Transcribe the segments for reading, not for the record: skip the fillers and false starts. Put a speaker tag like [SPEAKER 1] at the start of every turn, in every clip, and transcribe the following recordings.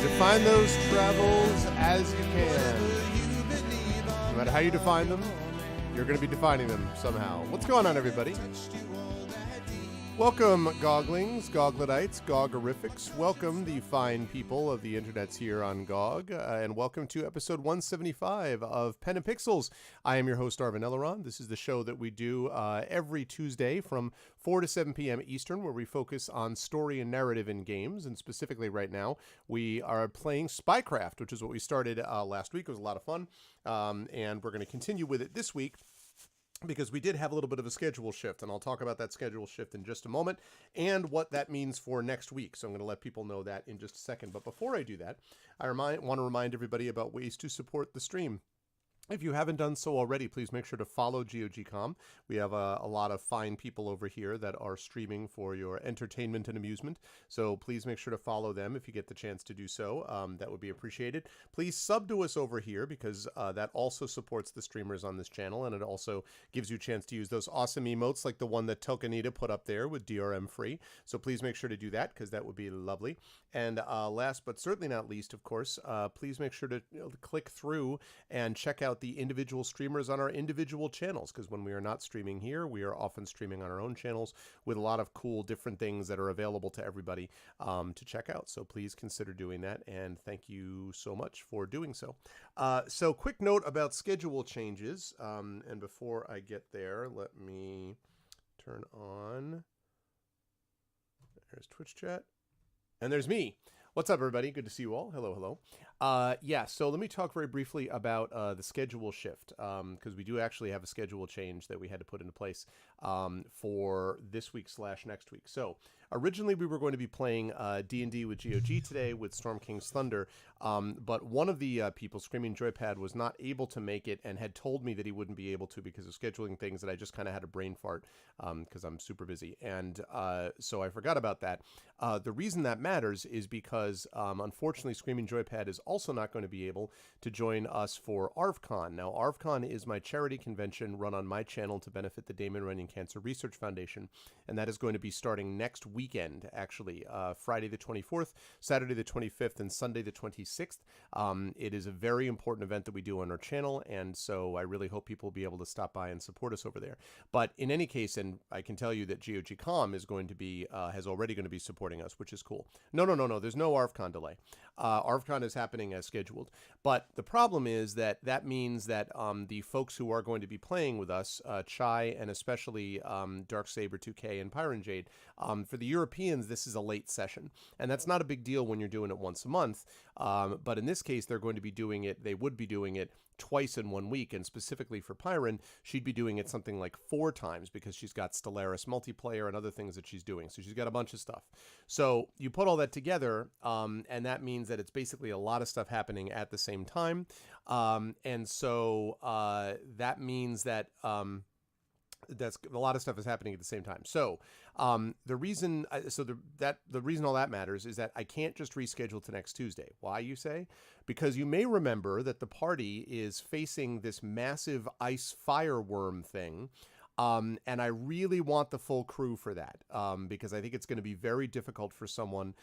[SPEAKER 1] Define those travels as you can. No matter how you define them, you're going to be defining them somehow. What's going on, everybody? Welcome, Goglings, Gogletites, Gogorifics. Welcome, the fine people of the internets here on GOG, and welcome to episode 175 of Pen and Pixels. I am your host, Arvin Elleron. This is the show that we do every Tuesday from 4 to 7 p.m. Eastern, where we focus on story and narrative in games, and specifically right now, we are playing Spycraft, which is what we started last week. It was a lot of fun, and we're going to continue with it this week, because we did have a little bit of a schedule shift, and I'll talk about that schedule shift in just a moment and what that means for next week. So I'm going to let people know that in just a second. But before I do that, I want to remind everybody about ways to support the stream. If you haven't done so already, please make sure to follow GOG.com. We have a lot of fine people over here that are streaming for your entertainment and amusement. So please make sure to follow them if you get the chance to do so. That would be appreciated. Please sub to us over here, because that also supports the streamers on this channel, and it also gives you a chance to use those awesome emotes like the one that Tokanita put up there with DRM free. So please make sure to do that, because that would be lovely. And last but certainly not least, of course, please make sure to click through and check out the individual streamers on our individual channels, because when we are not streaming here, we are often streaming on our own channels with a lot of cool different things that are available to everybody to check out. So please consider doing that, and thank you so much for doing so. So quick note about schedule changes, and before I get there, let me turn on, there's Twitch chat, and there's me. What's up, everybody? Good to see you all. Hello, hello. Yeah, so let me talk very briefly about the schedule shift, because we do actually have a schedule change that we had to put into place for this week / next week. So originally we were going to be playing D&D with GOG today with Storm King's Thunder, but one of the people, Screaming Joypad, was not able to make it and had told me that he wouldn't be able to because of scheduling things, that I just kind of had a brain fart because I'm super busy. And so I forgot about that. The reason that matters is because, unfortunately, Screaming Joypad is also not going to be able to join us for ARVCon. Now, ARVCon is my charity convention run on my channel to benefit the Damon Runyon Cancer Research Foundation, and that is going to be starting next weekend, actually, Friday the 24th, Saturday the 25th, and Sunday the 26th. It is a very important event that we do on our channel, and so I really hope people will be able to stop by and support us over there. But in any case, and I can tell you that GOG.com is going to be, has already going to be supporting us, which is cool. No, there's no ARVCon delay. ARVCon is happening as scheduled. But the problem is that means that the folks who are going to be playing with us, Chai and especially Darksaber 2K and Pyron Jade, for the Europeans, this is a late session. And that's not a big deal when you're doing it once a month. But in this case, they would be doing it twice in 1 week, and specifically for Pyron, she'd be doing it something like 4 times because she's got Stellaris multiplayer and other things that she's doing. So she's got a bunch of stuff. So you put all that together, and that means that it's basically a lot of stuff happening at the same time. And so that means that that's a lot of stuff is happening at the same time. So the reason all that matters is that I can't just reschedule to next Tuesday. Why, you say? Because you may remember that the party is facing this massive ice fireworm thing. And I really want the full crew for that, because I think it's going to be very difficult for someone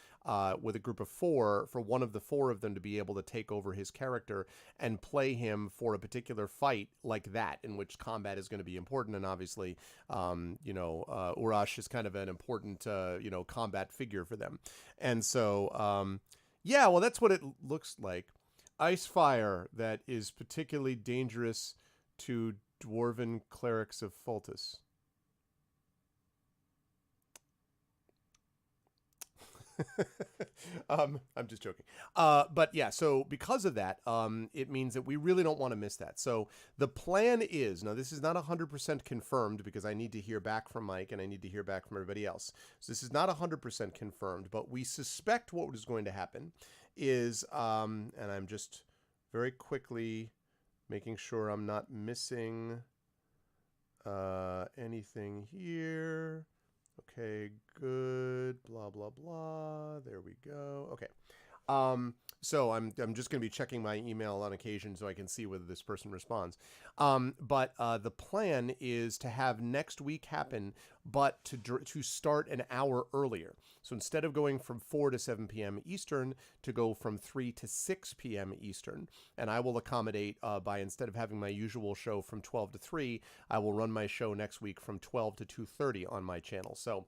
[SPEAKER 1] with a group of 4, for one of the 4 of them to be able to take over his character and play him for a particular fight like that, in which combat is going to be important. And obviously, Urash is kind of an important, combat figure for them. And so, yeah, well, that's what it looks like. Ice fire that is particularly dangerous to dwarven clerics of Fultus. I'm just joking. But yeah, so because of that, it means that we really don't want to miss that. So the plan is, now this is not 100% confirmed because I need to hear back from Mike and I need to hear back from everybody else. So this is not 100% confirmed, but we suspect what is going to happen is, and I'm just very quickly making sure I'm not missing anything here. Okay, good, blah, blah, blah. There we go. Okay. So I'm just going to be checking my email on occasion so I can see whether this person responds. But the plan is to have next week happen, but to start an hour earlier. So instead of going from 4 to 7 p.m. Eastern, to go from 3 to 6 p.m. Eastern. And I will accommodate by, instead of having my usual show from 12 to 3, I will run my show next week from 12 to 2:30 on my channel. So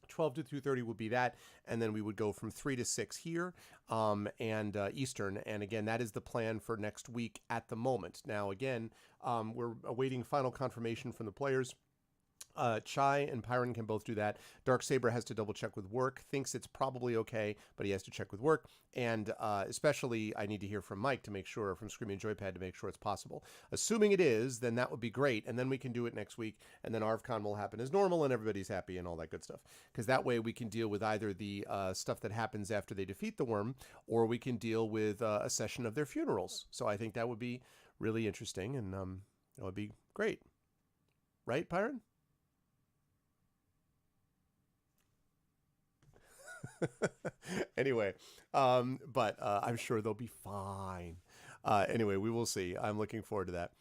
[SPEAKER 1] 12 to 2:30 would be that, and then we would go from 3 to 6 here, and Eastern. And again, that is the plan for next week at the moment. Now, again, we're awaiting final confirmation from the players. Chai and Pyron can both do that. Darksaber has to double check with work, thinks it's probably okay, but he has to check with work. And especially, I need to hear from Mike to make sure, from Screaming Joypad, to make sure it's possible. Assuming it is, then that would be great. And then we can do it next week. And then ArvCon will happen as normal and everybody's happy and all that good stuff. Because that way we can deal with either the stuff that happens after they defeat the worm, or we can deal with a session of their funerals. So I think that would be really interesting, and it would be great. Right, Pyron? Anyway, but I'm sure they'll be fine. Anyway, we will see. I'm looking forward to that.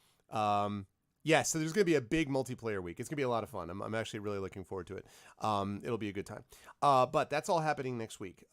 [SPEAKER 1] Yeah, so there's going to be a big multiplayer week. It's going to be a lot of fun. I'm actually really looking forward to it. It'll be a good time. But that's all happening next week.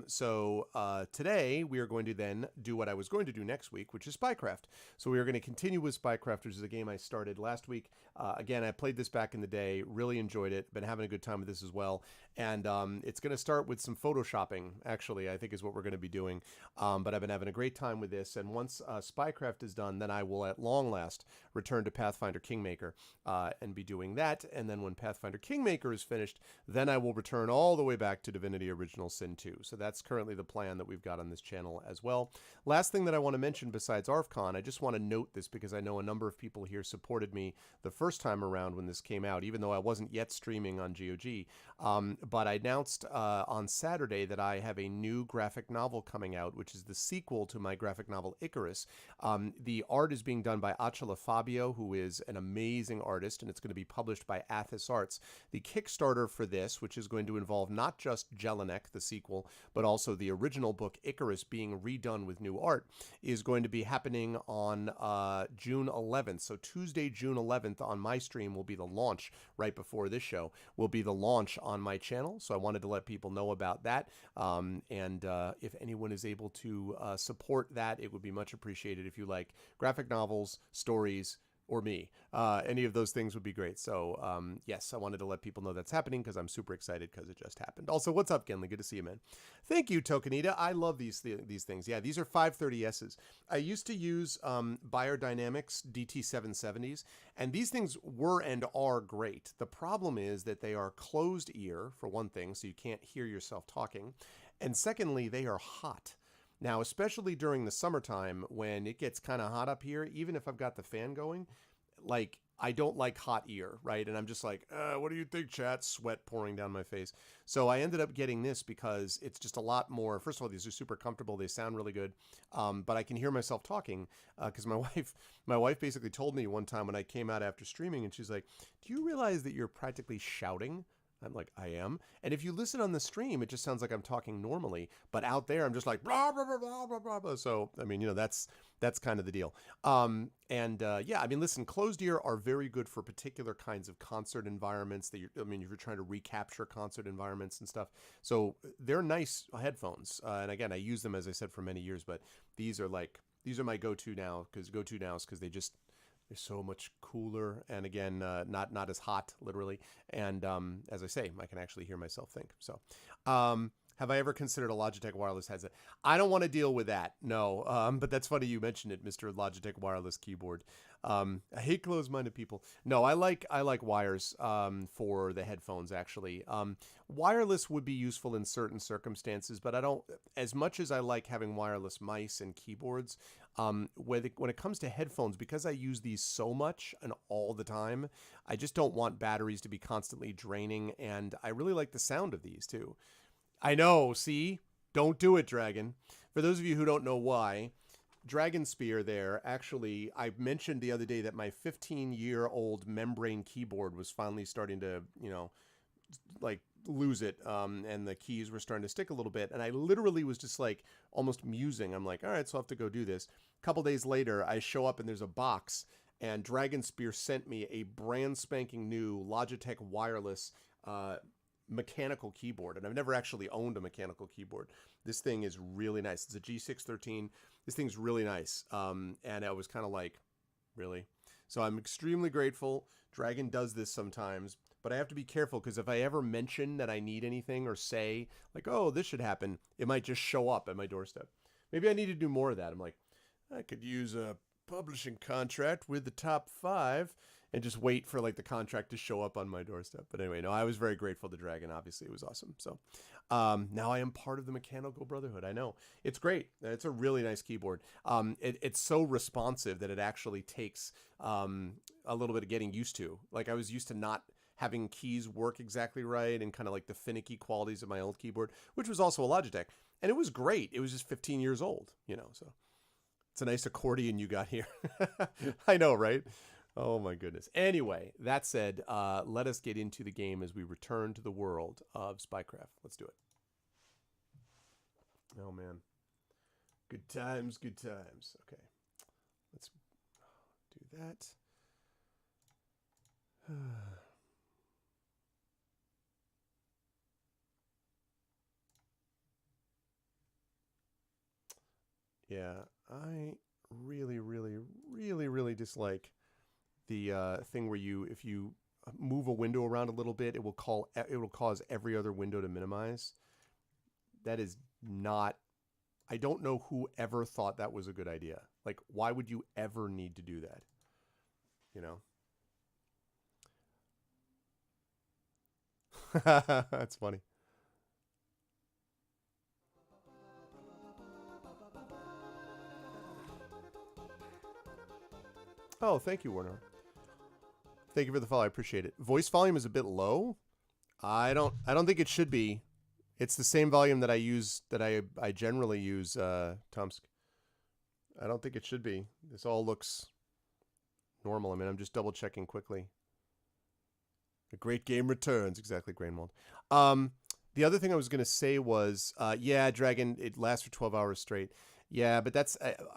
[SPEAKER 1] So today we are going to then do what I was going to do next week, which is Spycraft. So we are going to continue with Spycraft, which is a game I started last week. Again, I played this back in the day, really enjoyed it, been having a good time with this as well. And it's going to start with some photoshopping, actually, I think is what we're going to be doing. But I've been having a great time with this. And once Spycraft is done, then I will at long last return to Pathfinder Kingmaker and be doing that. And then when Pathfinder Kingmaker is finished, then I will return all the way back to Divinity Original Sin 2. So that's currently the plan that we've got on this channel as well. Last thing that I want to mention besides ArvCon, I just want to note this because I know a number of people here supported me the first time around when this came out, even though I wasn't yet streaming on GOG. But I announced on Saturday that I have a new graphic novel coming out, which is the sequel to my graphic novel Icarus. The art is being done by Achala Fabio, who is an amazing artist, and it's going to be published by Athos Arts. The Kickstarter for this, which is going to involve not just Jelinek, the sequel, but also the original book Icarus being redone with new art, is going to be happening on June 11th. So Tuesday, June 11th on my stream will be the launch, right before this show, will be the launch on my channel. So I wanted to let people know about that. And if anyone is able to support that, it would be much appreciated. If you like graphic novels, stories, or me, any of those things would be great. So yes, I wanted to let people know that's happening because I'm super excited because it just happened. Also, what's up, Genly? Good to see you, man. Thank you, Tokenita. I love these things. Yeah, these are 530Ss. I used to use Biodynamics DT770s, and these things were and are great. The problem is that they are closed ear, for one thing, so you can't hear yourself talking. And secondly, they are hot. Now, especially during the summertime when it gets kind of hot up here, even if I've got the fan going, like, I don't like hot ear, right? And I'm just like, what do you think, chat? Sweat pouring down my face. So I ended up getting this because it's just a lot more. First of all, these are super comfortable. They sound really good. But I can hear myself talking because my wife basically told me one time when I came out after streaming, and she's like, do you realize that you're practically shouting? I'm like, I am. And if you listen on the stream, it just sounds like I'm talking normally. But out there, I'm just like, blah, blah, blah, blah, blah, blah, blah. So, I mean, you know, that's kind of the deal. Yeah, I mean, listen, closed ear are very good for particular kinds of concert environments that if you're trying to recapture concert environments and stuff. So they're nice headphones. And again, I use them, as I said, for many years, but these are my go-to now because they're so much cooler, and again, not as hot, literally. And as I say, I can actually hear myself think. So, have I ever considered a Logitech wireless headset? I don't want to deal with that, no. But that's funny you mentioned it, Mr. Logitech wireless keyboard. I hate closed-minded people. No, I like wires for the headphones, actually. Wireless would be useful in certain circumstances, but I don't, as much as I like having wireless mice and keyboards, when it comes to headphones, because I use these so much and all the time, I just don't want batteries to be constantly draining, and I really like the sound of these too. I know, see? Don't do it, Dragon. For those of you who don't know why, Dragon Spear there, actually, I mentioned the other day that my 15-year-old membrane keyboard was finally starting to, like, lose it, and the keys were starting to stick a little bit, and I literally was just like almost musing. I'm like, all right, so I'll have to go do this. A couple days later, I show up and there's a box, and Dragon Spear sent me a brand spanking new Logitech wireless mechanical keyboard, and I've never actually owned a mechanical keyboard. This thing is really nice. It's a G613. This thing's really nice, and I was kind of like, really? So I'm extremely grateful. Dragon does this sometimes, but I have to be careful because if I ever mention that I need anything or say like, oh, this should happen, it might just show up at my doorstep. Maybe I need to do more of that. I'm like, I could use a publishing contract with the top 5 and just wait for like the contract to show up on my doorstep. But anyway, no, I was very grateful to Dragon. Obviously, it was awesome. So now I am part of the Mechanical Brotherhood. I know. It's great. It's a really nice keyboard. It's so responsive that it actually takes a little bit of getting used to. Like I was used to not having keys work exactly right and kind of like the finicky qualities of my old keyboard, which was also a Logitech. And it was great. It was just 15 years old, you know, so it's a nice accordion you got here. I know, right? Oh my goodness. Anyway, that said, let us get into the game as we return to the world of Spycraft. Let's do it. Oh man. Good times, good times. Okay. Let's do that. Yeah, I really dislike the thing where if you move a window around a little bit, it will cause every other window to minimize. That is not. I don't know who ever thought that was a good idea. Like, why would you ever need to do that? You know. That's funny. Oh, thank you, Warner. Thank you for the follow. I appreciate it. Voice volume is a bit low. I don't think it should be. It's the same volume that I use that I generally use, Tomsk. I don't think it should be. This all looks normal. I mean, I'm just double checking quickly. A great game returns. Exactly, Grainmold. The other thing I was going to say was, yeah, Dragon, it lasts for 12 hours straight. Yeah, but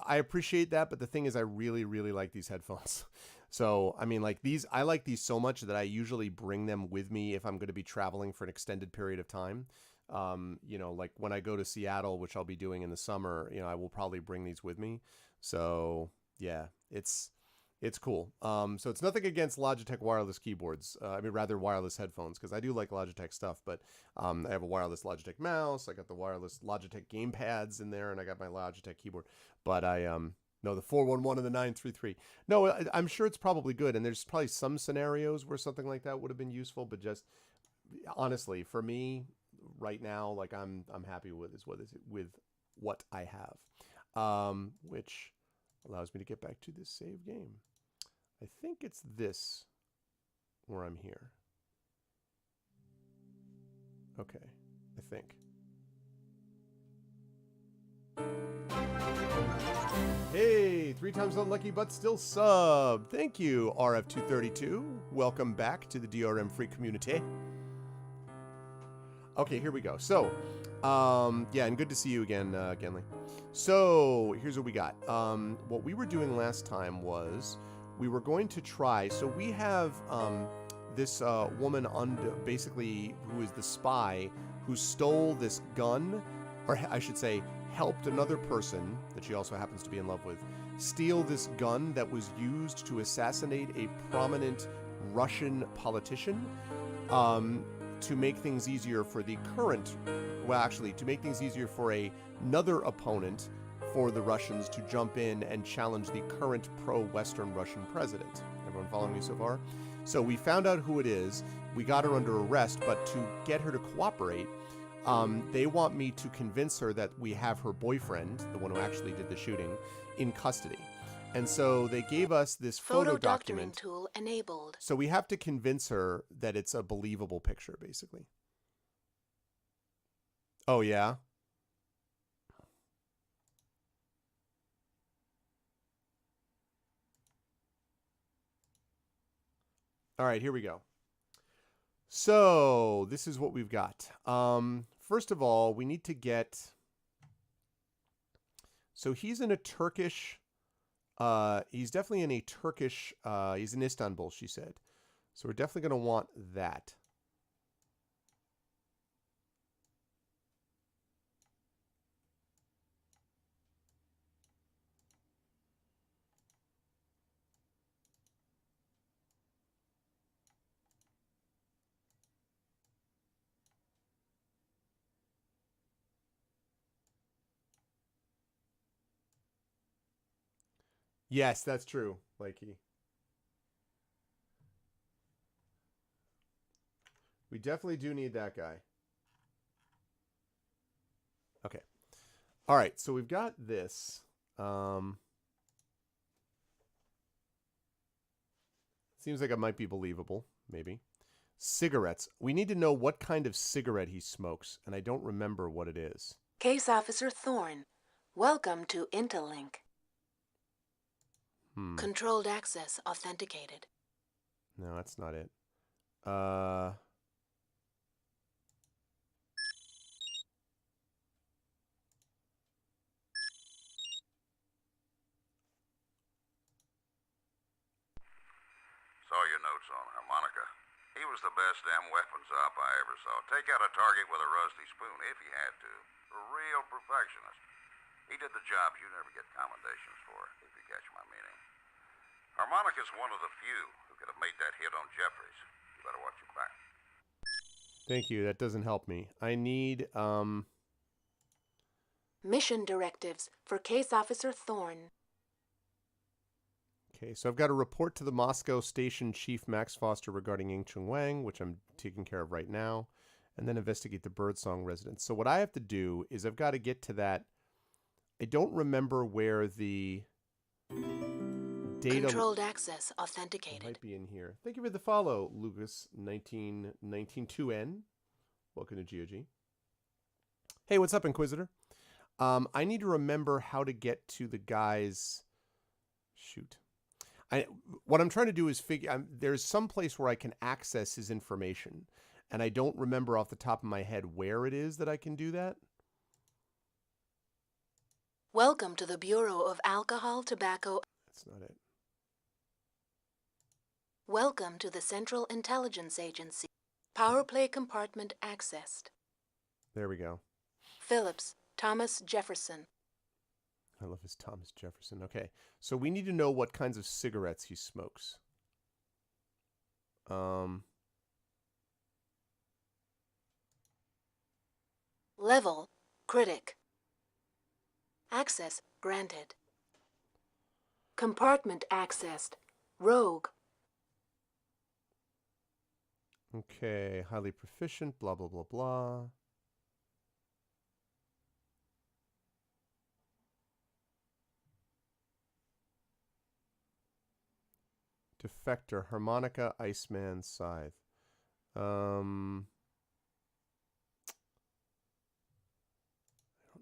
[SPEAKER 1] I appreciate that. But the thing is, I really like these headphones. So, I mean, like I like these so much that I usually bring them with me if I'm going to be traveling for an extended period of time. You know, like when I go to Seattle, which I'll be doing in the summer, you know, I will probably bring these with me. So yeah, it's cool. So it's nothing against Logitech wireless keyboards. I mean, rather wireless headphones, because I do like Logitech stuff, but I have a wireless Logitech mouse. I got the wireless Logitech game pads in there, and I got my Logitech keyboard. But no, the 411 and the 933. No, I'm sure it's probably good, and there's probably some scenarios where something like that would have been useful, but just honestly, for me right now, like I'm happy with what I have, which allows me to get back to this save game. I think it's this where I'm here. Okay, I think. Hey, 3 times unlucky but still sub. Thank you, RF232. Welcome back to the DRM free community. Okay, here we go. So, yeah, and good to see you again, Genly. So, here's what we got. What we were doing last time was we were going to try. So we have this woman basically who is the spy who stole this gun, or I should say, helped another person that she also happens to be in love with steal this gun that was used to assassinate a prominent Russian politician. To make things easier for the current, well, actually, to make things easier for another opponent for the Russians to jump in and challenge the current pro-Western Russian president. Everyone following me so far? So we found out who it is. We got her under arrest, but to get her to cooperate, they want me to convince her that we have her boyfriend, the one who actually did the shooting, in custody. And so they gave us this photo document
[SPEAKER 2] tool enabled.
[SPEAKER 1] So we have to convince her that it's a believable picture, basically. Oh, yeah? All right, here we go. So this is what we've got. First of all, we need to get. So he's in a Turkish. He's definitely in a Turkish. He's in Istanbul, she said. So we're definitely going to want that. Yes, that's true, Lakey. We definitely do need that guy. Okay. All right, so we've got this. Seems like it might be believable, maybe. Cigarettes. We need to know what kind of cigarette he smokes, and I don't remember what it is.
[SPEAKER 2] Case Officer Thorne, welcome to Interlink. Controlled access authenticated.
[SPEAKER 1] No, that's not it.
[SPEAKER 3] Saw your notes on harmonica. He was the best damn weapons op I ever saw. Take out a target with a rusty spoon if he had to. A real perfectionist. He did the jobs you never get commendations for, if you catch my meaning. Harmonica's one of the few who could have made that hit on Jeffries. You better watch your back.
[SPEAKER 1] Thank you. That doesn't help me. I need,
[SPEAKER 2] Mission directives for Case Officer Thorne.
[SPEAKER 1] Okay, so I've got a report to the Moscow Station Chief Max Foster regarding Ying Chung Wang, which I'm taking care of right now, and then investigate the Birdsong residence. So what I have to do is I've got to get to that. I don't remember where the data...
[SPEAKER 2] Controlled access authenticated.
[SPEAKER 1] It might be in here. Thank you for the follow, Lucas19192N. Welcome to GOG. Hey, what's up, Inquisitor? I need to remember how to get to the guy's... Shoot. What I'm trying to do is figure... there's some place where I can access his information, and I don't remember off the top of my head where it is that I can do that.
[SPEAKER 2] Welcome to the Bureau of Alcohol, Tobacco...
[SPEAKER 1] That's not it.
[SPEAKER 2] Welcome to the Central Intelligence Agency. Power play compartment accessed.
[SPEAKER 1] There we go.
[SPEAKER 2] Phillips, Thomas Jefferson.
[SPEAKER 1] I love his Thomas Jefferson. Okay, so we need to know what kinds of cigarettes he smokes.
[SPEAKER 2] Level, critic. Access granted. Compartment accessed. Rogue.
[SPEAKER 1] Okay, highly proficient, blah, blah, blah, blah. Defector, harmonica, Iceman, scythe. I don't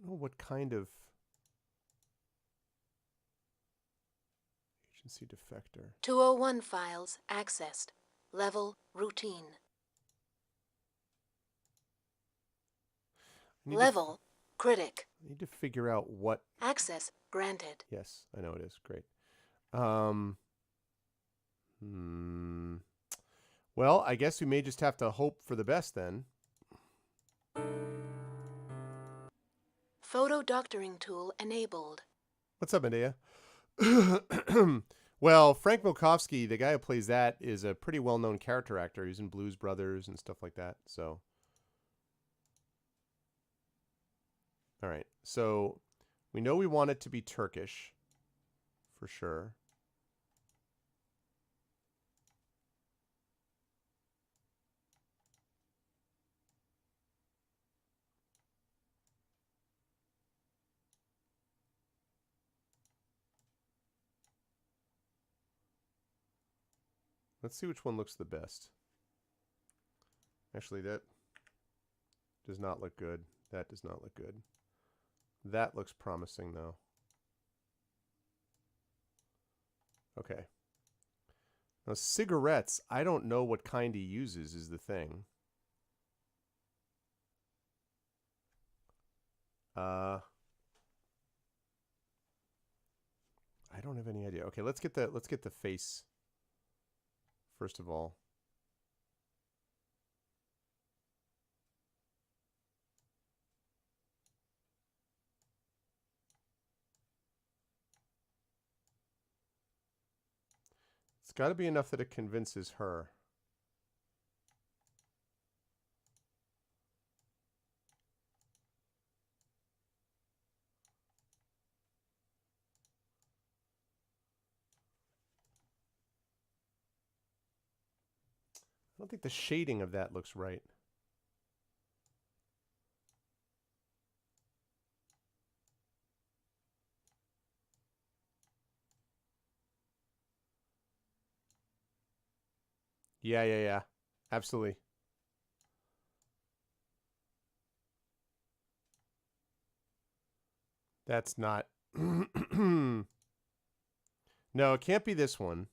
[SPEAKER 1] know what kind of agency defector.
[SPEAKER 2] 201 files accessed. Level routine. Level critic.
[SPEAKER 1] I need to figure out what...
[SPEAKER 2] Access granted.
[SPEAKER 1] Yes, I know it is. Great. Well, I guess we may just have to hope for the best then.
[SPEAKER 2] Photo doctoring tool enabled.
[SPEAKER 1] What's up, Medea? Well, Frank Mokovsky, the guy who plays that, is a pretty well-known character actor. He's in Blues Brothers and stuff like that. So, all right. So we know we want it to be Turkish, for sure. Let's see which one looks the best. Actually, that does not look good. That does not look good. That looks promising, though. Okay. Now, cigarettes, I don't know what kind he uses is the thing. I don't have any idea. Okay, let's get the face first of all. It's got to be enough that it convinces her. I don't think the shading of that looks right. Yeah. Absolutely. That's not... No, it can't be this one.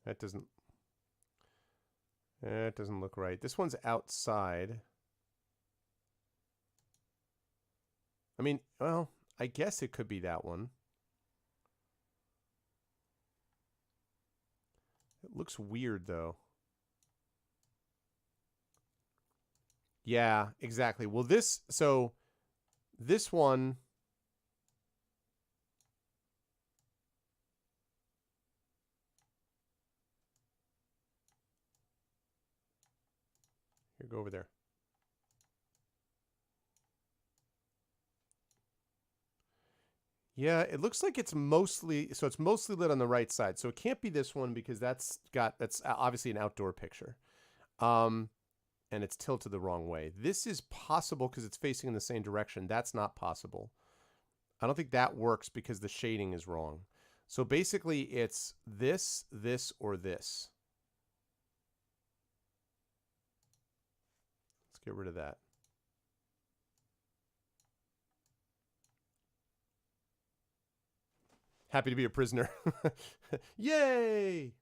[SPEAKER 1] That doesn't... It doesn't look right. This one's outside. I mean, well, I guess it could be that one. It looks weird, though. Yeah, exactly. Well, so this one... Here, go over there. Yeah, it looks like it's mostly lit on the right side. So it can't be this one because that's obviously an outdoor picture. And it's tilted the wrong way. This is possible because it's facing in the same direction. That's not possible. I don't think that works because the shading is wrong. So basically it's this, or this. Let's get rid of that. Happy to be a prisoner. Yay!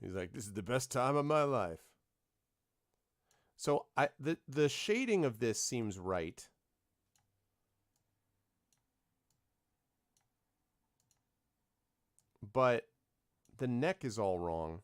[SPEAKER 1] He's like, this is the best time of my life. So the shading of this seems right. But the neck is all wrong.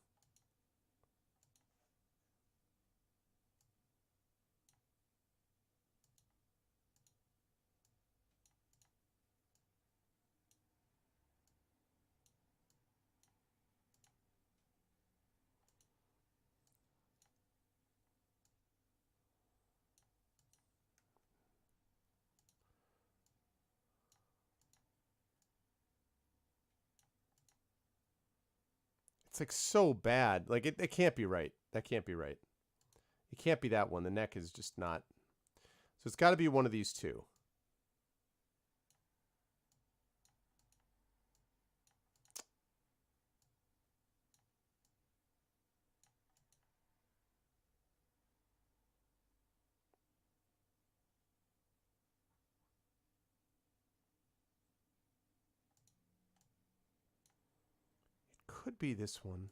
[SPEAKER 1] It's like so bad. Like it can't be right. That can't be right. It can't be that one. The neck is just not. So it's got to be one of these two. It could be this one.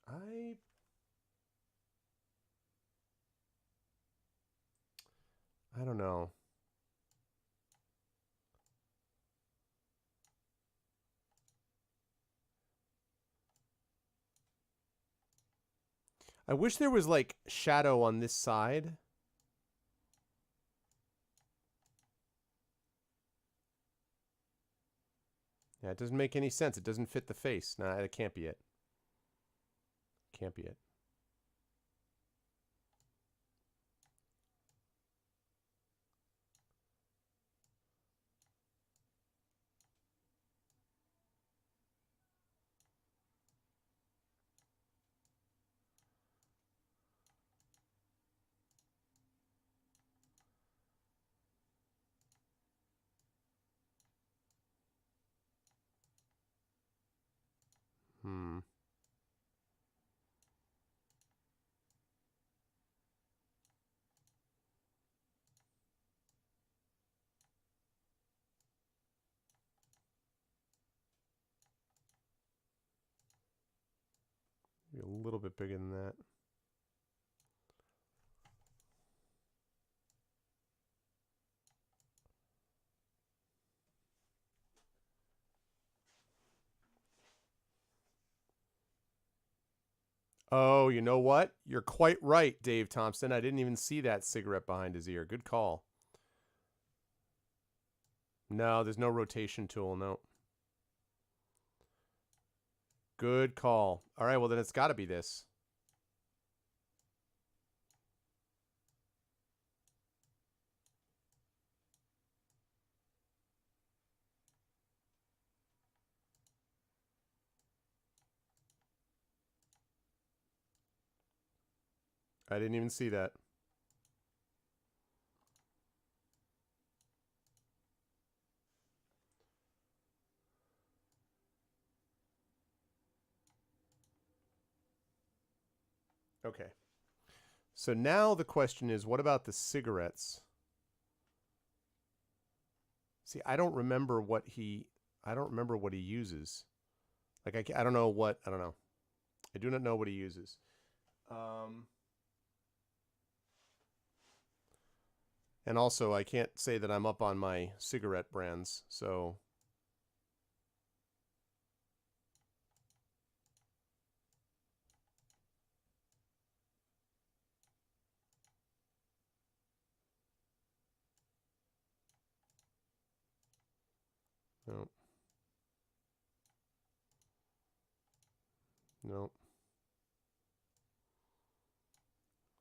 [SPEAKER 1] I don't know. I wish there was like shadow on this side. Yeah, it doesn't make any sense. It doesn't fit the face. Nah, it can't be it. Can't be it. little bit bigger than that. Oh, you know what? You're quite right, Dave Thompson. I didn't even see that cigarette behind his ear. Good call. No, there's no rotation tool. No. Good call. All right, well, then it's got to be this. I didn't even see that. Okay. So now the question is, what about the cigarettes? See, I don't remember what he uses. Like I don't know what, I don't know. I do not know what he uses. And also, I can't say that I'm up on my cigarette brands, so no. No.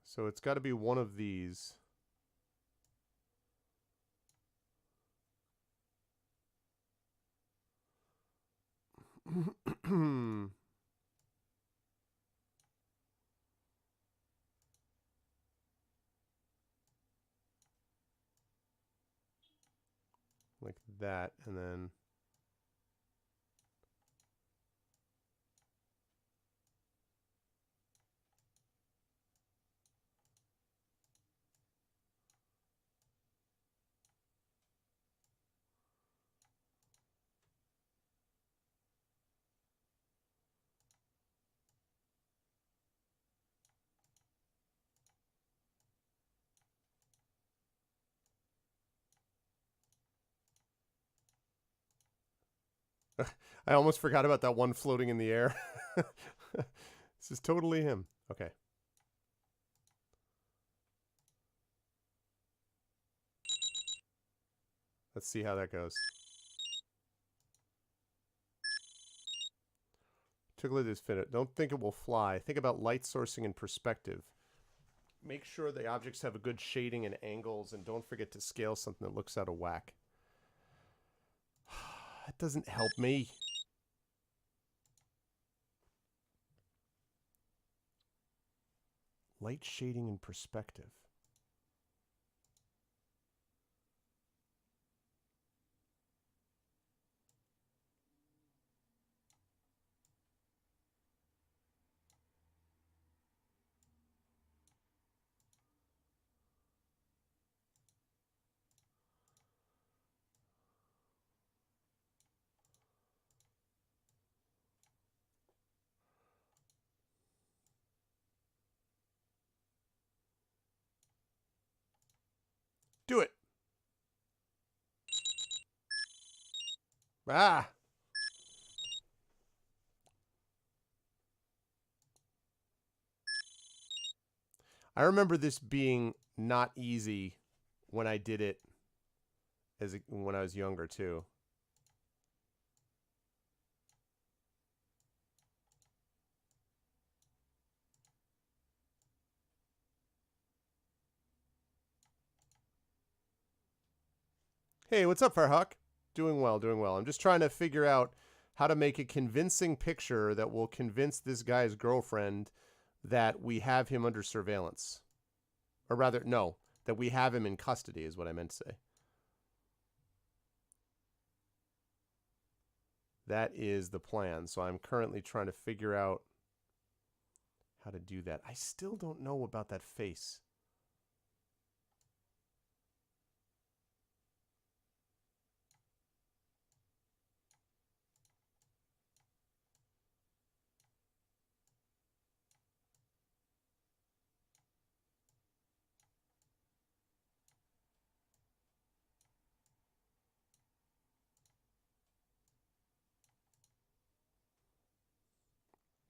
[SPEAKER 1] So it's got to be one of these. Like that, and then I almost forgot about that one floating in the air. This is totally him. Okay. Let's see how that goes. Tickle it is fit. Don't think it will fly. Think about light sourcing and perspective. Make sure the objects have a good shading and angles, and don't forget to scale something that looks out of whack. That doesn't help me. Light shading and perspective. Do it. Ah. I remember this being not easy when I did it when I was younger too. Hey, what's up, Farhawk? Doing well, doing well. I'm just trying to figure out how to make a convincing picture that will convince this guy's girlfriend that we have him under surveillance. Or rather, no, that we have him in custody is what I meant to say. That is the plan. So I'm currently trying to figure out how to do that. I still don't know about that face.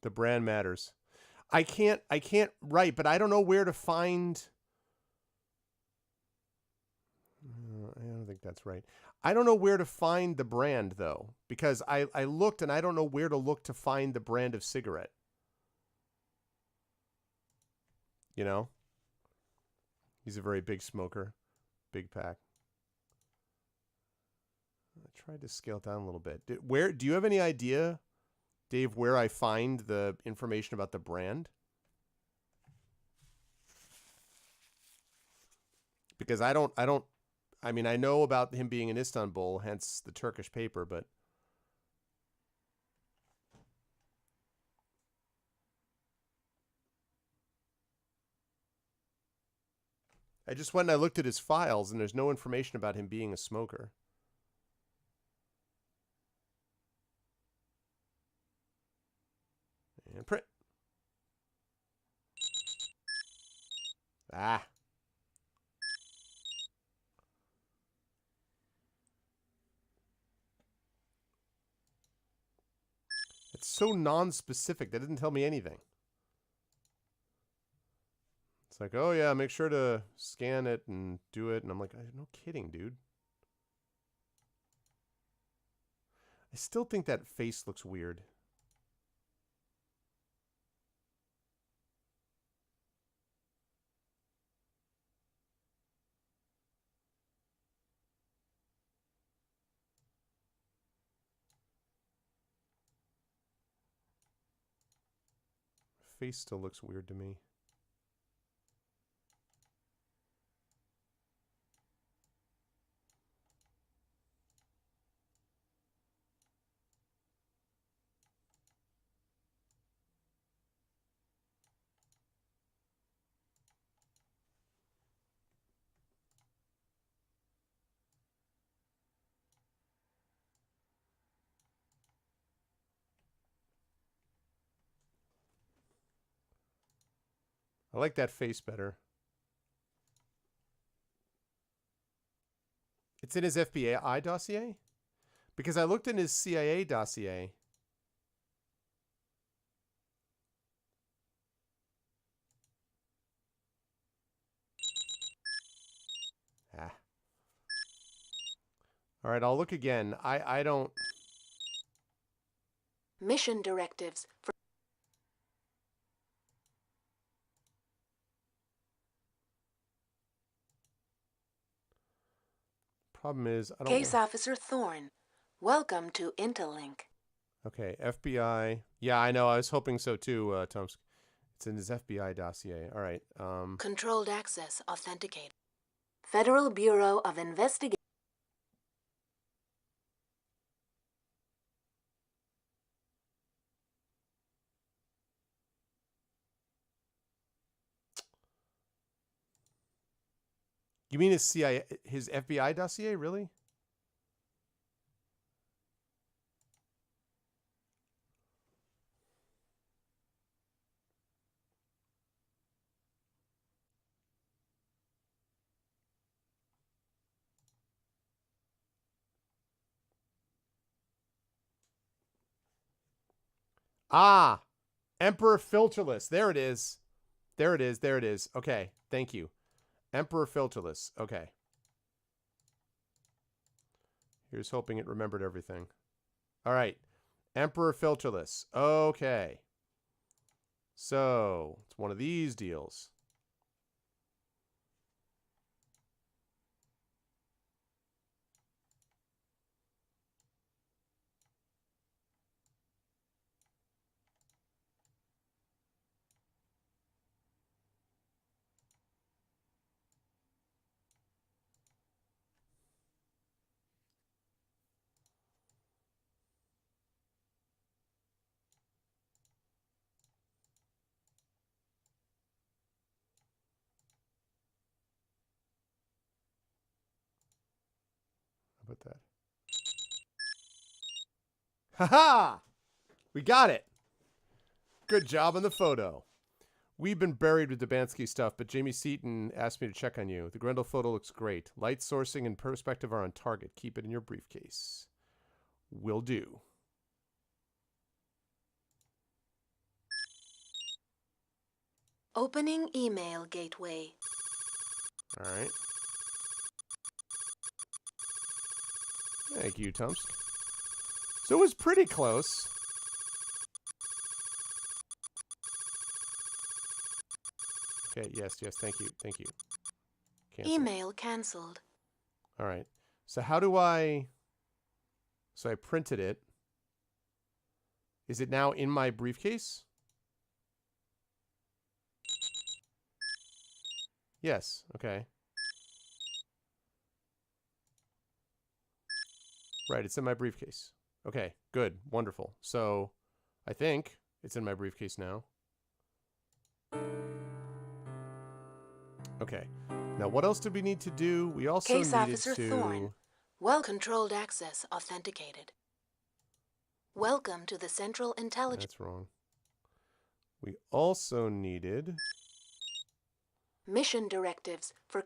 [SPEAKER 1] The brand matters. I can't write, but I don't know where to find. I don't think that's right. I don't know where to find the brand, though, because I looked and I don't know where to look to find the brand of cigarette. You know? He's a very big smoker. Big pack. I tried to scale it down a little bit. Do you have any idea, Dave, where I find the information about the brand? Because I mean, I know about him being in Istanbul, hence the Turkish paper, but I just went and I looked at his files, and there's no information about him being a smoker. And print. Ah. It's so non-specific. That didn't tell me anything. It's like, oh yeah, make sure to scan it and do it. And I'm like, no kidding, dude. I still think that face looks weird. Face still looks weird to me. I like that face better. It's in his FBI dossier? Because I looked in his CIA dossier. Ah. All right, I'll look again. I don't...
[SPEAKER 2] Mission directives for
[SPEAKER 1] Problem is, I don't...
[SPEAKER 2] Case Officer Thorne. Welcome to Interlink.
[SPEAKER 1] Okay, FBI. Yeah, I know. I was hoping so too, Tomsk. It's in his FBI dossier. All right.
[SPEAKER 2] Controlled access authenticated. Federal Bureau of Investigation.
[SPEAKER 1] You mean his CIA, his FBI dossier, really? Ah, Emperor Filterless. There it is. There it is. There it is. Okay, thank you. Emperor Filterless. Okay. Here's hoping it remembered everything. All right. Emperor Filterless. Okay. So, it's one of these deals. How about that? Ha-ha! We got it. Good job on the photo. We've been buried with Dubansky stuff, but Jamie Seaton asked me to check on you. The Grendel photo looks great. Light sourcing and perspective are on target. Keep it in your briefcase. Will do.
[SPEAKER 2] Opening email gateway.
[SPEAKER 1] All right. Thank you, Tumsk. So it was pretty close. Okay, yes, thank you. Cancel.
[SPEAKER 2] Email cancelled.
[SPEAKER 1] All right. So how do I... So I printed it. Is it now in my briefcase? Yes. Okay. Right, it's in my briefcase. Okay, good. Wonderful. So I think it's in my briefcase now. Okay. Now, what else did we need to do? We also
[SPEAKER 2] Case
[SPEAKER 1] needed
[SPEAKER 2] Officer
[SPEAKER 1] to...
[SPEAKER 2] Thorne. Controlled access authenticated. Welcome to the Central Intelligence...
[SPEAKER 1] That's wrong. We also needed...
[SPEAKER 2] Mission directives for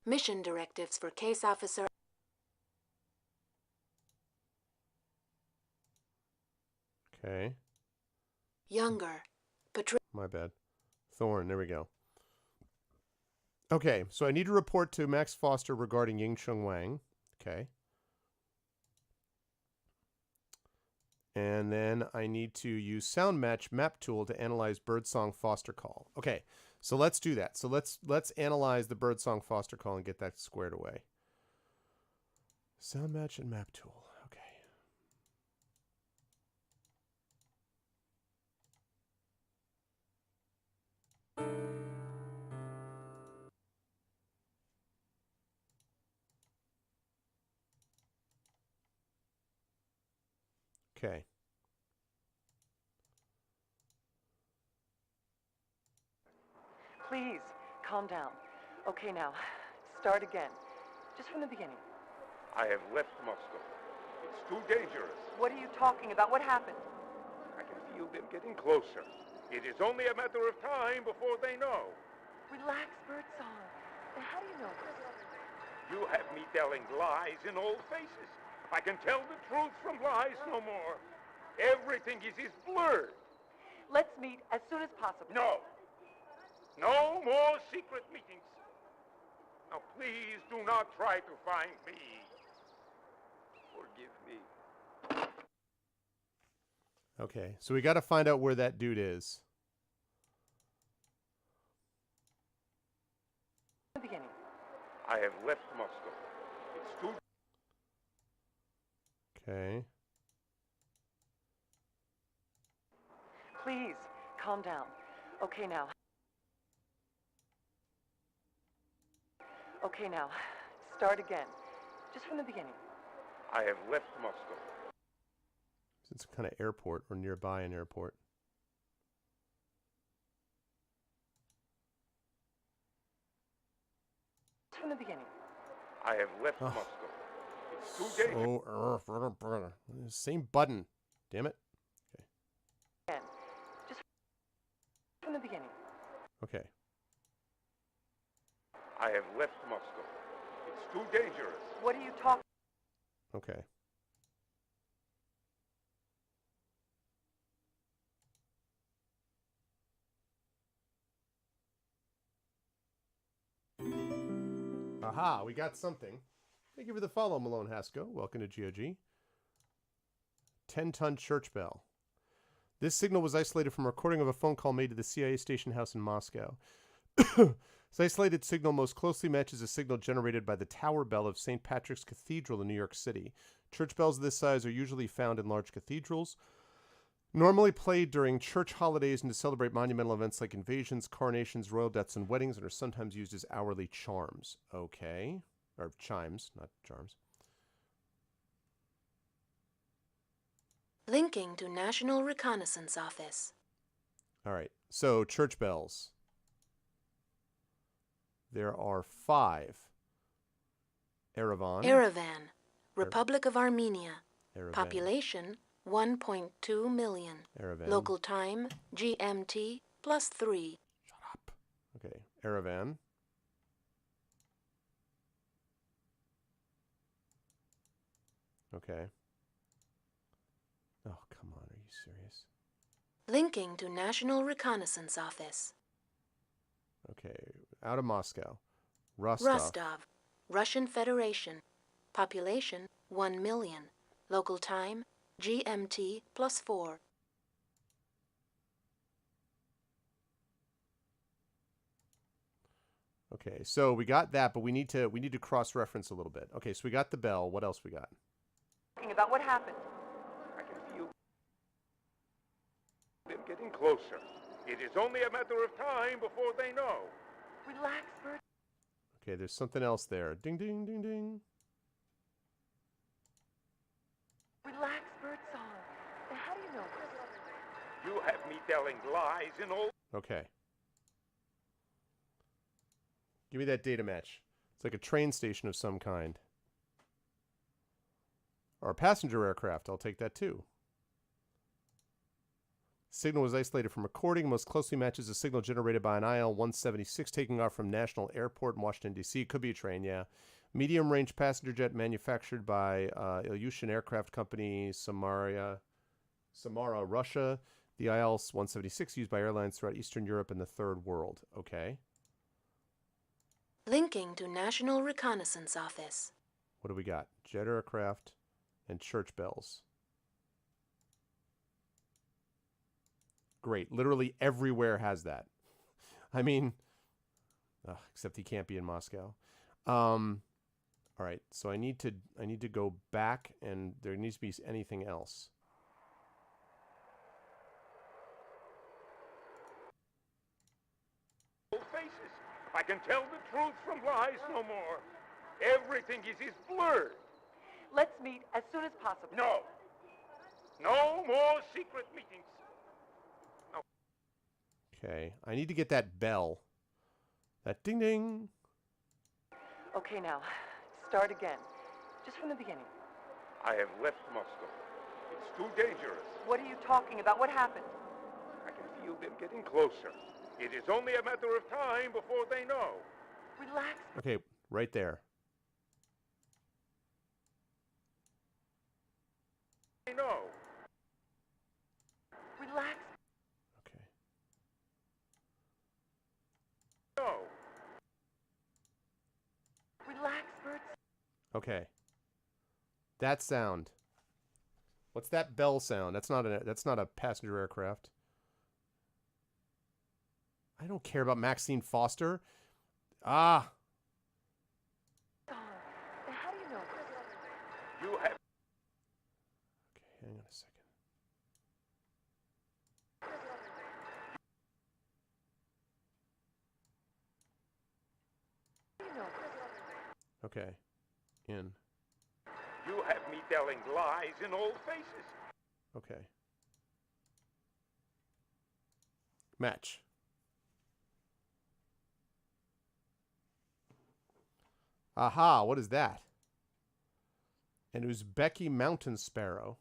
[SPEAKER 2] Mission directives for Case Officer...
[SPEAKER 1] Okay.
[SPEAKER 2] Younger.
[SPEAKER 1] My bad. Thorne, there we go. Okay, so I need to report to Max Foster regarding Ying Chung Wang. Okay. And then I need to use Sound Match Map Tool to analyze Birdsong Foster Call. Okay, so let's do that. So let's analyze the Birdsong Foster Call and get that squared away. Sound Match and Map Tool. Okay.
[SPEAKER 4] Please, calm down. Okay, now, start again. Just from the beginning.
[SPEAKER 5] I have left Moscow. It's too dangerous.
[SPEAKER 4] What are you talking about? What happened?
[SPEAKER 5] I can feel them getting closer. It is only a matter of time before they know.
[SPEAKER 4] Relax, Birdsong. How do you know this?
[SPEAKER 5] You have me telling lies in old faces. I can tell the truth from lies no more. Everything is blurred.
[SPEAKER 4] Let's meet as soon as possible.
[SPEAKER 5] No. No more secret meetings. Now, please do not try to find me. Forgive me.
[SPEAKER 1] Okay, so we got to find out where that dude is.
[SPEAKER 4] From the beginning.
[SPEAKER 5] I have left Moscow. It's too...
[SPEAKER 1] Okay.
[SPEAKER 4] Please, calm down. Okay, now. Okay, now, start again. Just from the beginning.
[SPEAKER 5] I have left Moscow.
[SPEAKER 1] It's some kind of airport or nearby an airport.
[SPEAKER 4] From the beginning.
[SPEAKER 5] I have left Moscow. It's too dangerous.
[SPEAKER 1] Same button. Damn it. Okay.
[SPEAKER 4] Again. Just from the beginning.
[SPEAKER 1] Okay.
[SPEAKER 5] I have left Moscow. It's too dangerous.
[SPEAKER 4] What are you talking...
[SPEAKER 1] Okay. Aha, we got something. Thank you for the follow, Malone Haskell. Welcome to GOG. 10-ton church bell. This signal was isolated from a recording of a phone call made to the CIA station house in Moscow. This isolated signal most closely matches a signal generated by the tower bell of St. Patrick's Cathedral in New York City. Church bells of this size are usually found in large cathedrals, normally played during church holidays and to celebrate monumental events like invasions, coronations, royal deaths, and weddings, and are sometimes used as hourly charms. Okay. Or chimes, not charms.
[SPEAKER 2] Linking to National Reconnaissance Office.
[SPEAKER 1] All right. So, church bells. There are 5. Erevan.
[SPEAKER 2] Erevan, Republic of Armenia.
[SPEAKER 1] Erevan.
[SPEAKER 2] Population 1.2 million.
[SPEAKER 1] Erevan.
[SPEAKER 2] Local time GMT +3.
[SPEAKER 1] Shut up. Okay. Erevan. Okay.
[SPEAKER 2] Linking to National Reconnaissance Office.
[SPEAKER 1] Okay, out of Moscow. Rostov.
[SPEAKER 2] Rostov, Russian Federation. Population 1 million. Local time GMT +4.
[SPEAKER 1] Okay, so we got that, but we need to cross-reference a little bit. Okay, so we got the bell. What else we got?
[SPEAKER 4] Talking about what happened.
[SPEAKER 5] I can feel them getting closer. It is only a matter of time before they know.
[SPEAKER 4] Relax, Bert.
[SPEAKER 1] Okay, there's something else there. Ding, ding, ding, ding.
[SPEAKER 4] Relax, Birdsong. How do you know this?
[SPEAKER 5] You have me telling lies in all...
[SPEAKER 1] Okay. Give me that data match. It's like a train station of some kind. Or a passenger aircraft. I'll take that too. Signal was isolated from recording. Most closely matches the signal generated by an IL-176 taking off from National Airport in Washington, D.C. Could be a train, yeah. Medium-range passenger jet manufactured by Ilyushin Aircraft Company, Samara, Russia. The IL-176 used by airlines throughout Eastern Europe and the Third World. Okay.
[SPEAKER 2] Linking to National Reconnaissance Office.
[SPEAKER 1] What do we got? Jet aircraft and church bells. Great. Literally everywhere has that. I mean, except he can't be in Moscow. All right. So I need to go back, and there needs to be anything else.
[SPEAKER 5] faces. I can tell the truth from lies no more. Everything is blurred.
[SPEAKER 4] Let's meet as soon as possible.
[SPEAKER 5] No. No more secret meetings. No.
[SPEAKER 1] Okay. I need to get that bell. That ding ding.
[SPEAKER 4] Okay, now, start again. Just from the beginning.
[SPEAKER 5] I have left Moscow. It's too dangerous.
[SPEAKER 4] What are you talking about? What happened?
[SPEAKER 5] I can feel them getting closer. It is only a matter of time before they know.
[SPEAKER 4] Relax.
[SPEAKER 1] Okay, right there.
[SPEAKER 5] They know.
[SPEAKER 4] Relax.
[SPEAKER 1] Okay.
[SPEAKER 5] No.
[SPEAKER 4] Relax, Birds.
[SPEAKER 1] Okay. That sound. What's that bell sound? That's not a passenger aircraft. I don't care about Maxine Foster. Ah.
[SPEAKER 4] How do you know this?
[SPEAKER 5] You have...
[SPEAKER 1] Okay, hang on a second.
[SPEAKER 4] How do you know this?
[SPEAKER 1] Okay. In.
[SPEAKER 5] You have me telling lies in all faces.
[SPEAKER 1] Okay. Match. Aha, what is that? An Uzbeki mountain sparrow.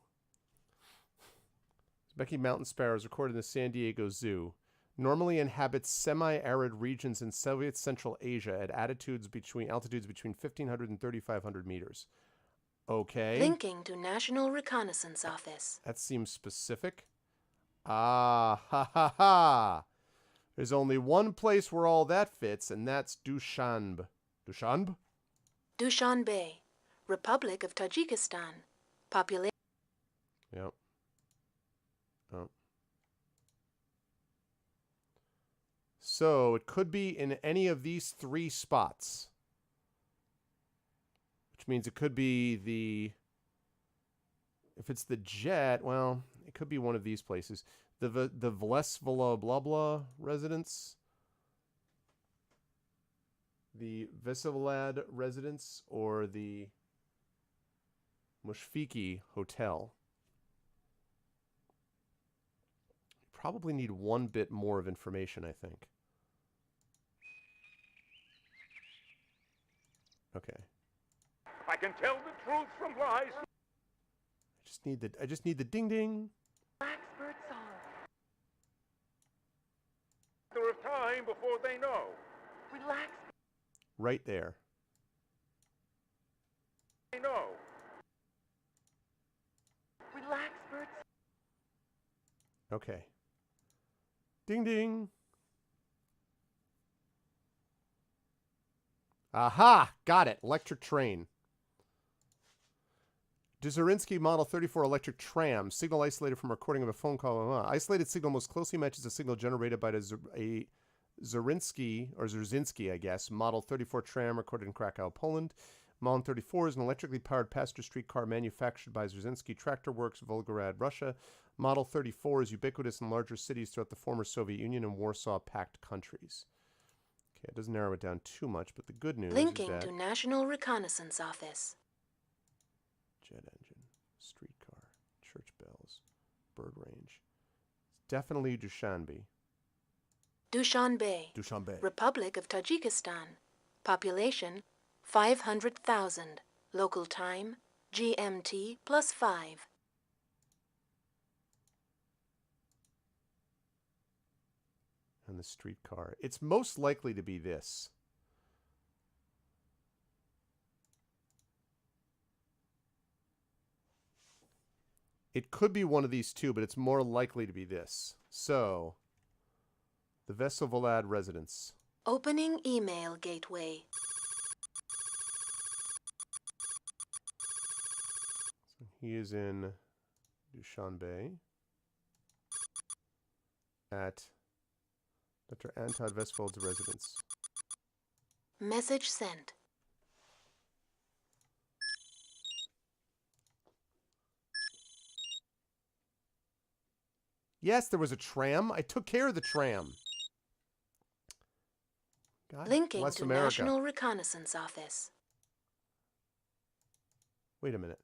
[SPEAKER 1] Uzbeki mountain sparrow is recorded in the San Diego Zoo. Normally inhabits semi-arid regions in Soviet Central Asia at altitudes between 1,500 and 3,500 meters. Okay.
[SPEAKER 2] Linking to National Reconnaissance Office.
[SPEAKER 1] That seems specific. Ah, ha, ha, ha. There's only one place where all that fits, and that's Dushanbe. Dushanbe?
[SPEAKER 2] Dushanbe, Republic of Tajikistan. Population.
[SPEAKER 1] Yep. Oh. So it could be in any of these three spots. Which means it could be the... If it's the jet, well, it could be one of these places. The Vlesvola blah blah residence. The Veselad residence or the Mushfiki Hotel. You probably need one bit more of information, I think. Okay.
[SPEAKER 5] I can tell the truth from lies.
[SPEAKER 1] I just need the ding ding.
[SPEAKER 4] Relax, Birdsong.
[SPEAKER 5] Matter of time before they know.
[SPEAKER 4] Relax.
[SPEAKER 1] Right there.
[SPEAKER 5] They know.
[SPEAKER 4] Relax, Birds.
[SPEAKER 1] Okay. Ding ding. Aha! Got it. Electric train. Dzurinsky Model 34 electric tram. Signal isolated from recording of a phone call. Isolated signal most closely matches the signal generated by a Dzierżynski, I guess, Model 34 tram recorded in Krakow, Poland. Model 34 is an electrically powered passenger streetcar manufactured by Dzierżynski Tractor Works, Volgograd, Russia. Model 34 is ubiquitous in larger cities throughout the former Soviet Union and Warsaw Pact countries. Okay, it doesn't narrow it down too much, but the good news
[SPEAKER 2] Linking
[SPEAKER 1] is that...
[SPEAKER 2] to National Reconnaissance Office.
[SPEAKER 1] Jet engine, streetcar, church bells, bird range. It's definitely Dushanbe.
[SPEAKER 2] Dushanbe,
[SPEAKER 1] Dushanbe.
[SPEAKER 2] Republic of Tajikistan. Population 500,000. Local time GMT +5.
[SPEAKER 1] And the streetcar. It's most likely to be this. It could be one of these two, but it's more likely to be this. So, the Vesovolad residence.
[SPEAKER 2] Opening email gateway.
[SPEAKER 1] So he is in Dushanbe at Dr. Antod Vesvold's residence.
[SPEAKER 2] Message sent.
[SPEAKER 1] Yes, there was a tram. I took care of the tram. God
[SPEAKER 2] Linking
[SPEAKER 1] bless
[SPEAKER 2] to
[SPEAKER 1] America.
[SPEAKER 2] National Reconnaissance Office.
[SPEAKER 1] Wait a minute.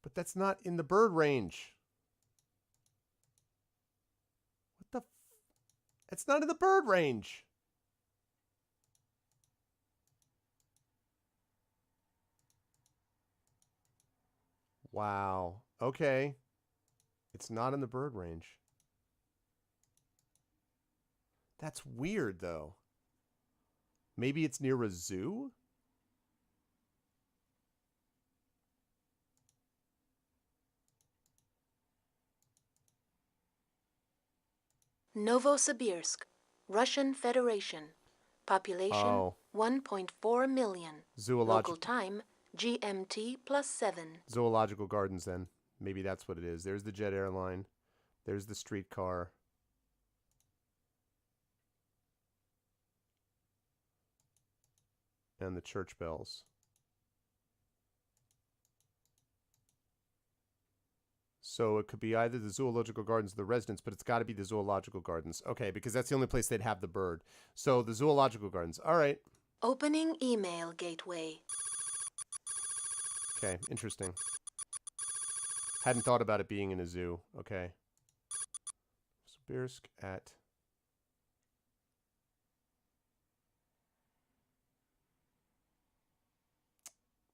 [SPEAKER 1] But that's not in the bird range. What the f... It's not in the bird range. Wow. Okay. It's not in the bird range. That's weird, though. Maybe it's near a zoo?
[SPEAKER 2] Novosibirsk, Russian Federation. Population 1.4 million. Local time GMT +7.
[SPEAKER 1] Zoological Gardens, then. Maybe that's what it is. There's the jet airline. There's the streetcar. And the church bells. So it could be either the Zoological Gardens or the residence, but it's got to be the Zoological Gardens. Okay, because that's the only place they'd have the bird. So the Zoological Gardens. All right.
[SPEAKER 2] Opening email gateway.
[SPEAKER 1] Okay, interesting. Hadn't thought about it being in a zoo. Okay. Sibirsk at...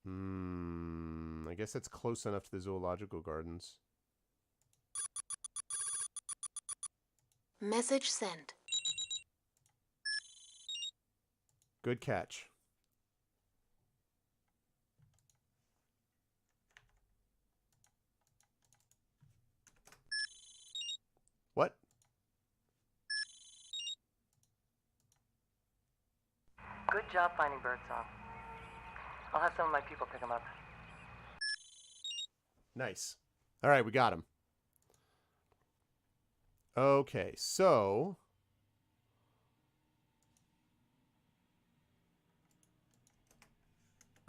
[SPEAKER 1] I guess that's close enough to the Zoological Gardens.
[SPEAKER 2] Message sent.
[SPEAKER 1] Good catch. What?
[SPEAKER 4] Good job finding Birdsong. I'll have some of my people pick him up.
[SPEAKER 1] Nice. All right, we got him. Okay, so...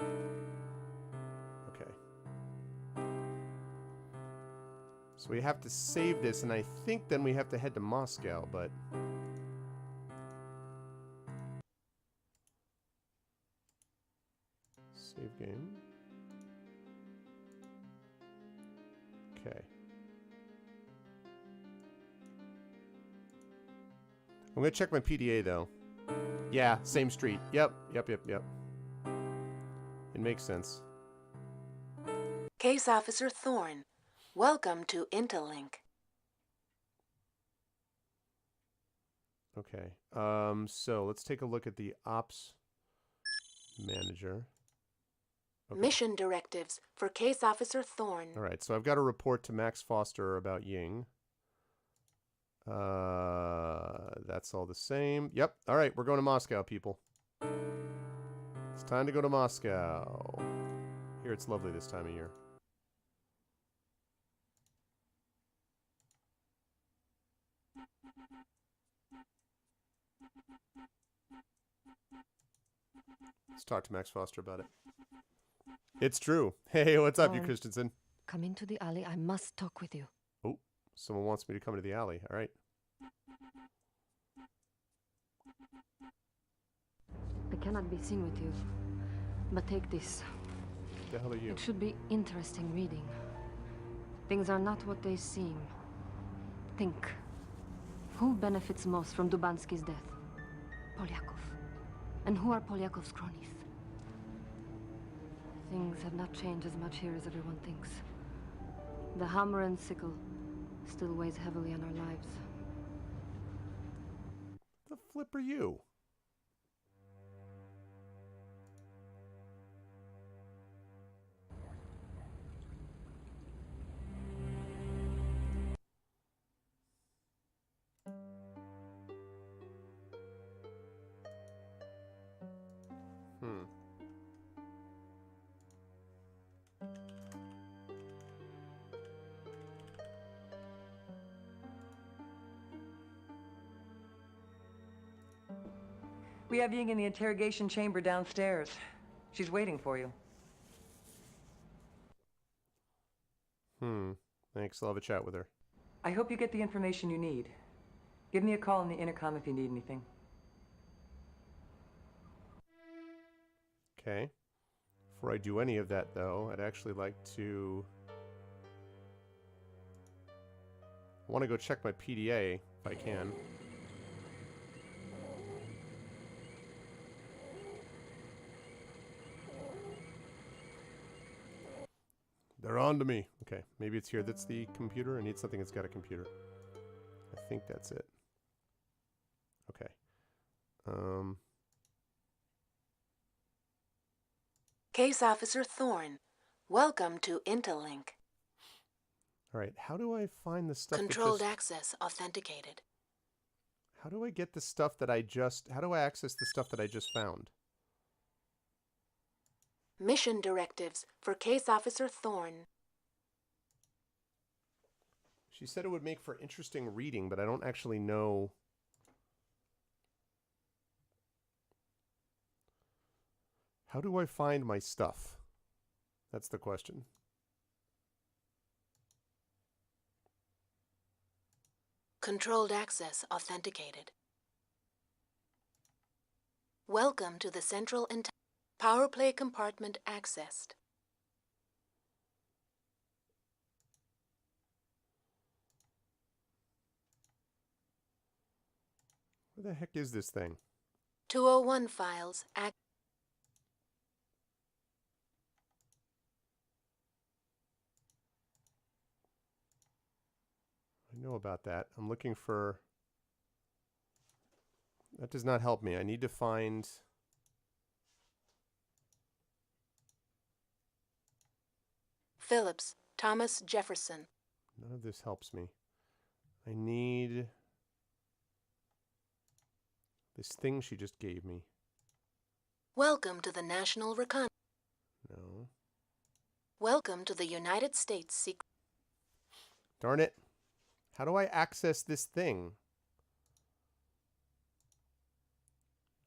[SPEAKER 1] Okay. So we have to save this, and I think then we have to head to Moscow, but... Save game. Okay. I'm going to check my PDA, though. Yeah, same street. Yep. It makes sense.
[SPEAKER 2] Case Officer Thorne. Welcome to Interlink.
[SPEAKER 1] Okay. So let's take a look at the ops manager. Okay.
[SPEAKER 2] Mission directives for Case Officer Thorne.
[SPEAKER 1] All right, so I've got to report to Max Foster about Ying. That's all the same. Yep. All right, we're going to Moscow, people. It's time to go to Moscow. Here it's lovely this time of year. Let's talk to Max Foster about it. It's true. Hey, what's up, you Christensen?
[SPEAKER 6] Come into the alley. I must talk with you.
[SPEAKER 1] Oh, someone wants me to come to the alley. All right.
[SPEAKER 6] I cannot be seen with you. But take this.
[SPEAKER 1] What the hell are you?
[SPEAKER 6] It should be interesting reading. Things are not what they seem. Think. Who benefits most from Dubansky's death? Polyakov. And who are Polyakov's cronies? Things have not changed as much here as everyone thinks. The hammer and sickle still weighs heavily on our lives.
[SPEAKER 1] The flip are you?
[SPEAKER 4] We have Ying in the interrogation chamber downstairs. She's waiting for you.
[SPEAKER 1] Thanks. I'll have a chat with her.
[SPEAKER 4] I hope you get the information you need. Give me a call on the intercom if you need anything.
[SPEAKER 1] Okay. Before I do any of that, though, I'd actually like to... I want to go check my PDA, if I can. They're on to me. Okay, maybe it's here. That's the computer. I need something that's got a computer. I think that's it. Okay.
[SPEAKER 2] Case Officer Thorne, welcome to Interlink.
[SPEAKER 1] All right, how do I find the stuff
[SPEAKER 2] Controlled
[SPEAKER 1] that just...
[SPEAKER 2] access authenticated.
[SPEAKER 1] How do I get the stuff that I just... How do I access the stuff that I just found?
[SPEAKER 2] Mission directives for Case Officer Thorne.
[SPEAKER 1] She said it would make for interesting reading, but I don't actually know... How do I find my stuff? That's the question.
[SPEAKER 2] Controlled access authenticated. Welcome to the Central Power Play compartment accessed.
[SPEAKER 1] Where the heck is this thing?
[SPEAKER 2] 201 files I
[SPEAKER 1] know about that. I'm looking for... That does not help me. I need to find...
[SPEAKER 2] Phillips, Thomas Jefferson.
[SPEAKER 1] None of this helps me. I need... This thing she just gave me.
[SPEAKER 2] Welcome to the National Recon.
[SPEAKER 1] No.
[SPEAKER 2] Welcome to the United States Secret.
[SPEAKER 1] Darn it. How do I access this thing?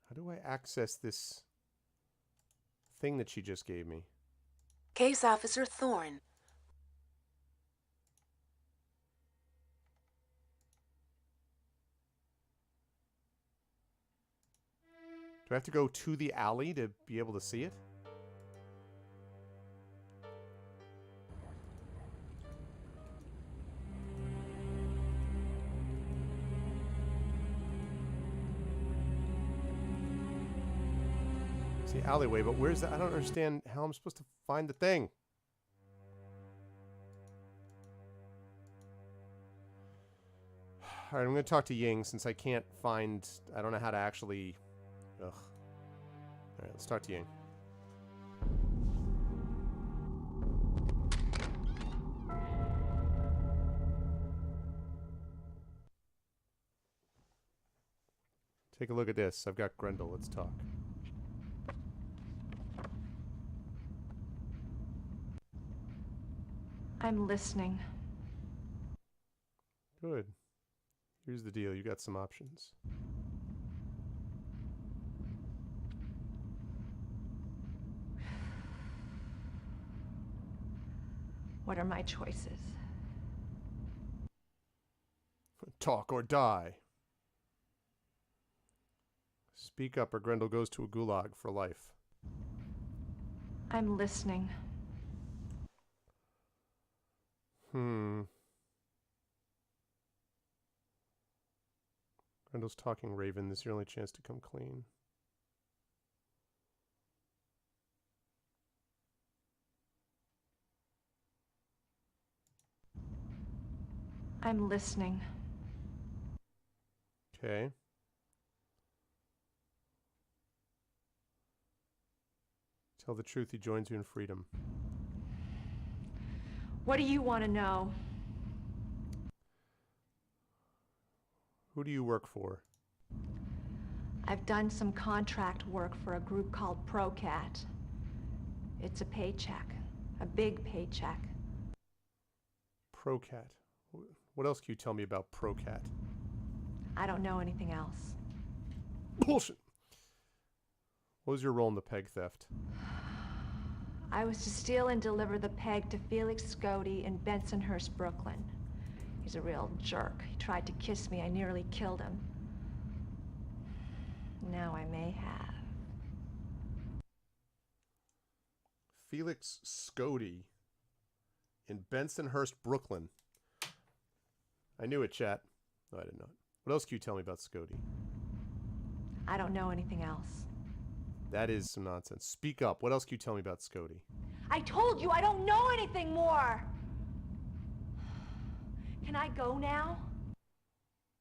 [SPEAKER 1] How do I access this thing that she just gave me?
[SPEAKER 2] Case Officer Thorne.
[SPEAKER 1] Do I have to go to the alley to be able to see it? It's the alleyway, but where's the... I don't understand how I'm supposed to find the thing. Alright, I'm going to talk to Ying since I can't find... I don't know how to actually... Ugh. Alright, let's talk to Ying. Take a look at this. I've got Grendel. Let's talk.
[SPEAKER 7] I'm listening.
[SPEAKER 1] Good. Here's the deal. You got some options.
[SPEAKER 7] What are my choices?
[SPEAKER 1] Talk or die. Speak up or Grendel goes to a gulag for life.
[SPEAKER 7] I'm listening.
[SPEAKER 1] Grendel's talking, Raven. This is your only chance to come clean.
[SPEAKER 7] I'm listening.
[SPEAKER 1] Okay. Tell the truth, he joins you in freedom.
[SPEAKER 7] What do you want to know?
[SPEAKER 1] Who do you work for?
[SPEAKER 7] I've done some contract work for a group called Procat. It's a paycheck. A big paycheck.
[SPEAKER 1] Procat. What else can you tell me about Procat?
[SPEAKER 7] I don't know anything else.
[SPEAKER 1] Bullshit. What was your role in the peg theft?
[SPEAKER 7] I was to steal and deliver the peg to Felix Scody in Bensonhurst, Brooklyn. He's a real jerk. He tried to kiss me. I nearly killed him. Now I may have.
[SPEAKER 1] Felix Scody in Bensonhurst, Brooklyn. I knew it, chat. No, I didn't know it. What else can you tell me about Scody?
[SPEAKER 7] I don't know anything else.
[SPEAKER 1] That is some nonsense. Speak up. What else can you tell me about Scody?
[SPEAKER 7] I told you I don't know anything more! Can I go now?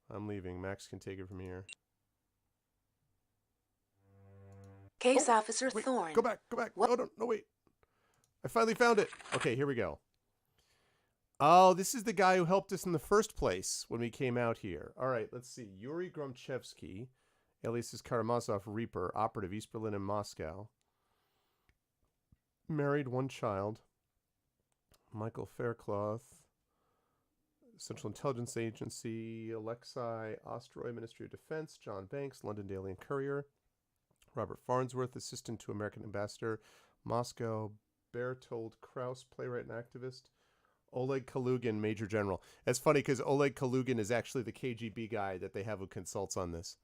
[SPEAKER 1] I'm leaving. Max can take it from here.
[SPEAKER 2] Case Officer
[SPEAKER 1] Wait,
[SPEAKER 2] Thorne.
[SPEAKER 1] go back. Go back.
[SPEAKER 2] What?
[SPEAKER 1] No, wait. I finally found it. Okay, here we go. Oh, this is the guy who helped us in the first place when we came out here. All right, let's see. Yuri Gromchevsky, alias is Karamazov Reaper, operative, East Berlin and Moscow. Married, one child. Michael Faircloth, Central Intelligence Agency. Alexei Ostroy, Ministry of Defense. John Banks, London Daily and Courier. Robert Farnsworth, assistant to American ambassador, Moscow. Bertold Krauss, playwright and activist. Oleg Kalugin, Major General. That's funny because Oleg Kalugin is actually the KGB guy that they have who consults on this.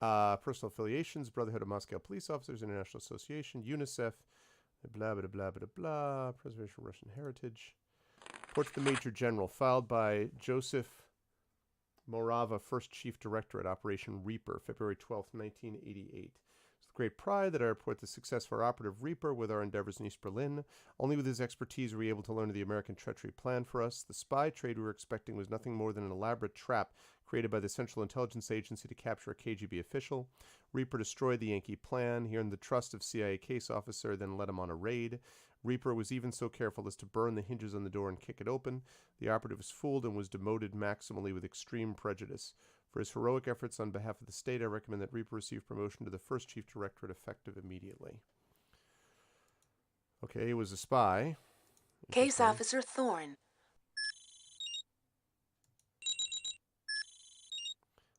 [SPEAKER 1] Personal affiliations, Brotherhood of Moscow Police Officers, International Association, UNICEF, blah, blah, blah, blah, blah, Preservation of Russian Heritage. Report to the Major General, filed by Joseph Morava, First Chief Director at Operation Reaper, February 12th, 1988. It's with great pride that I report the success of our operative Reaper with our endeavors in East Berlin. Only with his expertise were we able to learn of the American treachery planned for us. The spy trade we were expecting was nothing more than an elaborate trap created by the Central Intelligence Agency to capture a KGB official. Reaper destroyed the Yankee plan. He earned the trust of CIA case officer, then led him on a raid. Reaper was even so careful as to burn the hinges on the door and kick it open. The operative was fooled and was demoted maximally with extreme prejudice. For his heroic efforts on behalf of the state, I recommend that Reaper receive promotion to the first chief directorate effective immediately. Okay, he was a spy.
[SPEAKER 2] Case Officer Thorne.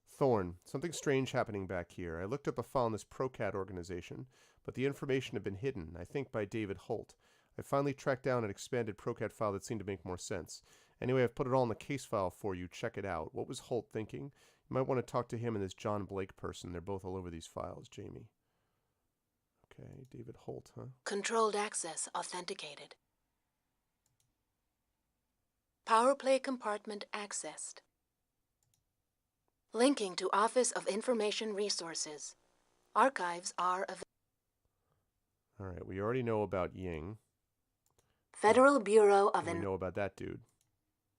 [SPEAKER 1] Thorne, something strange happening back here. I looked up a file on this Procat organization, but the information had been hidden, I think by David Holt. I finally tracked down an expanded Procat file that seemed to make more sense. Anyway, I've put it all in the case file for you. Check it out. What was Holt thinking? You might want to talk to him and this John Blake person. They're both all over these files, Jamie. Okay, David Holt, huh?
[SPEAKER 2] Controlled access authenticated. Power play compartment accessed. Linking to Office of Information Resources. Archives are available.
[SPEAKER 1] All right, we already know about Ying.
[SPEAKER 2] Federal Bureau of
[SPEAKER 1] We know about that dude.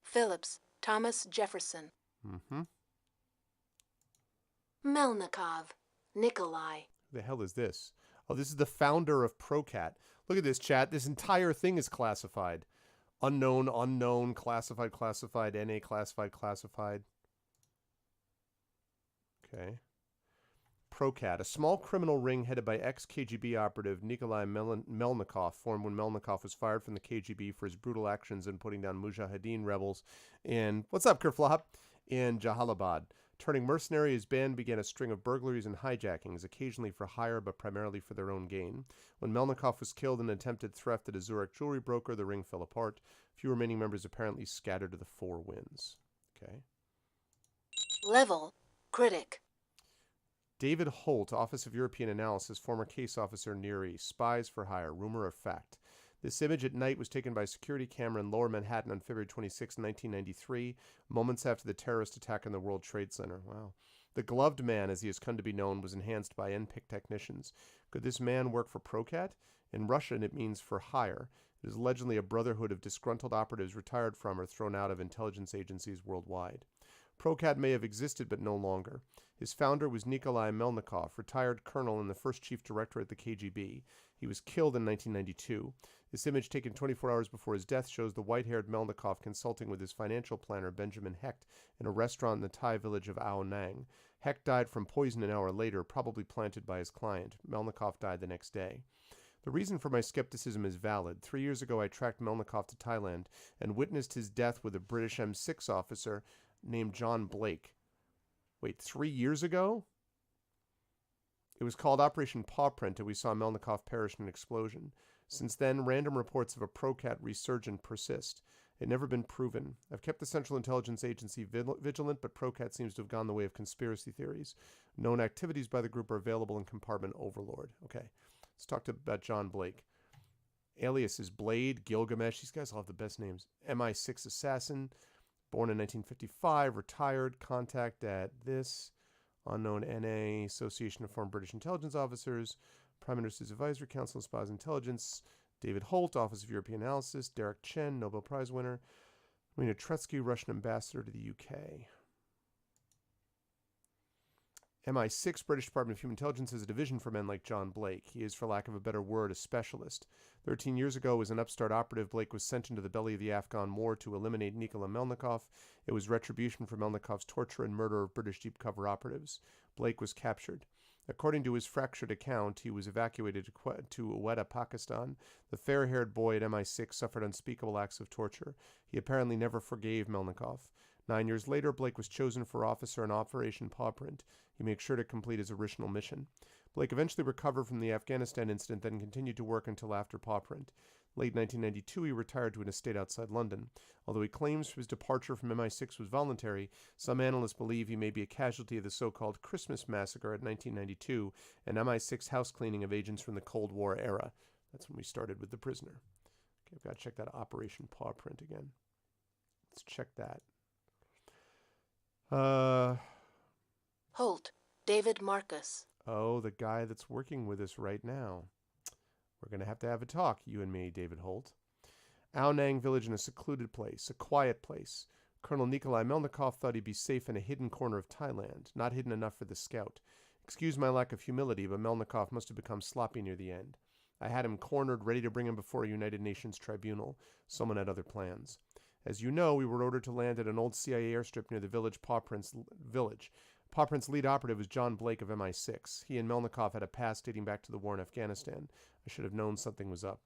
[SPEAKER 2] Phillips, Thomas Jefferson.
[SPEAKER 1] Mm-hmm.
[SPEAKER 2] Melnikov, Nikolai.
[SPEAKER 1] Who the hell is this? Oh, this is the founder of Procat. Look at this, chat. This entire thing is classified. Unknown, unknown, classified, classified, NA, classified, classified. Okay. Procat, a small criminal ring headed by ex-KGB operative Nikolai Melnikov, formed when Melnikov was fired from the KGB for his brutal actions in putting down Mujahideen rebels in, what's up, Kerflop, in Jalalabad. Turning mercenary, his band began a string of burglaries and hijackings, occasionally for hire but primarily for their own gain. When Melnikov was killed in an attempted theft at a Zurich jewelry broker, the ring fell apart. Few remaining members apparently scattered to the four winds. Okay.
[SPEAKER 2] Level Critic.
[SPEAKER 1] David Holt, Office of European Analysis, former case officer Near East. Spies for hire, rumor or fact. This image at night was taken by a security camera in Lower Manhattan on February 26, 1993, moments after the terrorist attack on the World Trade Center. Wow. The gloved man, as he has come to be known, was enhanced by NPIC technicians. Could this man work for Procat? In Russian, it means for hire. It is allegedly a brotherhood of disgruntled operatives retired from or thrown out of intelligence agencies worldwide. Procat may have existed, but no longer. His founder was Nikolai Melnikov, retired colonel and the first chief director at the KGB. He was killed in 1992. This image, taken 24 hours before his death, shows the white-haired Melnikov consulting with his financial planner, Benjamin Hecht, in a restaurant in the Thai village of Ao Nang. Hecht died from poison an hour later, probably planted by his client. Melnikov died the next day. The reason for my skepticism is valid. 3 years ago, I tracked Melnikov to Thailand and witnessed his death with a British M6 officer named John Blake. Wait, 3 years ago? It was called Operation Paw Print, and we saw Melnikov perish in an explosion. Since then, random reports of a Procat resurgent persist. It never been proven. I've kept the Central Intelligence Agency vigilant, but Procat seems to have gone the way of conspiracy theories. Known activities by the group are available in Compartment Overlord. Okay, let's talk about John Blake. Alias is Blade, Gilgamesh. These guys all have the best names. MI6 assassin. Born in 1955, retired, contact at this, unknown NA, Association of Former British Intelligence Officers, Prime Minister's Advisory Council on Spies Intelligence, David Holt, Office of European Analysis, Derek Chen, Nobel Prize winner, Marina Tretsky, Russian ambassador to the UK. MI6, British Department of Human Intelligence, is a division for men like John Blake. He is, for lack of a better word, a specialist. 13 years ago, as an upstart operative, Blake was sent into the belly of the Afghan war to eliminate Nikolai Melnikov. It was retribution for Melnikov's torture and murder of British deep cover operatives. Blake was captured. According to his fractured account, he was evacuated to Quetta, Pakistan. The fair-haired boy at MI6 suffered unspeakable acts of torture. He apparently never forgave Melnikov. 9 years later, Blake was chosen for officer in Operation Paw Print. He made sure to complete his original mission. Blake eventually recovered from the Afghanistan incident, then continued to work until after Paw Print. Late 1992, he retired to an estate outside London. Although he claims his departure from MI6 was voluntary, some analysts believe he may be a casualty of the so-called Christmas Massacre of 1992 and MI6 house cleaning of agents from the Cold War era. That's when we started with the prisoner. Okay, I've got to check that Operation Paw Print again. Let's check that.
[SPEAKER 2] Holt, David Marcus.
[SPEAKER 1] Oh, the guy that's working with us right now. We're going to have a talk, you and me, David Holt. Ao Nang village in a secluded place, a quiet place. Colonel Nikolai Melnikov thought he'd be safe in a hidden corner of Thailand, not hidden enough for the scout. Excuse my lack of humility, but Melnikov must have become sloppy near the end. I had him cornered, ready to bring him before a United Nations tribunal. Someone had other plans. As you know, we were ordered to land at an old CIA airstrip near the village Paw Print's village. Paw Print's lead operative was John Blake of MI6. He and Melnikov had a past dating back to the war in Afghanistan. I should have known something was up.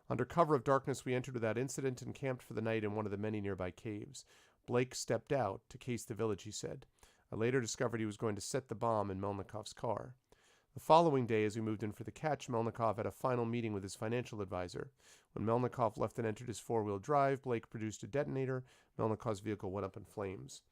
[SPEAKER 1] Under cover of darkness, we entered without incident and camped for the night in one of the many nearby caves. Blake stepped out to case the village, he said. I later discovered he was going to set the bomb in Melnikov's car. The following day, as we moved in for the catch, Melnikov had a final meeting with his financial advisor. When Melnikov left and entered his four-wheel drive, Blake produced a detonator. Melnikov's vehicle went up in flames.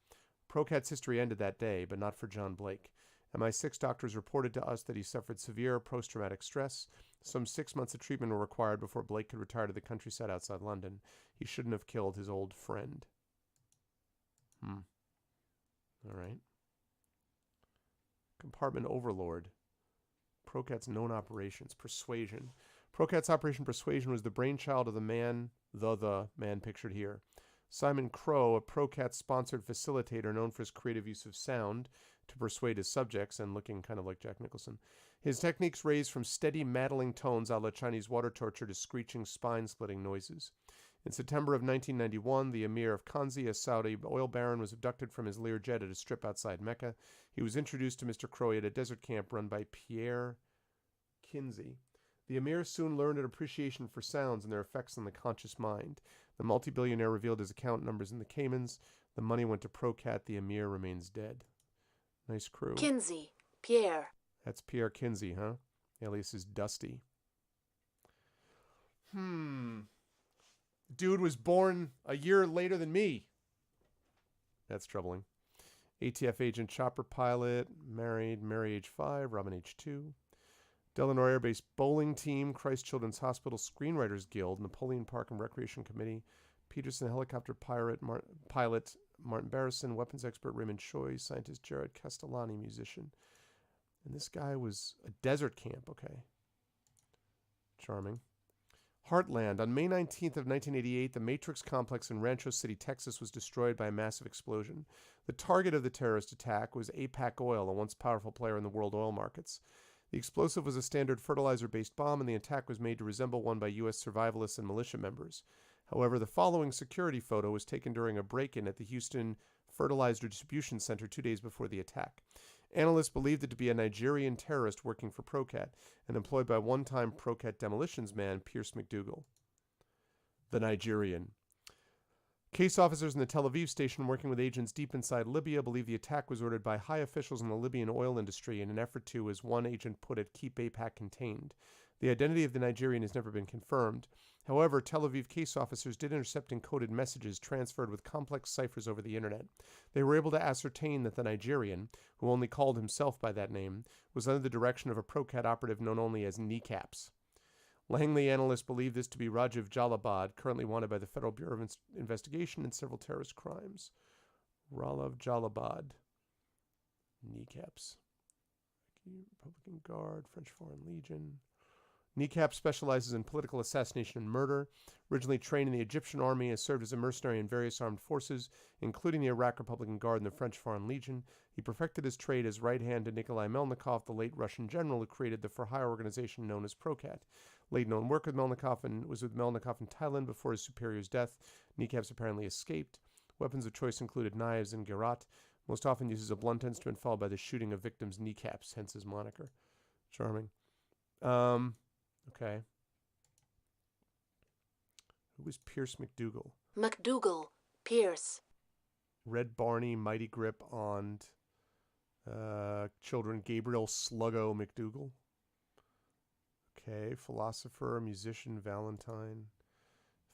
[SPEAKER 1] Procat's history ended that day, but not for John Blake. MI6 doctors reported to us that he suffered severe post-traumatic stress. Some 6 months of treatment were required before Blake could retire to the countryside outside London. He shouldn't have killed his old friend. All right. Compartment Overlord. Procat's known operations. Persuasion. Procat's Operation Persuasion was the brainchild of the man pictured here. Simon Crow, a Procat-sponsored facilitator known for his creative use of sound to persuade his subjects, and looking kind of like Jack Nicholson. His techniques ranged from steady, maddling tones a la Chinese water torture to screeching, spine-splitting noises. In September of 1991, the emir of Kanzi, a Saudi oil baron, was abducted from his Learjet at a strip outside Mecca. He was introduced to Mr. Croy at a desert camp run by Pierre Kinsey. The emir soon learned an appreciation for sounds and their effects on the conscious mind. The multi-billionaire revealed his account numbers in the Caymans. The money went to Procat. The emir remains dead. Nice crew.
[SPEAKER 2] Kinsey, Pierre.
[SPEAKER 1] That's Pierre Kinsey, huh? Alias is Dusty. Dude was born a year later than me. That's troubling. ATF agent, chopper pilot, married, Mary age 5, Robin age 2. Delano Air Base bowling team, Christ Children's Hospital Screenwriters Guild, Napoleon Park and Recreation Committee, Peterson helicopter pilot Martin Barrison, weapons expert Raymond Choi, scientist Jared Castellani, musician. And this guy was a desert camp, okay. Charming. Heartland. On May 19th of 1988, the Matrix complex in Rancho City, Texas was destroyed by a massive explosion. The target of the terrorist attack was APAC Oil, a once powerful player in the world oil markets. The explosive was a standard fertilizer-based bomb, and the attack was made to resemble one by U.S. survivalists and militia members. However, the following security photo was taken during a break-in at the Houston Fertilizer Distribution Center 2 days before the attack. Analysts believed it to be a Nigerian terrorist working for Procat and employed by one-time Procat demolitions man Pierce McDougal. The Nigerian. Case officers in the Tel Aviv station working with agents deep inside Libya believe the attack was ordered by high officials in the Libyan oil industry in an effort to, as one agent put it, keep AIPAC contained. The identity of the Nigerian has never been confirmed. However, Tel Aviv case officers did intercept encoded messages transferred with complex ciphers over the internet. They were able to ascertain that the Nigerian, who only called himself by that name, was under the direction of a Procat operative known only as Kneecaps. Langley analysts believe this to be Rajiv Jalabad, currently wanted by the Federal Bureau of Investigation in several terrorist crimes. Rajiv Jalabad. Kneecaps. Republican Guard, French Foreign Legion. Kneecap specializes in political assassination and murder. Originally trained in the Egyptian army, has served as a mercenary in various armed forces, including the Iraq Republican Guard and the French Foreign Legion. He perfected his trade as right hand to Nikolai Melnikov, the late Russian general who created the for-hire organization known as Procat. Laid known work with Melnikov and was with Melnikov in Thailand before his superior's death. Kneecaps apparently escaped. Weapons of choice included knives and garrote. Most often uses a blunt instrument followed by the shooting of victims' kneecaps, hence his moniker. Charming. Okay. Who was Pierce McDougal?
[SPEAKER 2] McDougal, Pierce.
[SPEAKER 1] Red Barney, Mighty Grip on children, Gabriel Sluggo McDougal. Okay, philosopher, musician, Valentine.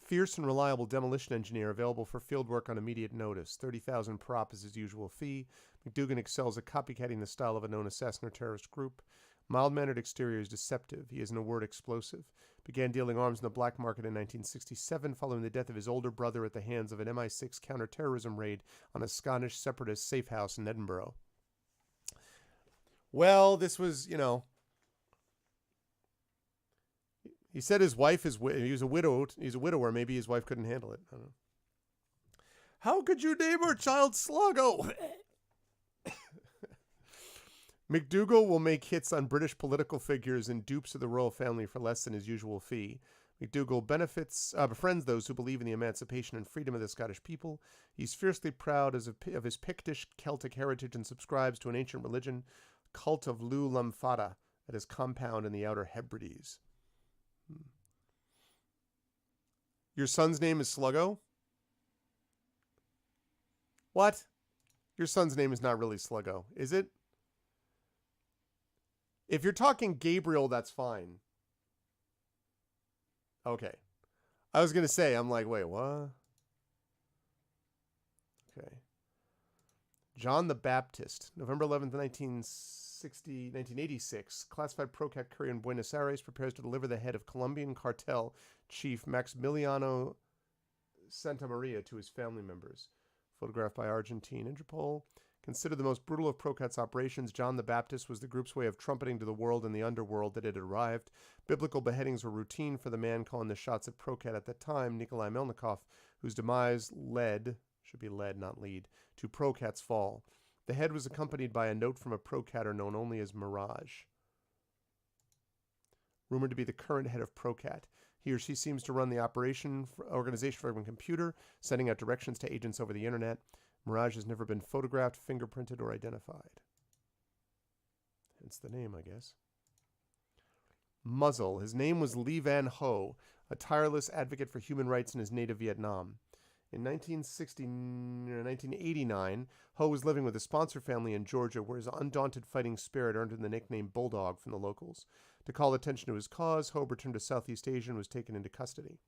[SPEAKER 1] Fierce and reliable demolition engineer available for field work on immediate notice. $30,000 per op is his usual fee. McDougal excels at copycatting the style of a known assassin or terrorist group. Mild-mannered exterior is deceptive. He is, in a word, explosive. Began dealing arms in the black market in 1967 following the death of his older brother at the hands of an MI6 counterterrorism raid on a Scottish separatist safe house in Edinburgh. Well, this was, he said his wife is, he was a widow. He's a widower. Maybe his wife couldn't handle it. I don't know. How could you name our child Sluggo? McDougal will make hits on British political figures and dupes of the royal family for less than his usual fee. McDougal befriends those who believe in the emancipation and freedom of the Scottish people. He's fiercely proud of his Pictish Celtic heritage and subscribes to an ancient religion, cult of Lu Lamfada, at his compound in the Outer Hebrides. Your son's name is Sluggo? What? Your son's name is not really Sluggo, is it? If you're talking Gabriel, that's fine. Okay. I was going to say, I'm like, wait, what? Okay. John the Baptist, November 11th, 1986, classified Procat courier in Buenos Aires, prepares to deliver the head of Colombian cartel chief Maximiliano Santamaria to his family members. Photographed by Argentine Interpol. Considered the most brutal of Procat's operations, John the Baptist was the group's way of trumpeting to the world in the underworld that it had arrived. Biblical beheadings were routine for the man calling the shots at Procat at that time, Nikolai Melnikov, whose demise led, should be led, not lead, to Procat's fall. The head was accompanied by a note from a Procatter known only as Mirage. Rumored to be the current head of Procat. He or she seems to run the organization from a computer, sending out directions to agents over the internet. Mirage has never been photographed, fingerprinted, or identified. Hence the name, I guess. Muzzle. His name was Lee Van Ho, a tireless advocate for human rights in his native Vietnam. In 1989, Ho was living with a sponsor family in Georgia, where his undaunted fighting spirit earned him the nickname Bulldog from the locals. To call attention to his cause, Ho returned to Southeast Asia and was taken into custody.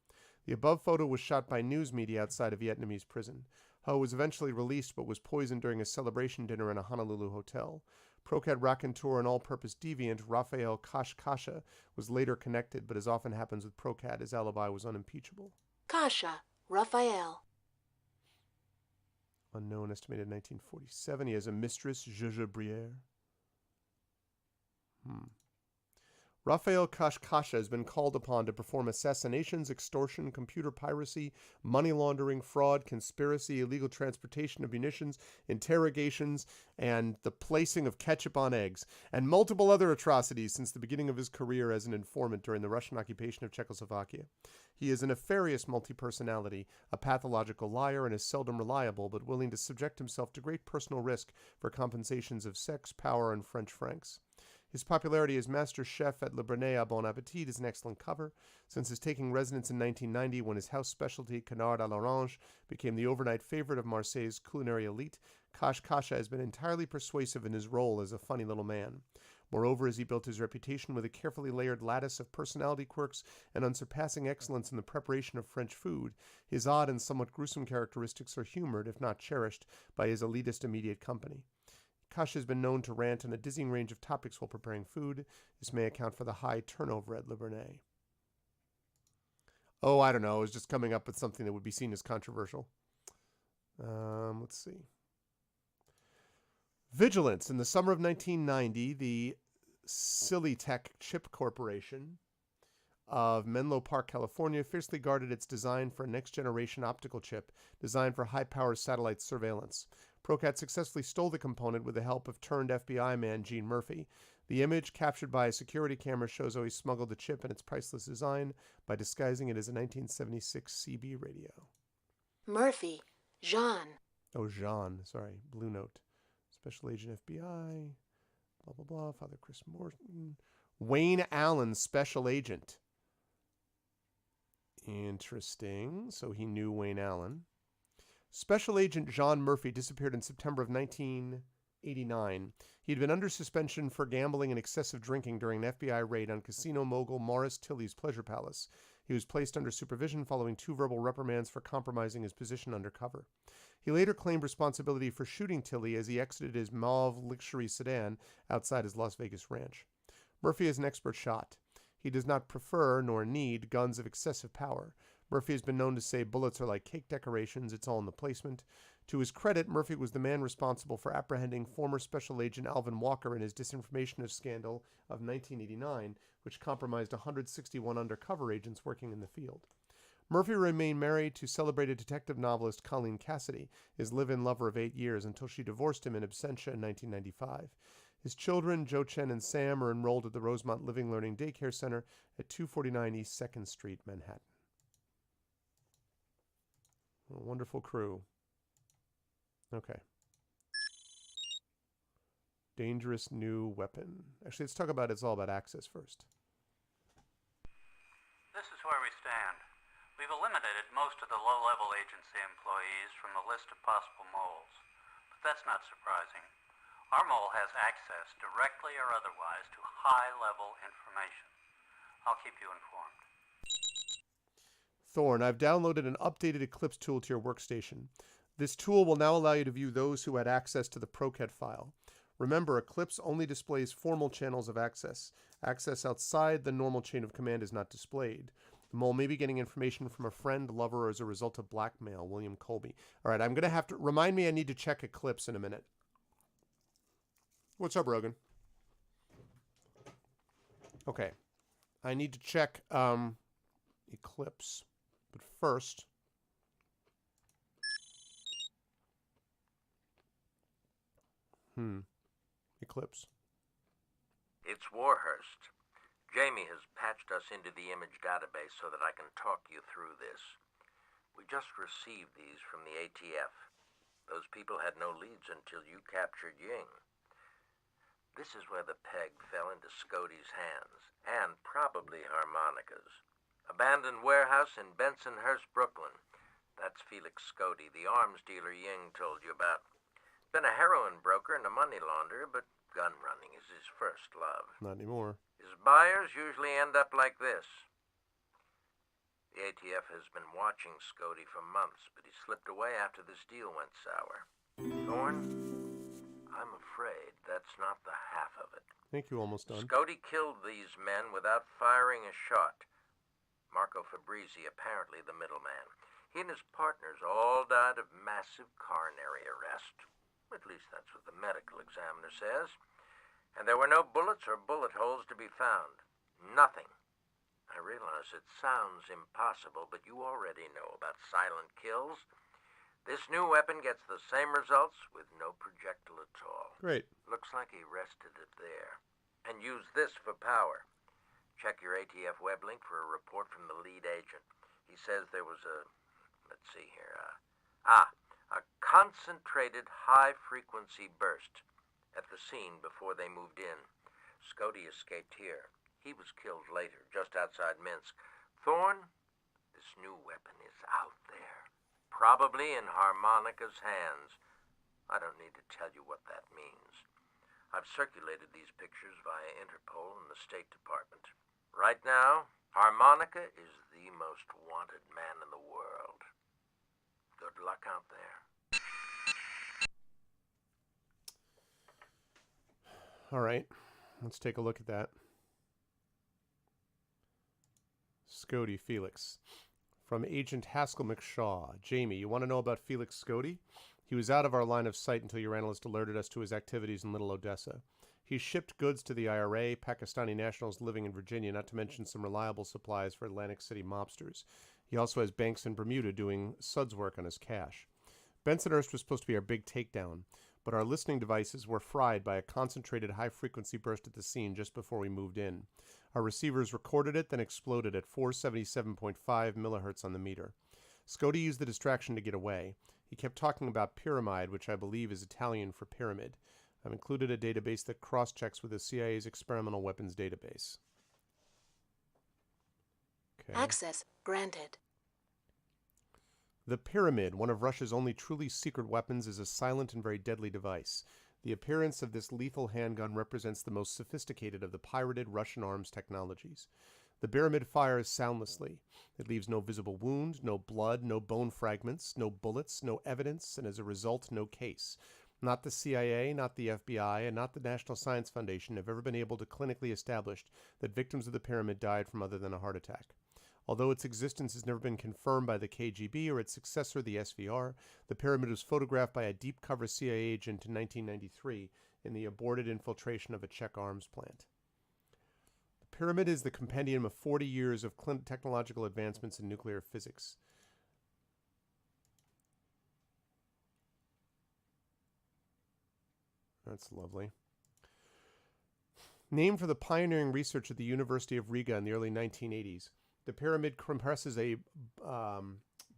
[SPEAKER 1] The above photo was shot by news media outside a Vietnamese prison. Ho was eventually released, but was poisoned during a celebration dinner in a Honolulu hotel. Procat raconteur and all-purpose deviant Rafael Kasha was later connected, but as often happens with Procat, his alibi was unimpeachable.
[SPEAKER 2] Kasha, Raphael.
[SPEAKER 1] Unknown, estimated 1947. He has a mistress, Zsa Briere. Rafael Kasha has been called upon to perform assassinations, extortion, computer piracy, money laundering, fraud, conspiracy, illegal transportation of munitions, interrogations, and the placing of ketchup on eggs, and multiple other atrocities since the beginning of his career as an informant during the Russian occupation of Czechoslovakia. He is a nefarious multi-personality, a pathological liar, and is seldom reliable, but willing to subject himself to great personal risk for compensations of sex, power, and French francs. His popularity as master chef at Le Brenet à Bon Appetit is an excellent cover. Since his taking residence in 1990, when his house specialty, Canard à l'Orange, became the overnight favorite of Marseille's culinary elite, Kasha has been entirely persuasive in his role as a funny little man. Moreover, as he built his reputation with a carefully layered lattice of personality quirks and unsurpassing excellence in the preparation of French food, his odd and somewhat gruesome characteristics are humored, if not cherished, by his elitist immediate company. Kasha has been known to rant on a dizzying range of topics while preparing food. This may account for the high turnover at Le Brenet. Oh, I don't know. I was just coming up with something that would be seen as controversial. Let's see. Vigilance. In the summer of 1990, the Silitech Chip Corporation of Menlo Park, California, fiercely guarded its design for a next-generation optical chip designed for high-power satellite surveillance. Procat successfully stole the component with the help of turned FBI man Gene Murphy. The image, captured by a security camera, shows how he smuggled the chip and its priceless design by disguising it as a 1976 CB radio.
[SPEAKER 2] Murphy, Jean.
[SPEAKER 1] Oh, Jean. Sorry. Blue Note. Special Agent FBI. Blah, blah, blah. Father Chris Morton. Wayne Allen, Special Agent. Interesting. So he knew Wayne Allen. Special Agent John Murphy disappeared in September of 1989. He had been under suspension for gambling and excessive drinking during an FBI raid on casino mogul Morris Tilley's Pleasure Palace. He was placed under supervision following 2 verbal reprimands for compromising his position undercover. He later claimed responsibility for shooting Tilley as he exited his mauve luxury sedan outside his Las Vegas ranch. Murphy is an expert shot. He does not prefer, nor need, guns of excessive power. Murphy has been known to say bullets are like cake decorations, it's all in the placement. To his credit, Murphy was the man responsible for apprehending former Special Agent Alvin Walker in his disinformation scandal of 1989, which compromised 161 undercover agents working in the field. Murphy remained married to celebrated detective novelist Colleen Cassidy, his live-in lover of 8 years, until she divorced him in absentia in 1995. His children, Joe Chen and Sam, are enrolled at the Rosemont Living Learning Daycare Center at 249 East 2nd Street, Manhattan. A wonderful crew. Okay. Dangerous new weapon. Actually, let's talk about it's all about access first.
[SPEAKER 8] This is where we stand. We've eliminated most of the low-level agency employees from the list of possible moles. But that's not surprising. Our mole has access, directly or otherwise, to high-level information. I'll keep you informed.
[SPEAKER 1] Thorn, I've downloaded an updated Eclipse tool to your workstation. This tool will now allow you to view those who had access to the Procat file. Remember, Eclipse only displays formal channels of access. Access outside the normal chain of command is not displayed. The mole may be getting information from a friend, lover, or as a result of blackmail. William Colby. All right, I'm going to have to... Remind me I need to check Eclipse in a minute. What's up, Rogan? Okay. I need to check Eclipse. But first, Eclipse.
[SPEAKER 3] It's Warhurst.
[SPEAKER 9] Jamie has patched us into the image database so that I can talk you through this. We just received these from the ATF. Those people had no leads until you captured Ying. This is where the peg fell into Scody's hands, and probably Harmonica's. Abandoned warehouse in Bensonhurst, Brooklyn. That's Felix Scody, the arms dealer Ying told you about. Been a heroin broker and a money launderer, but gun running is his first love.
[SPEAKER 1] Not anymore.
[SPEAKER 9] His buyers usually end up like this. The ATF has been watching Scody for months, but he slipped away after this deal went sour. Thorne, I'm afraid that's not the half of it.
[SPEAKER 1] I think you're almost done.
[SPEAKER 9] Scody killed these men without firing a shot. Marco Fabrizi, apparently the middleman. He and his partners all died of massive coronary arrest. At least that's what the medical examiner says. And there were no bullets or bullet holes to be found. Nothing. I realize it sounds impossible, but you already know about silent kills. This new weapon gets the same results with no projectile at all.
[SPEAKER 1] Great.
[SPEAKER 9] Looks like he rested it there. And used this for power. Check your ATF web link for a report from the lead agent. He says there was a... let's see here. A concentrated high-frequency burst at the scene before they moved in. Scody escaped here. He was killed later, just outside Minsk. Thorne, this new weapon is out there. Probably in Harmonica's hands. I don't need to tell you what that means. I've circulated these pictures via Interpol and the State Department. Right now, Harmonica is the most wanted man in the world. Good luck out there.
[SPEAKER 1] All right. Let's take a look at that. Scody Felix. From Agent Haskell McShaw. Jamie, you want to know about Felix Scody? He was out of our line of sight until your analyst alerted us to his activities in Little Odessa. He shipped goods to the IRA, Pakistani nationals living in Virginia, not to mention some reliable supplies for Atlantic City mobsters. He also has banks in Bermuda doing suds work on his cash. Bensonhurst was supposed to be our big takedown, but our listening devices were fried by a concentrated high-frequency burst at the scene just before we moved in. Our receivers recorded it, then exploded at 477.5 millihertz on the meter. Scody used the distraction to get away. He kept talking about pyramide, which I believe is Italian for pyramid. I've included a database that cross-checks with the CIA's experimental weapons database. Okay.
[SPEAKER 2] Access granted.
[SPEAKER 1] The Pyramid, one of Russia's only truly secret weapons, is a silent and very deadly device. The appearance of this lethal handgun represents the most sophisticated of the pirated Russian arms technologies. The Pyramid fires soundlessly. It leaves no visible wound, no blood, no bone fragments, no bullets, no evidence, and as a result, no case. Not the CIA, not the FBI, and not the National Science Foundation have ever been able to clinically establish that victims of the Pyramid died from other than a heart attack. Although its existence has never been confirmed by the KGB or its successor, the SVR, the Pyramid was photographed by a deep-cover CIA agent in 1993 in the aborted infiltration of a Czech arms plant. The Pyramid is the compendium of 40 years of technological advancements in nuclear physics. That's lovely. Named for the pioneering research at the University of Riga in the early 1980s, the Pyramid compresses a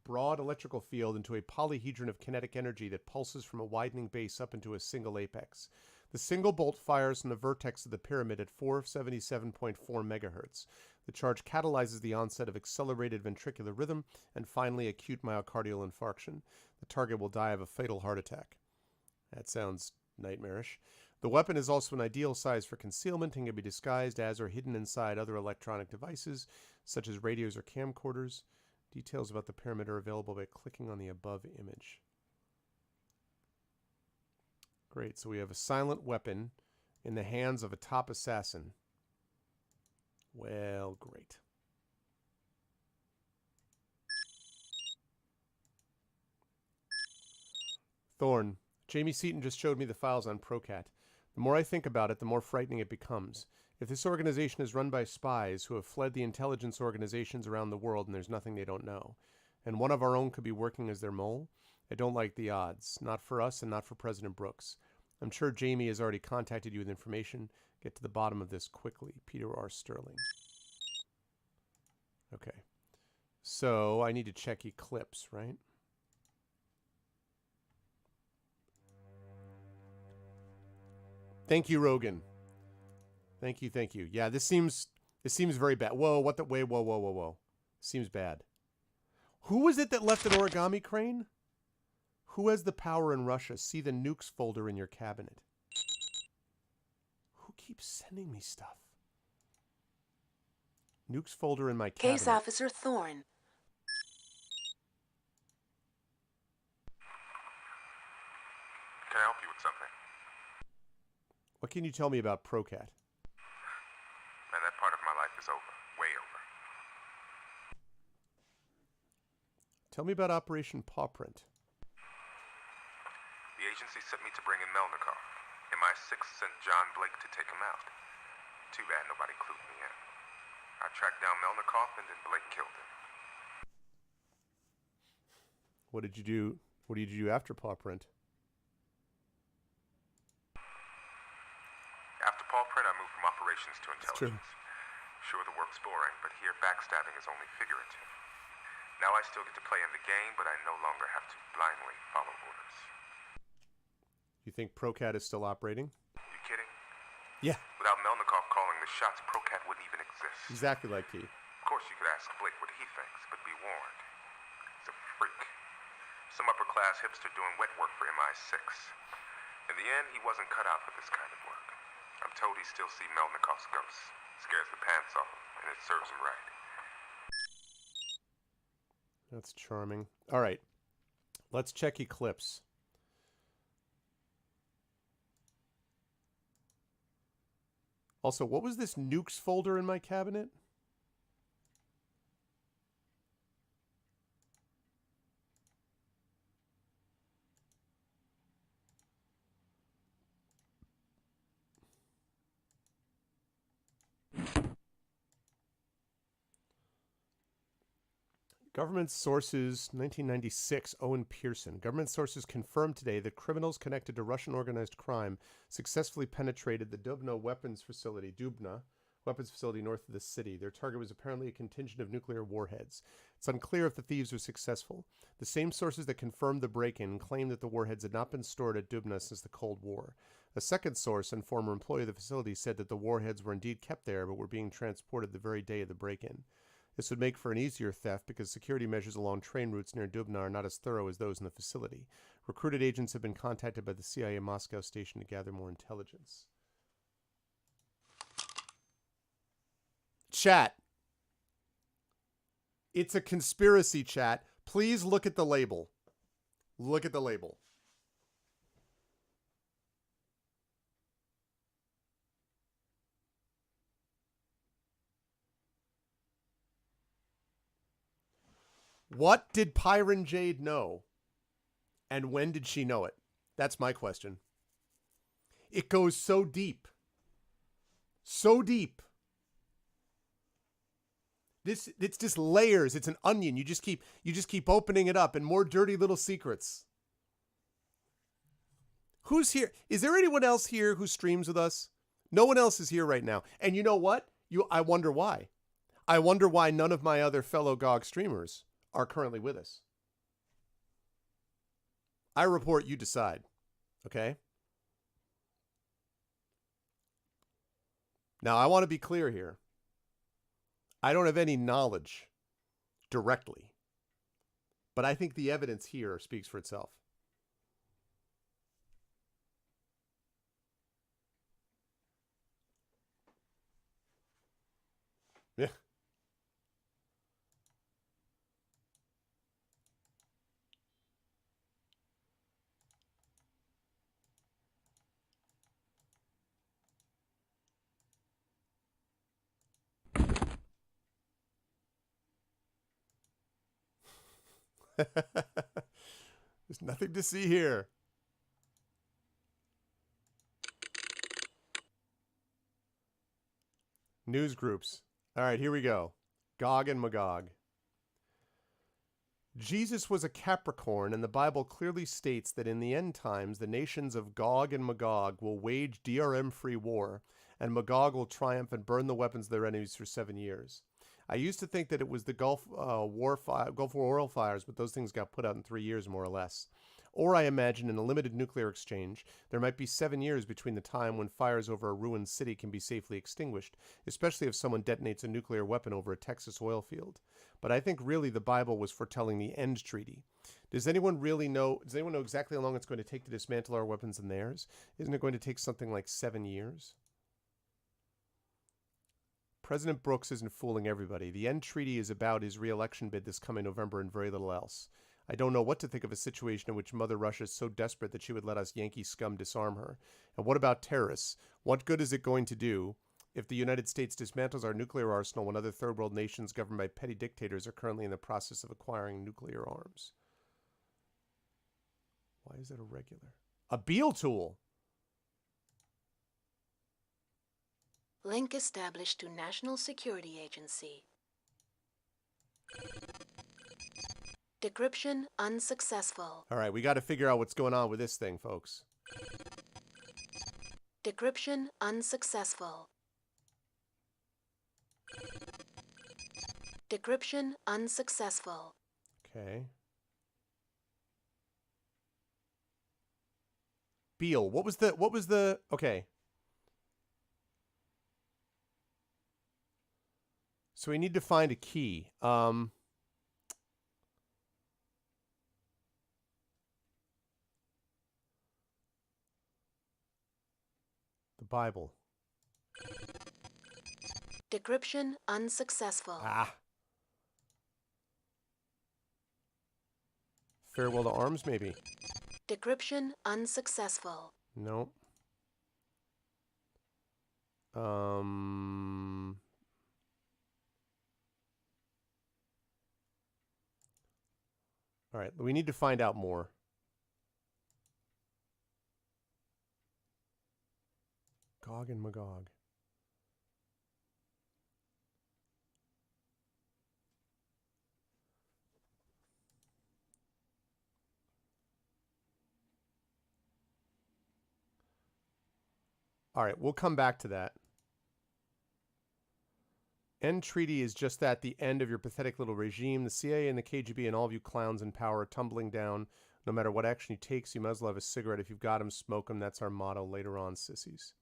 [SPEAKER 1] broad electrical field into a polyhedron of kinetic energy that pulses from a widening base up into a single apex. The single bolt fires from the vertex of the Pyramid at 477.4 megahertz. The charge catalyzes the onset of accelerated ventricular rhythm and finally acute myocardial infarction. The target will die of a fatal heart attack. That sounds nightmarish. The weapon is also an ideal size for concealment and can be disguised as or hidden inside other electronic devices, such as radios or camcorders. Details about the Pyramid are available by clicking on the above image. Great, so we have a silent weapon in the hands of a top assassin. Well, great. Thorne, Jamie Seaton just showed me the files on Procat. The more I think about it, the more frightening it becomes. If this organization is run by spies who have fled the intelligence organizations around the world and there's nothing they don't know, and one of our own could be working as their mole, I don't like the odds. Not for us and not for President Brooks. I'm sure Jamie has already contacted you with information. Get to the bottom of this quickly. Peter R. Sterling. Okay. So I need to check Eclipse, right? Thank you, Rogan. Thank you, thank you. Yeah, this seems very bad. Whoa, what the wait, whoa. Seems bad. Who was it that left an origami crane? Who has the power in Russia? See the nukes folder in your cabinet. Who keeps sending me stuff? Nukes folder in my cabinet.
[SPEAKER 2] Case Officer Thorne.
[SPEAKER 10] Can I help you with something?
[SPEAKER 1] What can you tell me about Procat?
[SPEAKER 10] Man, that part of my life is over. Way over.
[SPEAKER 1] Tell me about Operation Paw Print.
[SPEAKER 10] The agency sent me to bring in Melnikov. MI6 sent John Blake to take him out. Too bad nobody clued me in. I tracked down Melnikov and then Blake killed him.
[SPEAKER 1] What did you do? What did you do after Paw Print?
[SPEAKER 10] After Paw Print, I moved from operations to intelligence. Sure, the work's boring, but here backstabbing is only figurative. Now I still get to play in the game, but I no longer have to blindly follow orders.
[SPEAKER 1] You think Procat is still operating?
[SPEAKER 10] You kidding?
[SPEAKER 1] Yeah.
[SPEAKER 10] Without Melnikov calling the shots, Procat wouldn't even exist.
[SPEAKER 1] Exactly like he.
[SPEAKER 10] Of course, you could ask Blake what he thinks, but be warned. He's a freak. Some upper-class hipster doing wet work for MI6. In the end, he wasn't cut out for this kind of work. I'm told he still sees Melnikov's ghost. Scares the pants off him, and it serves him right.
[SPEAKER 1] That's charming. All right. Let's check Eclipse. Also, what was this nukes folder in my cabinet? Government sources, 1996, Owen Pearson. Government sources confirmed today that criminals connected to Russian organized crime successfully penetrated the Dubna weapons facility north of the city. Their target was apparently a contingent of nuclear warheads. It's unclear if the thieves were successful. The same sources that confirmed the break-in claim that the warheads had not been stored at Dubna since the Cold War. A second source and former employee of the facility said that the warheads were indeed kept there but were being transported the very day of the break-in. This would make for an easier theft because security measures along train routes near Dubna are not as thorough as those in the facility. Recruited agents have been contacted by the CIA Moscow station to gather more intelligence. Chat. It's a conspiracy, chat. Please look at the label. Look at the label. What did Pyron Jade know? And when did she know it? That's my question. It goes so deep. So deep. It's just layers. It's an onion. You just keep opening it up and more dirty little secrets. Who's here? Is there anyone else here who streams with us? No one else is here right now. And you know what? I wonder why. I wonder why none of my other fellow GOG streamers are currently with us. I report, you decide. Okay? Now, I want to be clear here. I don't have any knowledge directly, but I think the evidence here speaks for itself. Yeah. There's nothing to see here. News groups. All right, here we go. Gog and Magog. Jesus was a Capricorn, and the Bible clearly states that in the end times, the nations of Gog and Magog will wage DRM-free war, and Magog will triumph and burn the weapons of their enemies for 7 years. I used to think that it was the Gulf War oil fires, but those things got put out in 3 years, more or less. Or I imagine in a limited nuclear exchange, there might be 7 years between the time when fires over a ruined city can be safely extinguished, especially if someone detonates a nuclear weapon over a Texas oil field. But I think really the Bible was foretelling the end treaty. Does anyone know exactly how long it's going to take to dismantle our weapons and theirs? Isn't it going to take something like 7 years? President Brooks isn't fooling everybody. The end treaty is about his re-election bid this coming November and very little else. I don't know what to think of a situation in which Mother Russia is so desperate that she would let us Yankee scum disarm her. And what about terrorists? What good is it going to do if the United States dismantles our nuclear arsenal when other third world nations governed by petty dictators are currently in the process of acquiring nuclear arms? Why is that irregular? A Beale tool!
[SPEAKER 2] Link established to National Security Agency. Decryption unsuccessful.
[SPEAKER 1] All right, we got to figure out what's going on with this thing, folks.
[SPEAKER 2] Decryption unsuccessful. Decryption unsuccessful.
[SPEAKER 1] Okay. Beale, what was the okay. So we need to find a key. The Bible.
[SPEAKER 2] Decryption unsuccessful.
[SPEAKER 1] Ah. Farewell to Arms, maybe.
[SPEAKER 2] Decryption unsuccessful.
[SPEAKER 1] No. All right, we need to find out more. Gog and Magog. All right, we'll come back to that. End treaty is just that, the end of your pathetic little regime. The CIA and the KGB and all of you clowns in power are tumbling down. No matter what action you take, so you might as well have a cigarette. If you've got them, smoke them. That's our motto later on, sissies.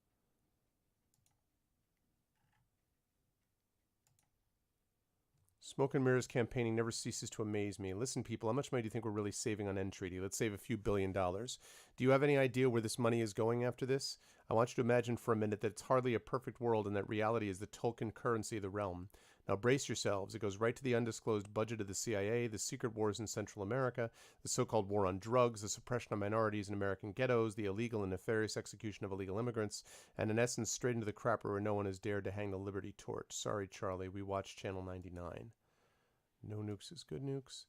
[SPEAKER 1] Smoke and mirrors campaigning never ceases to amaze me. Listen, people, how much money do you think we're really saving on end treaty? Let's save a few $1 billion. Do you have any idea where this money is going after this? I want you to imagine for a minute that it's hardly a perfect world and that reality is the token currency of the realm. Now brace yourselves. It goes right to the undisclosed budget of the CIA, the secret wars in Central America, the so-called war on drugs, the suppression of minorities in American ghettos, the illegal and nefarious execution of illegal immigrants, and in essence straight into the crapper where no one has dared to hang the Liberty torch. Sorry, Charlie, we watched Channel 99. No nukes is good nukes.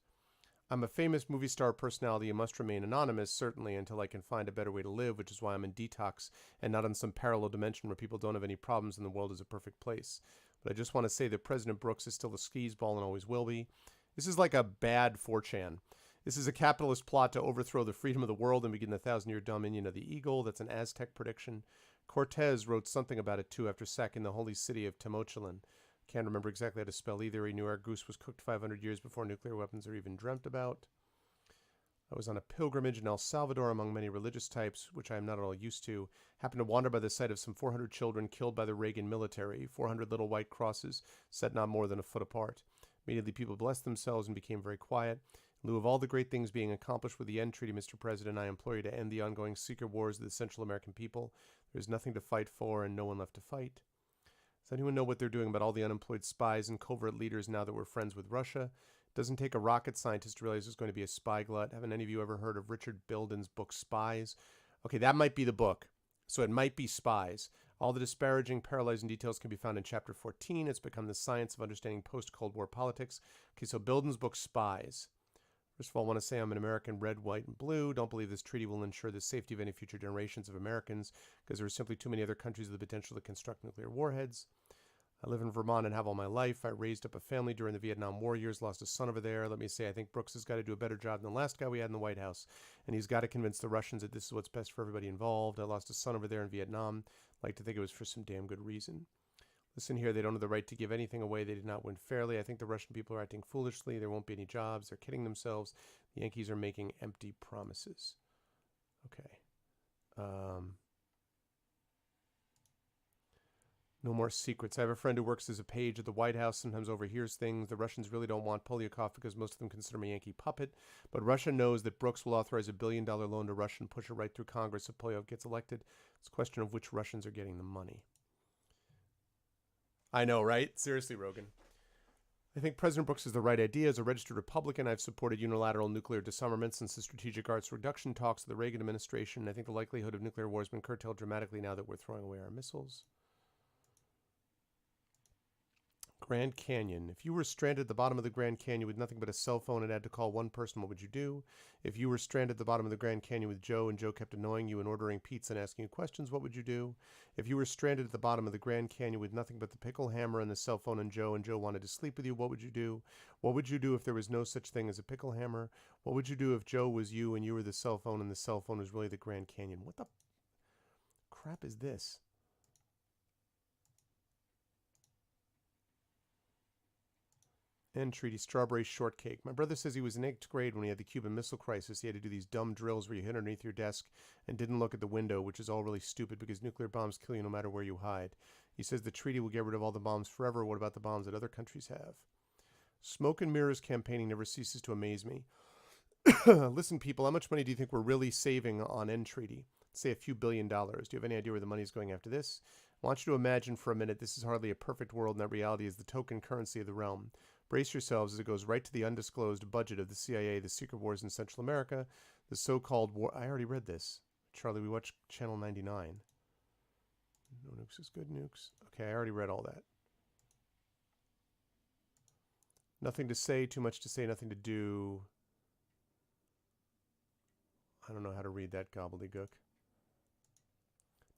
[SPEAKER 1] I'm a famous movie star personality and must remain anonymous, certainly, until I can find a better way to live, which is why I'm in detox and not in some parallel dimension where people don't have any problems and the world is a perfect place. But I just want to say that President Brooks is still a skis-ball and always will be. This is like a bad 4chan. This is a capitalist plot to overthrow the freedom of the world and begin the 1,000-year dominion of the eagle. That's an Aztec prediction. Cortez wrote something about it, too, after sacking the holy city of Tenochtitlan. Can't remember exactly how to spell either. He knew our goose was cooked 500 years before nuclear weapons are even dreamt about. I was on a pilgrimage in El Salvador among many religious types, which I am not at all used to. Happened to wander by the site of some 400 children killed by the Reagan military, 400 little white crosses set not more than a foot apart. Immediately people blessed themselves and became very quiet. In lieu of all the great things being accomplished with the end treaty, Mr. President, I implore you to end the ongoing secret wars of the Central American people. There is nothing to fight for and no one left to fight. Does anyone know what they're doing about all the unemployed spies and covert leaders now that we're friends with Russia? It doesn't take a rocket scientist to realize there's going to be a spy glut. Haven't any of you ever heard of Richard Bilden's book Spies? Okay, that might be the book. So it might be Spies. All the disparaging, paralyzing details can be found in Chapter 14. It's become the science of understanding post-Cold War politics. Okay, so Bilden's book Spies. First of all, I want to say I'm an American, red, white, and blue. Don't believe this treaty will ensure the safety of any future generations of Americans because there are simply too many other countries with the potential to construct nuclear warheads. I live in Vermont and have all my life. I raised up a family during the Vietnam War years, lost a son over there. Let me say, I think Brooks has got to do a better job than the last guy we had in the White House. And he's got to convince the Russians that this is what's best for everybody involved. I lost a son over there in Vietnam. I like to think it was for some damn good reason. Listen here, they don't have the right to give anything away. They did not win fairly. I think the Russian people are acting foolishly. There won't be any jobs. They're kidding themselves. The Yankees are making empty promises. Okay. No more secrets. I have a friend who works as a page at the White House, sometimes overhears things. The Russians really don't want Polyakov because most of them consider him a Yankee puppet. But Russia knows that Brooks will authorize $1 billion loan to Russia and push it right through Congress if Polyakov gets elected. It's a question of which Russians are getting the money. I know, right? Seriously, Rogan. I think President Brooks has the right idea. As a registered Republican, I've supported unilateral nuclear disarmament since the strategic arms reduction talks of the Reagan administration. I think the likelihood of nuclear war has been curtailed dramatically now that we're throwing away our missiles. Grand Canyon. If you were stranded at the bottom of the Grand Canyon with nothing but a cell phone and had to call one person, what would you do? If you were stranded at the bottom of the Grand Canyon with Joe and Joe kept annoying you and ordering pizza and asking you questions, what would you do? If you were stranded at the bottom of the Grand Canyon with nothing but the pickle hammer and the cell phone and Joe wanted to sleep with you, what would you do? What would you do if there was no such thing as a pickle hammer? What would you do if Joe was you and you were the cell phone and the cell phone was really the Grand Canyon? What the crap is this? End treaty, strawberry shortcake. My brother says he was in 8th grade when he had the Cuban Missile Crisis. He had to do these dumb drills where you hid underneath your desk and didn't look at the window, which is all really stupid because nuclear bombs kill you no matter where you hide. He says the treaty will get rid of all the bombs forever. What about the bombs that other countries have? Smoke and mirrors campaigning never ceases to amaze me. Listen, people, how much money do you think we're really saving on end treaty? Say a few $1 billion. Do you have any idea where the money is going after this? I want you to imagine for a minute this is hardly a perfect world, and that reality is the token currency of the realm. Brace yourselves as it goes right to the undisclosed budget of the CIA, the secret wars in Central America, the so-called war. I already read this. Charlie, we watched Channel 99. No nukes is good nukes. Okay, I already read all that. Nothing to say, too much to say, nothing to do. I don't know how to read that gobbledygook.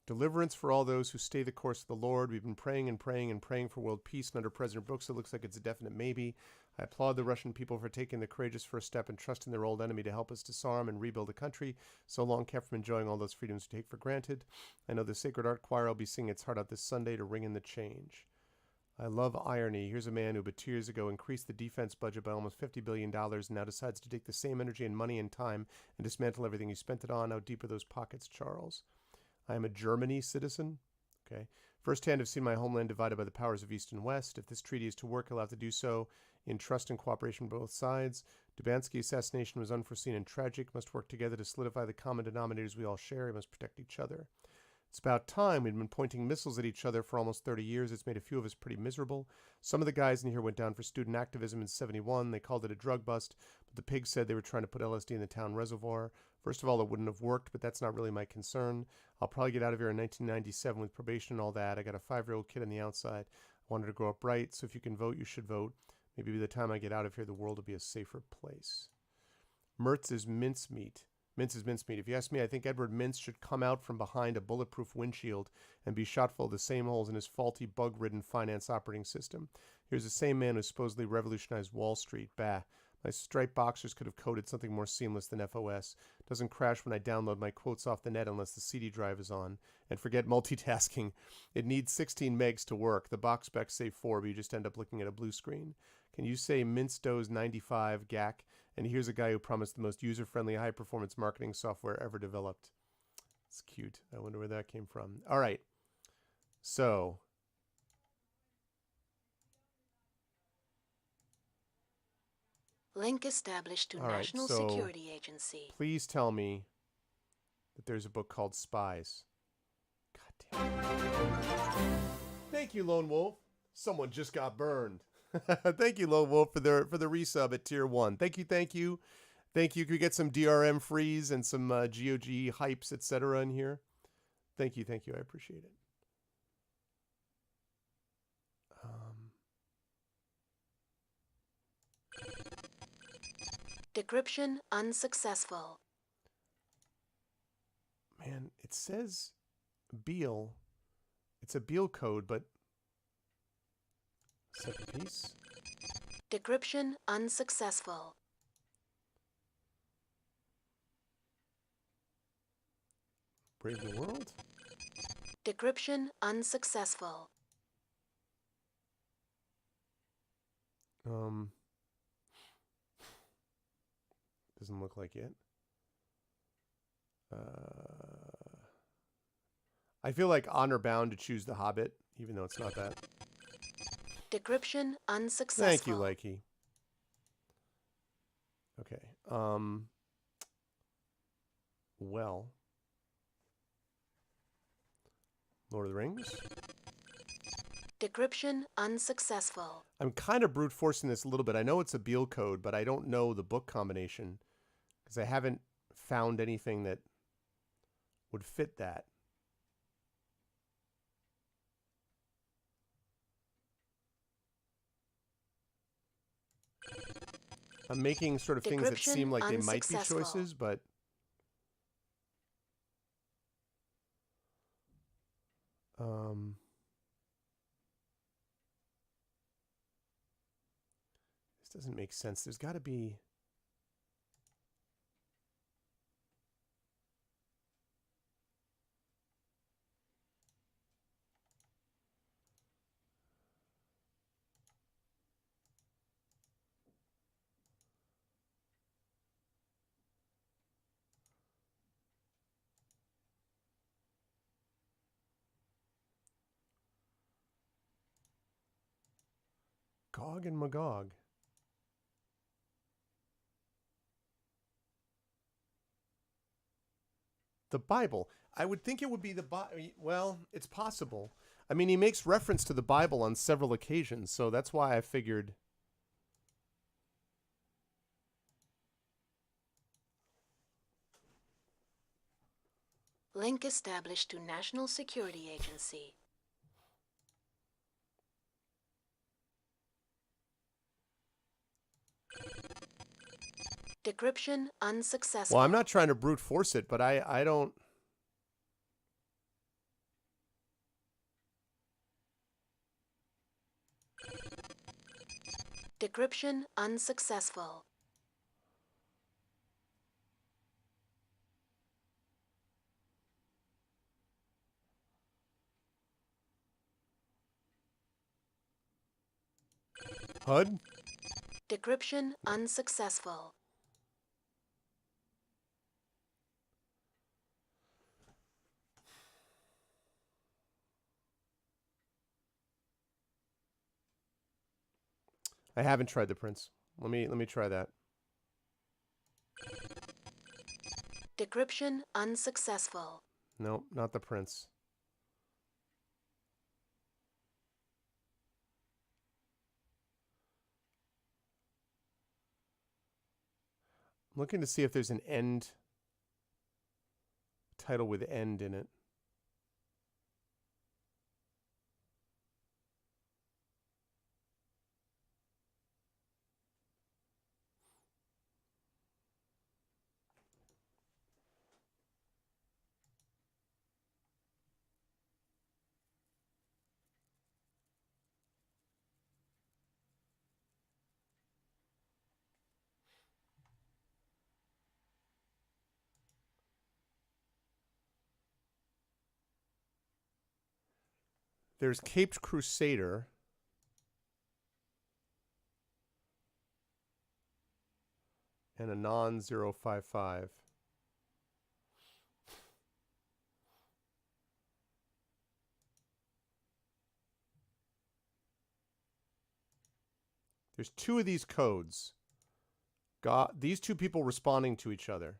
[SPEAKER 1] Deliverance for all those who stay the course of the Lord. We've been praying and praying and praying for world peace, and under President Brooks, it looks like it's a definite maybe. I applaud the Russian people for taking the courageous first step and trusting their old enemy to help us disarm and rebuild a country so long kept from enjoying all those freedoms we take for granted. I know the Sacred Art Choir will be singing its heart out this Sunday to ring in the change. I love irony. Here's a man who but 2 years ago increased the defense budget by almost $50 billion and now decides to take the same energy and money and time and dismantle everything he spent it on. How deep are those pockets, Charles? I am a Germany citizen. Okay. Firsthand, I've seen my homeland divided by the powers of East and West. If this treaty is to work, he'll have to do so in trust and cooperation from both sides. Dubansky's assassination was unforeseen and tragic. Must work together to solidify the common denominators we all share. We must protect each other. It's about time. We'd been pointing missiles at each other for almost 30 years. It's made a few of us pretty miserable. Some of the guys in here went down for student activism in '71. They called it a drug bust, but the pigs said they were trying to put LSD in the town reservoir. First of all, it wouldn't have worked, but that's not really my concern. I'll probably get out of here in 1997 with probation and all that. I got a 5-year-old kid on the outside. I wanted to grow up right, so if you can vote, you should vote. Maybe by the time I get out of here, the world will be a safer place. Mertz is mincemeat. Mintz is mincemeat. If you ask me, I think Edward Mintz should come out from behind a bulletproof windshield and be shot full of the same holes in his faulty, bug-ridden finance operating system. Here's the same man who supposedly revolutionized Wall Street. Bah. My striped boxers could have coded something more seamless than FOS. Doesn't crash when I download my quotes off the net unless the CD drive is on. And forget multitasking. It needs 16 megs to work. The box specs say 4, but you just end up looking at a blue screen. Can you say Minsto's 95 GAC? And here's a guy who promised the most user-friendly, high-performance marketing software ever developed. It's cute. I wonder where that came from. All right. So
[SPEAKER 2] Link established to
[SPEAKER 1] all right,
[SPEAKER 2] National
[SPEAKER 1] so
[SPEAKER 2] Security Agency.
[SPEAKER 1] please tell me that there's a book called Spies. God damn it. Thank you, Lone Wolf. Someone just got burned. Thank you, Lone Wolf, for the resub at tier 1. Thank you. Thank you. Could we get some DRM freeze and some GOG hypes, etc. in here? Thank you. I appreciate it.
[SPEAKER 2] Decryption unsuccessful.
[SPEAKER 1] Man, it says Beal. It's a Beal code, but Second piece.
[SPEAKER 2] Decryption unsuccessful.
[SPEAKER 1] Brave New World.
[SPEAKER 2] Decryption unsuccessful.
[SPEAKER 1] Doesn't look like it. I feel like honor bound to choose the Hobbit, even though it's not that.
[SPEAKER 2] Decryption unsuccessful.
[SPEAKER 1] Thank you, Likey. Okay. Well. Lord of the Rings.
[SPEAKER 2] Decryption unsuccessful.
[SPEAKER 1] I'm kind of brute forcing this a little bit. I know it's a Beale code, but I don't know the book combination because I haven't found anything that would fit that. I'm making sort of things that seem like they might be choices, but this doesn't make sense. There's got to be. Gog and Magog. The Bible. I would think it would be the Bible. Well, it's possible. I mean, he makes reference to the Bible on several occasions, so that's why I figured.
[SPEAKER 2] Link established to National Security Agency. Decryption unsuccessful.
[SPEAKER 1] Well, I'm not trying to brute force it, but I don't.
[SPEAKER 2] Decryption unsuccessful.
[SPEAKER 1] HUD?
[SPEAKER 2] Decryption unsuccessful.
[SPEAKER 1] I haven't tried the Prince. Let me try that.
[SPEAKER 2] Decryption unsuccessful.
[SPEAKER 1] No, not the Prince. I'm looking to see if there's an end title with end in it. There's Caped Crusader. And a non-055. There's two of these codes. These two people responding to each other.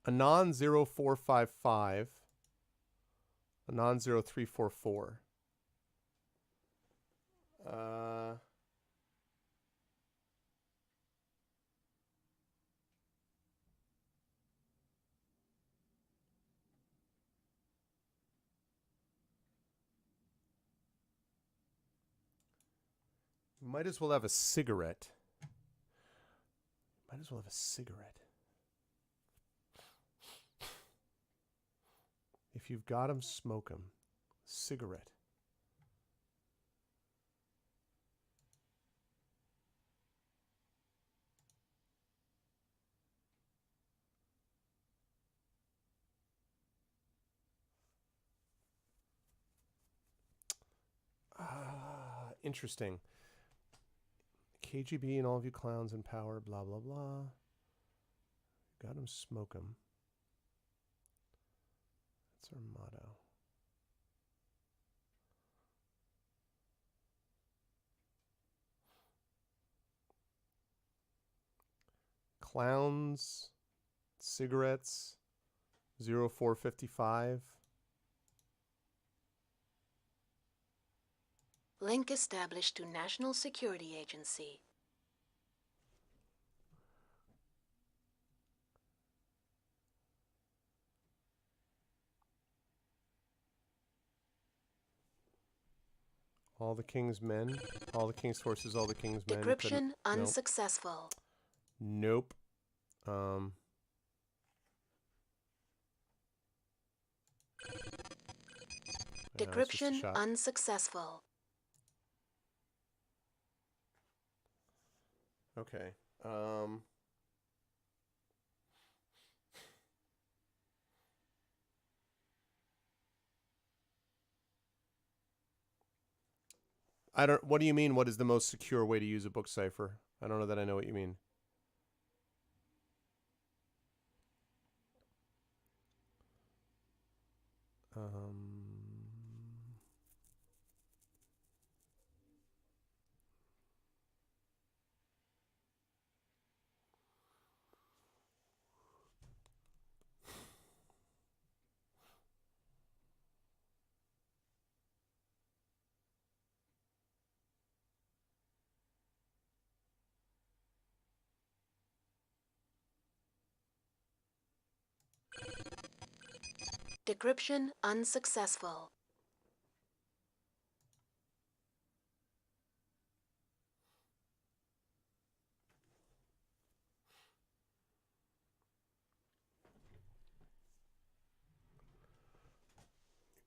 [SPEAKER 1] A non-0455. A non-0344. Might as well have a cigarette. Might as well have a cigarette. If you've got 'em, smoke 'em. cigarette. Interesting. KGB and all of you clowns in power, blah, blah, blah. Got him, smoke him. That's our motto. Clowns, cigarettes, 0455.
[SPEAKER 2] Link established to National Security Agency.
[SPEAKER 1] All the king's men, all the king's forces, all the king's men.
[SPEAKER 2] Decryption unsuccessful.
[SPEAKER 1] Nope.
[SPEAKER 2] Decryption unsuccessful.
[SPEAKER 1] Okay. I don't. What do you mean? What is the most secure way to use a book cipher? I don't know that I know what you mean.
[SPEAKER 2] Decryption unsuccessful.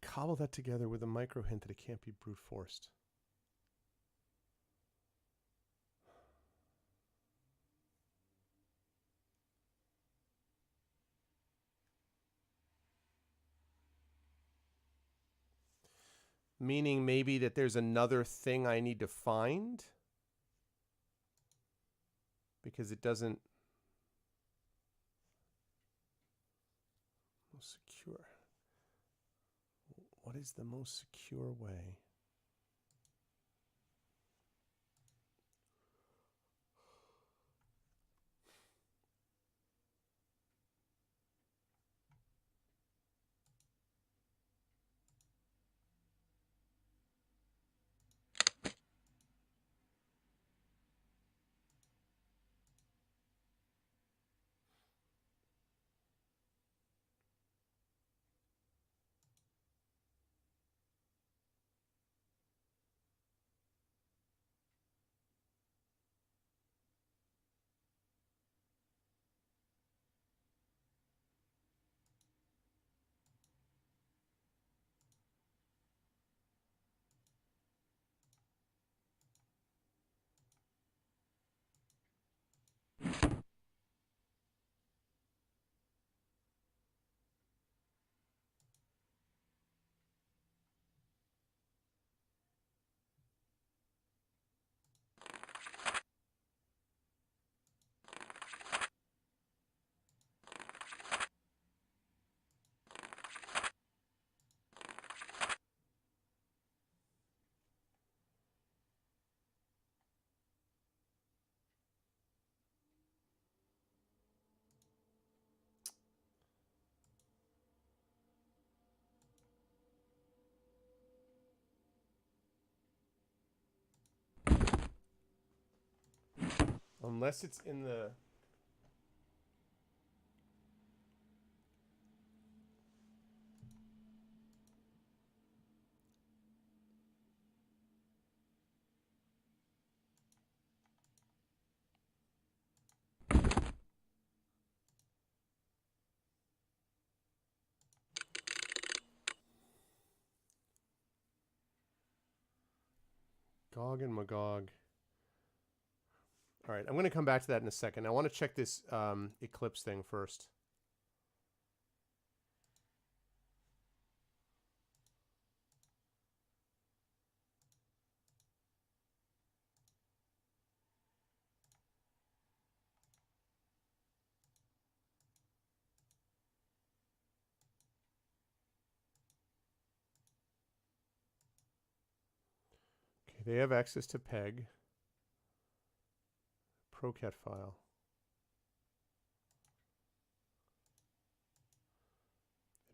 [SPEAKER 1] Cobble that together with a micro hint that it can't be brute forced. Meaning maybe that there's another thing I need to find? Because it doesn't... Most secure. What is the most secure way? Unless it's in the... Gog and Magog. All right, I'm going to come back to that in a second. I want to check this Eclipse thing first. Okay, they have access to PEG. Procat file.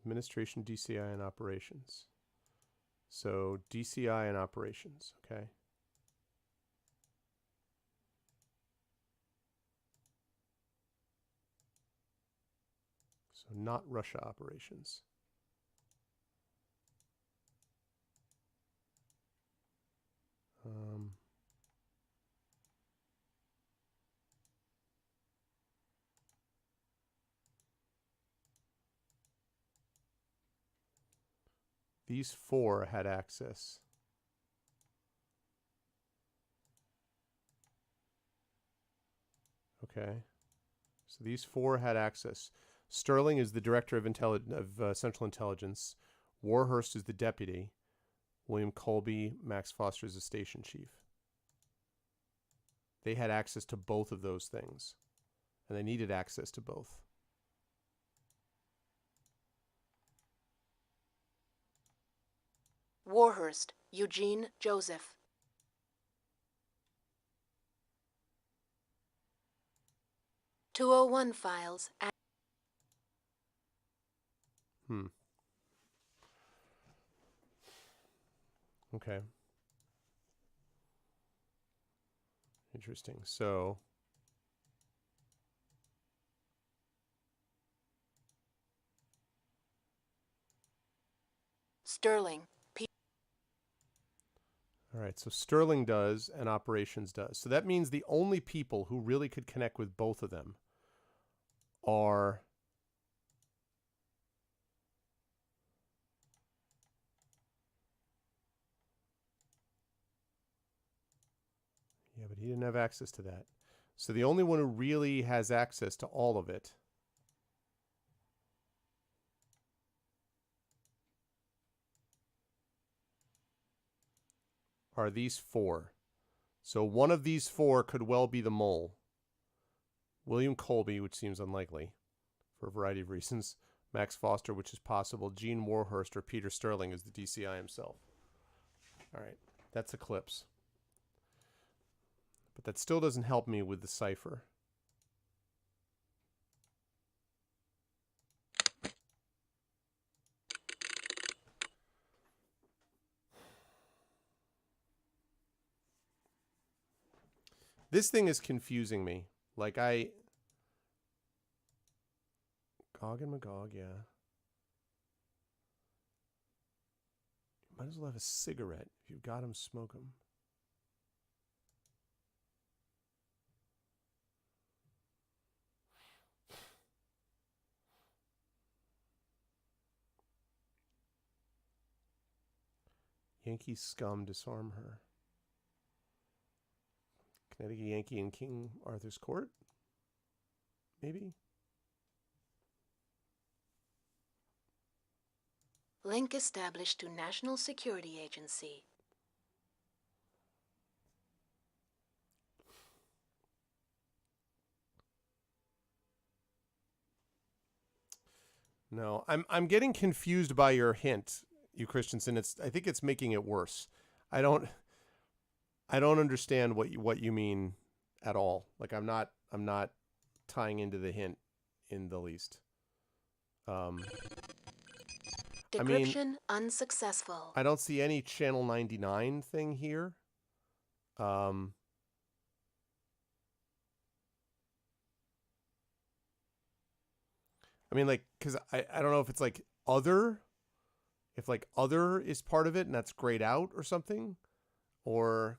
[SPEAKER 1] Administration, DCI, and operations. So DCI and operations, okay. So not Russia operations. These 4 had access. Okay. So these 4 had access. Sterling is the director of Central Intelligence. Warhurst is the deputy. William Colby, Max Foster is the station chief. They had access to both of those things. And they needed access to both.
[SPEAKER 2] Warhurst, Eugene Joseph. (201) files.
[SPEAKER 1] Okay. Interesting. So
[SPEAKER 2] Sterling.
[SPEAKER 1] all right, so Sterling does and operations does. So that means the only people who really could connect with both of them are yeah, but he didn't have access to that. So the only one who really has access to all of it are these 4. So one of these 4 could well be the mole. William Colby, which seems unlikely for a variety of reasons. Max Foster, which is possible. Gene Warhurst or Peter Sterling is the DCI himself. All right, that's Eclipse. But that still doesn't help me with the cipher. This thing is confusing me. Like Gog and Magog, yeah. Might as well have a cigarette. If you've got them, smoke them. Yankee scum, disarm her. Connecticut Yankee in King Arthur's Court? Maybe?
[SPEAKER 2] Link established to National Security Agency.
[SPEAKER 1] No, I'm getting confused by your hint, you Christensen. I think it's making it worse. I don't understand what you mean at all. Like I'm not tying into the hint in the least.
[SPEAKER 2] Decryption unsuccessful.
[SPEAKER 1] I don't see any Channel 99 thing here. I mean, like, because I don't know if it's like other, if like other is part of it and that's grayed out or something, or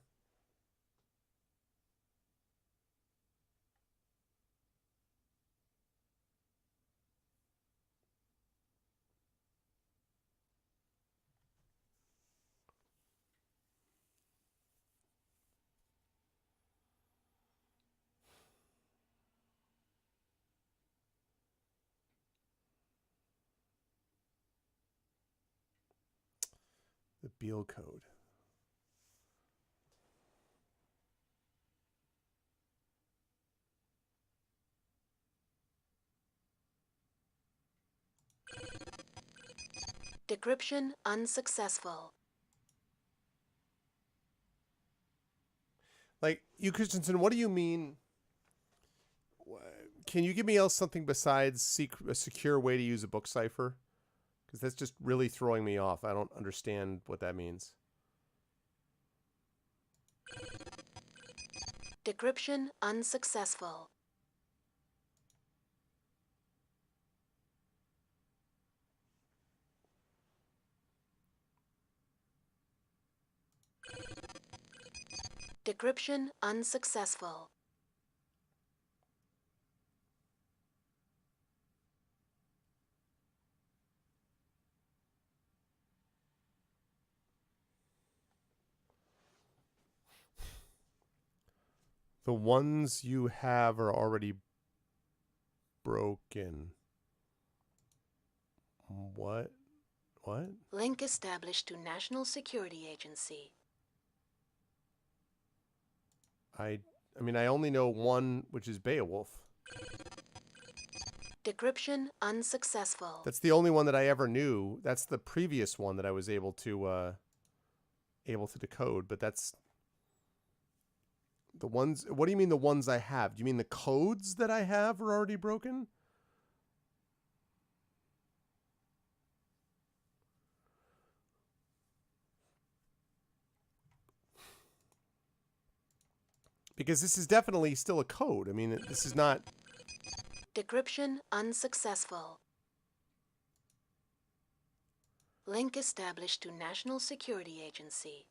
[SPEAKER 1] The Beale Code.
[SPEAKER 2] Decryption unsuccessful.
[SPEAKER 1] Like, you Christensen, what do you mean? Can you give me else something besides a secure way to use a book cipher? Because that's just really throwing me off. I don't understand what that means.
[SPEAKER 2] Decryption unsuccessful. Decryption unsuccessful.
[SPEAKER 1] The ones you have are already broken. What? What?
[SPEAKER 2] Link established to National Security Agency.
[SPEAKER 1] I mean, I only know one, which is Beowulf.
[SPEAKER 2] Decryption unsuccessful.
[SPEAKER 1] That's the only one that I ever knew. That's the previous one that I was able to decode, but that's the ones. What do you mean the ones I have? Do you mean the codes that I have are already broken? Because this is definitely still a code. I mean, this is not...
[SPEAKER 2] Decryption unsuccessful. Link established to National Security Agency.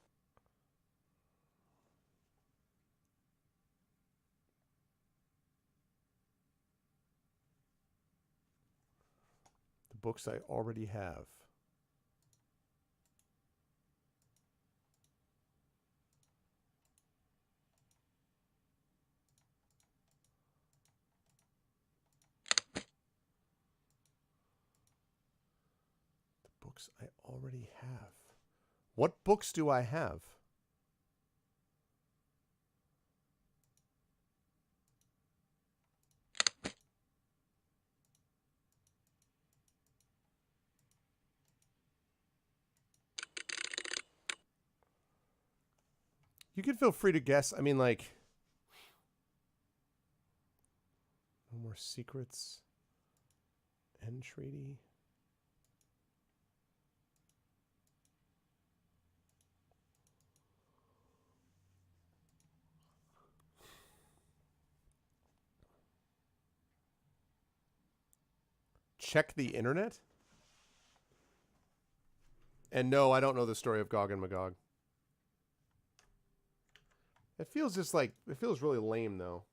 [SPEAKER 1] The books I already have. Books I already have. What books do I have? You can feel free to guess. I mean, like... No More Secrets. Entreaty. Check the internet? And no, I don't know the story of Gog and Magog. It feels just like... It feels really lame, though.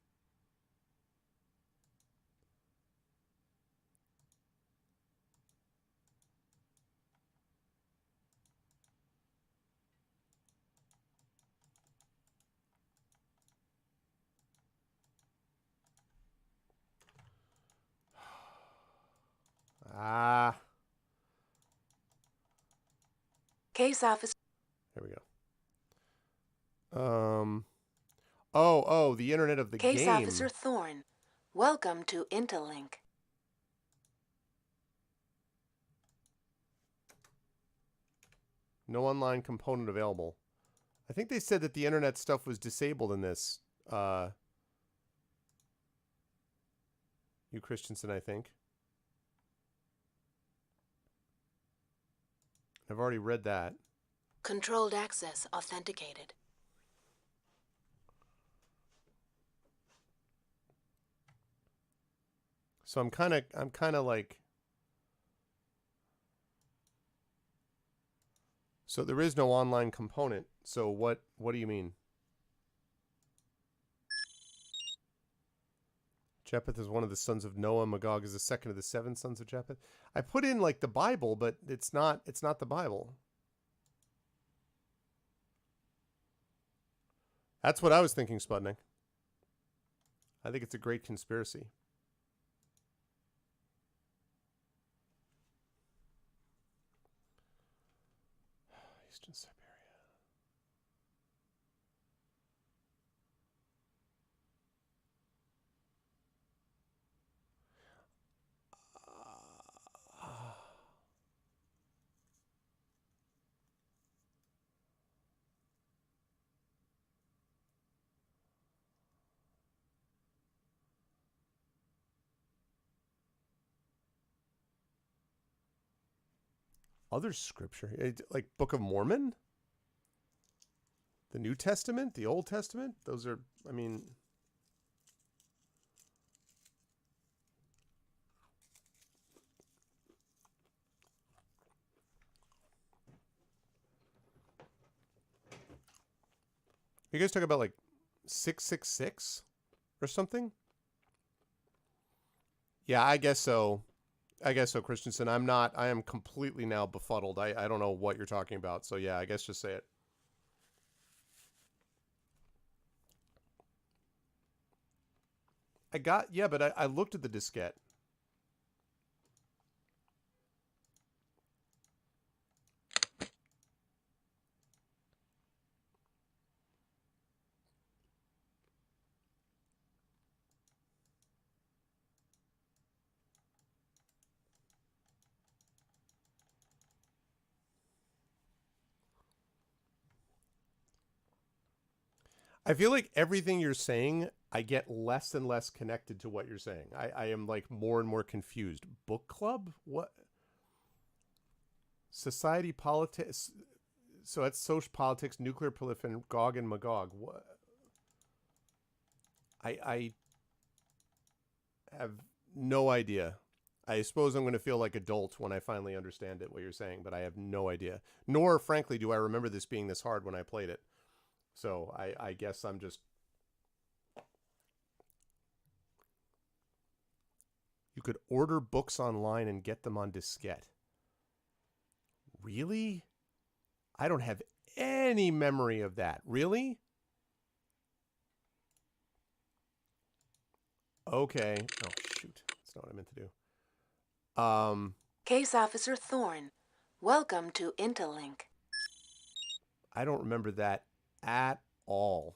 [SPEAKER 1] Ah.
[SPEAKER 2] Case officer.
[SPEAKER 1] There we go. Oh, the internet of the
[SPEAKER 2] Case
[SPEAKER 1] game.
[SPEAKER 2] Officer Thorne. Welcome to Interlink.
[SPEAKER 1] No online component available. I think they said that the internet stuff was disabled in this. You Christensen, I think. I've already read that.
[SPEAKER 2] Controlled access authenticated.
[SPEAKER 1] So I'm kind of like... So there is no online component. So what do you mean? Japheth is one of the sons of Noah. Magog is the second of the 7 sons of Japheth. I put in like the Bible, but it's not the Bible. That's what I was thinking, Sputnik. I think it's a great conspiracy. Eastern Siberia. Other scripture, like Book of Mormon, the New Testament, the Old Testament. Those are, I mean, you guys talk about like 666 or something? Yeah, I guess so. I guess so, Christensen. I am completely now befuddled. I don't know what you're talking about. So yeah, I guess just say it. But I looked at the diskette. I feel like everything you're saying, I get less and less connected to what you're saying. I am like more and more confused. Book club? What? Society politics? So that's social politics, nuclear proliferation, Gog and Magog. What? I have no idea. I suppose I'm going to feel like a dolt when I finally understand it, what you're saying, but I have no idea. Nor, frankly, do I remember this being this hard when I played it. So I guess I'm just... You could order books online and get them on diskette. Really? I don't have any memory of that. Really? Okay. Oh, shoot. That's not what I meant to do.
[SPEAKER 2] Case Officer Thorne, welcome to Interlink.
[SPEAKER 1] I don't remember that at all.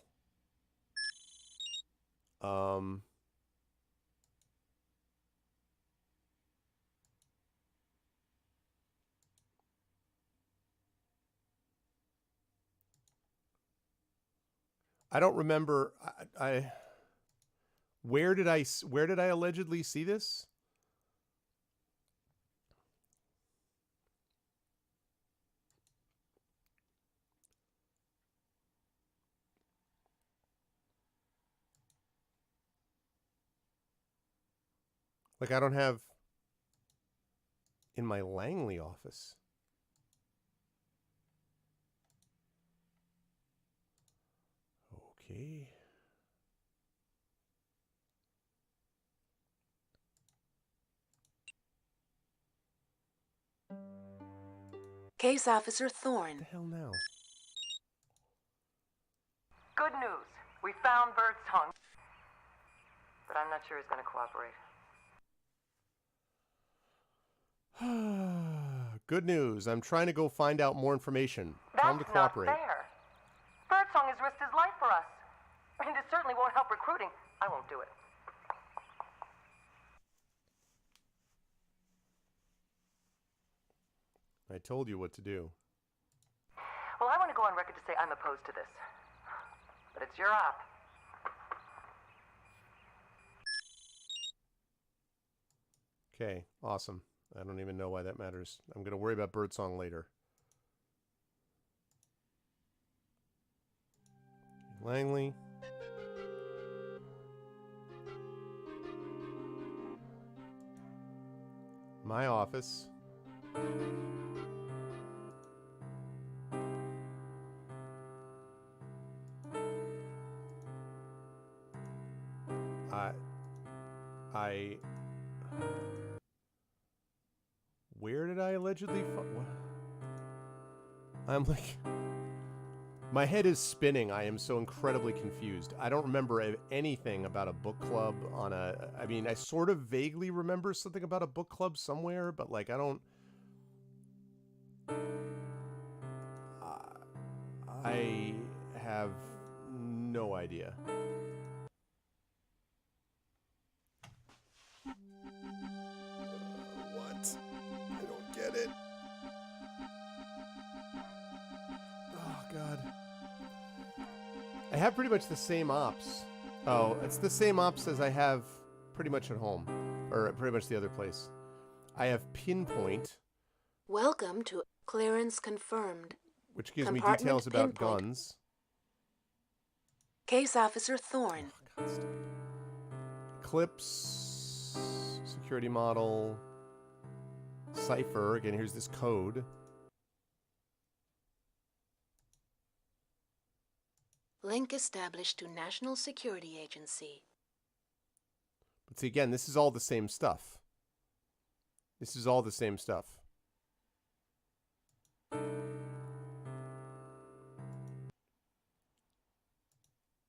[SPEAKER 1] I don't remember. Where did I allegedly see this? Like, I don't have in my Langley office. Okay.
[SPEAKER 2] Case Officer Thorne.
[SPEAKER 1] What the hell now?
[SPEAKER 4] Good news. We found Birdsong. But I'm not sure he's going to cooperate.
[SPEAKER 1] Good news. I'm trying to go find out more information. Tell him to cooperate.
[SPEAKER 4] That's not fair. Birdsong has risked his life for us. And it certainly won't help recruiting. I won't do it.
[SPEAKER 1] I told you what to do.
[SPEAKER 4] Well, I want to go on record to say I'm opposed to this. But it's your op.
[SPEAKER 1] Okay, awesome. I don't even know why that matters. I'm going to worry about Birdsong later. Langley. My office. Where did I allegedly I'm like... My head is spinning. I am so incredibly confused. I don't remember anything about a book club on a... I mean, I sort of vaguely remember something about a book club somewhere, but like, I don't... I have no idea. What? I don't get it. Oh, God. I have pretty much the same ops. Oh, it's the same ops as I have pretty much at home. Or pretty much the other place. I have pinpoint.
[SPEAKER 2] Welcome to clearance confirmed.
[SPEAKER 1] Which gives me
[SPEAKER 2] Compartment
[SPEAKER 1] details about
[SPEAKER 2] pinpoint.
[SPEAKER 1] guns.
[SPEAKER 2] Case Officer Thorne.
[SPEAKER 1] Oh, God, stop. Eclipse. Security model. Cipher. Again, here's this code.
[SPEAKER 2] Link established to National Security Agency.
[SPEAKER 1] But see, again, this is all the same stuff. This is all the same stuff.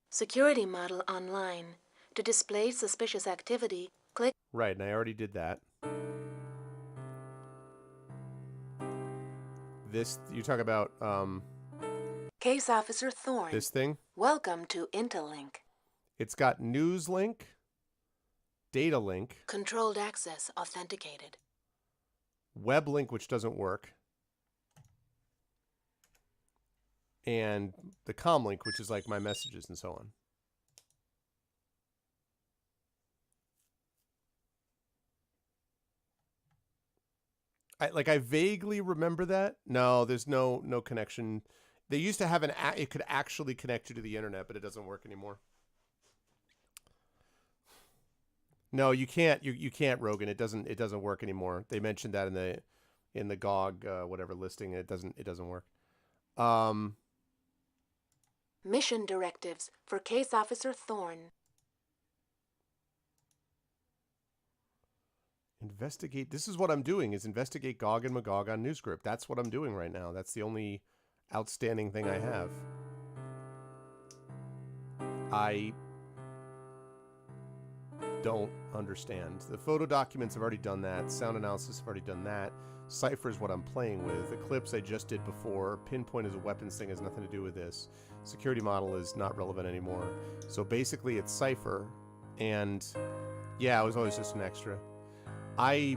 [SPEAKER 2] Security model online. To display suspicious activity, click.
[SPEAKER 1] Right, and I already did that. This, you talk about,
[SPEAKER 2] Case Officer Thorne.
[SPEAKER 1] this thing.
[SPEAKER 2] Welcome to Intellink.
[SPEAKER 1] It's got news link, data link,
[SPEAKER 2] Controlled access authenticated.
[SPEAKER 1] web link, which doesn't work, and the com link, which is like my messages and so on. I vaguely remember that. No, there's no connection. They used to have it could actually connect you to the internet, but it doesn't work anymore. No, you can't. You can't, Rogan. It doesn't work anymore. They mentioned that in the GOG whatever listing. It doesn't work.
[SPEAKER 2] Mission directives for Case Officer Thorne.
[SPEAKER 1] Investigate. This is what I'm doing, is investigate Gog and Magog on Newsgroup. That's what I'm doing right now. That's the only outstanding thing I have. I don't understand. The photo documents have already done that. Sound analysis have already done that. Cipher is what I'm playing with. Eclipse I just did before. Pinpoint is a weapons thing, has nothing to do with this. Security model is not relevant anymore. So basically it's Cipher, and yeah, it was always just an extra. I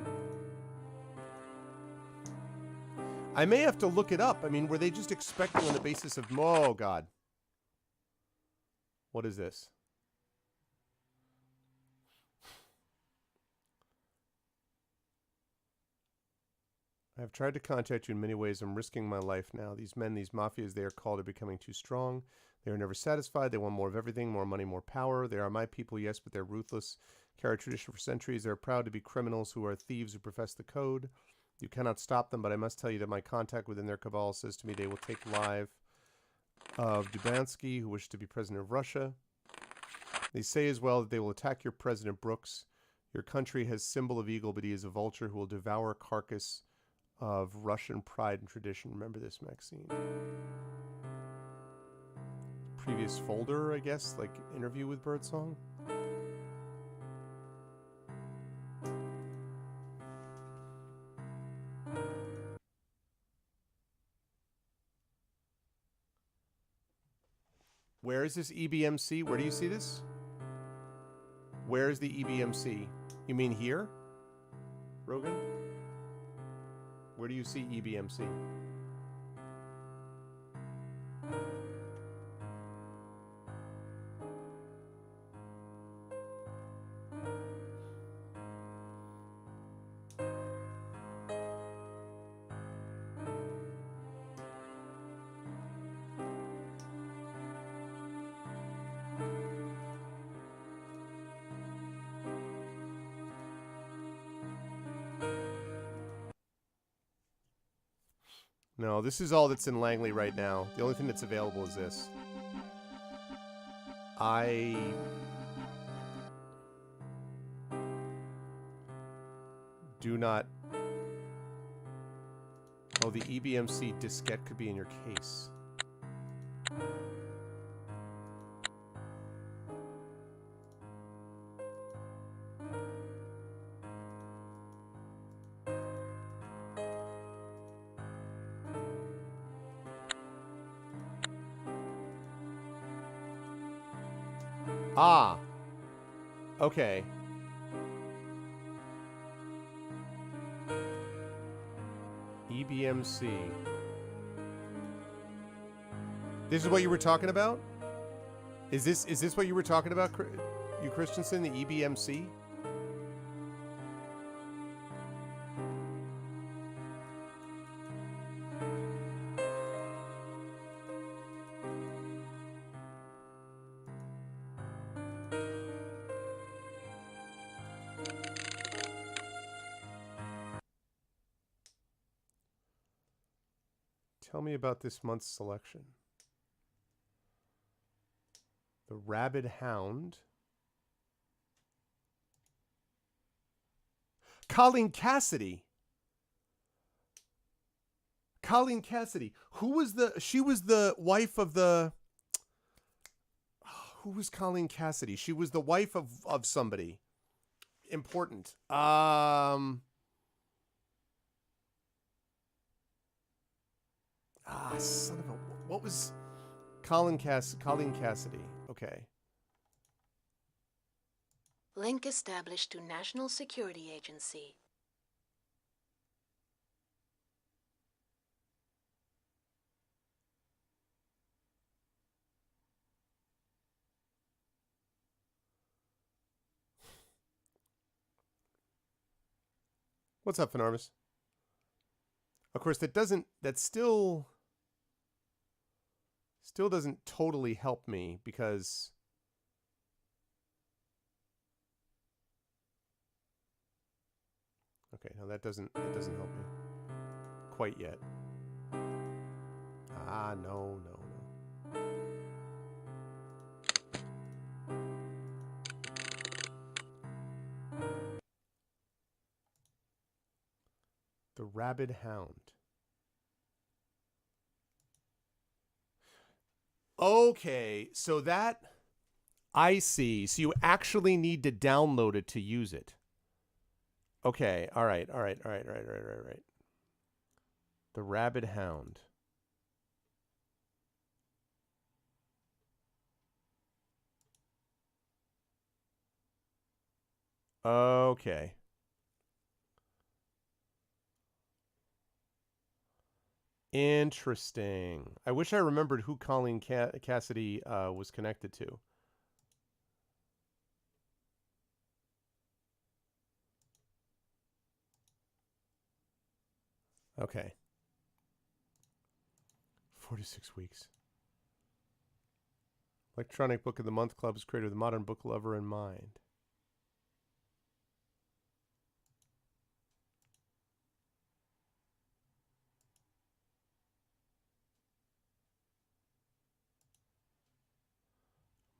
[SPEAKER 1] may have to look it up. I mean, were they just expecting on the basis of... Oh, God. What is this? I have tried to contact you in many ways. I'm risking my life now. These men, these mafias they are called, are becoming too strong. They are never satisfied. They want more of everything, more money, more power. They are my people, yes, but they're ruthless. Carry tradition for centuries. They are proud to be criminals who are thieves who profess the code. You cannot stop them, but I must tell you that my contact within their cabal says to me they will take live of Dubansky, who wishes to be president of Russia. They say as well that they will attack your president, Brooks. Your country has symbol of eagle, but he is a vulture who will devour carcass of Russian pride and tradition. Remember this, Maxine. Previous folder, I guess, like interview with Birdsong. Where is this EBMC? Where do you see this? Where is the EBMC? You mean here? Rogan? Where do you see EBMC? No, this is all that's in Langley right now. The only thing that's available is this. I do not... Oh, the EBMC diskette could be in your case. Ah. Okay. EBMC. This is what you were talking about? Is this what you were talking about, you Christensen, the EBMC? Tell me about this month's selection. The Rabid Hound. Colleen Cassidy. Colleen Cassidy. She was the wife of the... Who was Colleen Cassidy? She was the wife of somebody important. Son of a... What was... Colleen Cassidy. Okay.
[SPEAKER 2] Link established to National Security Agency.
[SPEAKER 1] What's up, Finarmus? Of course, that still doesn't totally help me because okay, no, that doesn't help me quite yet. No. The Rabid Hound. Okay, so that... I see. So you actually need to download it to use it. Okay, all right. The Rabid Hound. Okay. Interesting. I wish I remembered who Colleen Cassidy was connected to. Okay. 46 weeks. Electronic Book of the Month Club is created with a modern book lover in mind.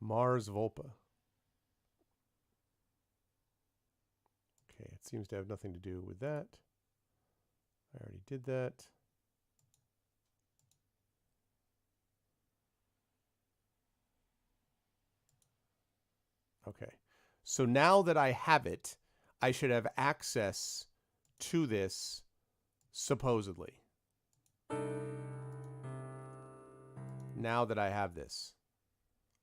[SPEAKER 1] Mars Volpa. Okay, it seems to have nothing to do with that. I already did that. Okay, so now that I have it, I should have access to this, supposedly. Now that I have this,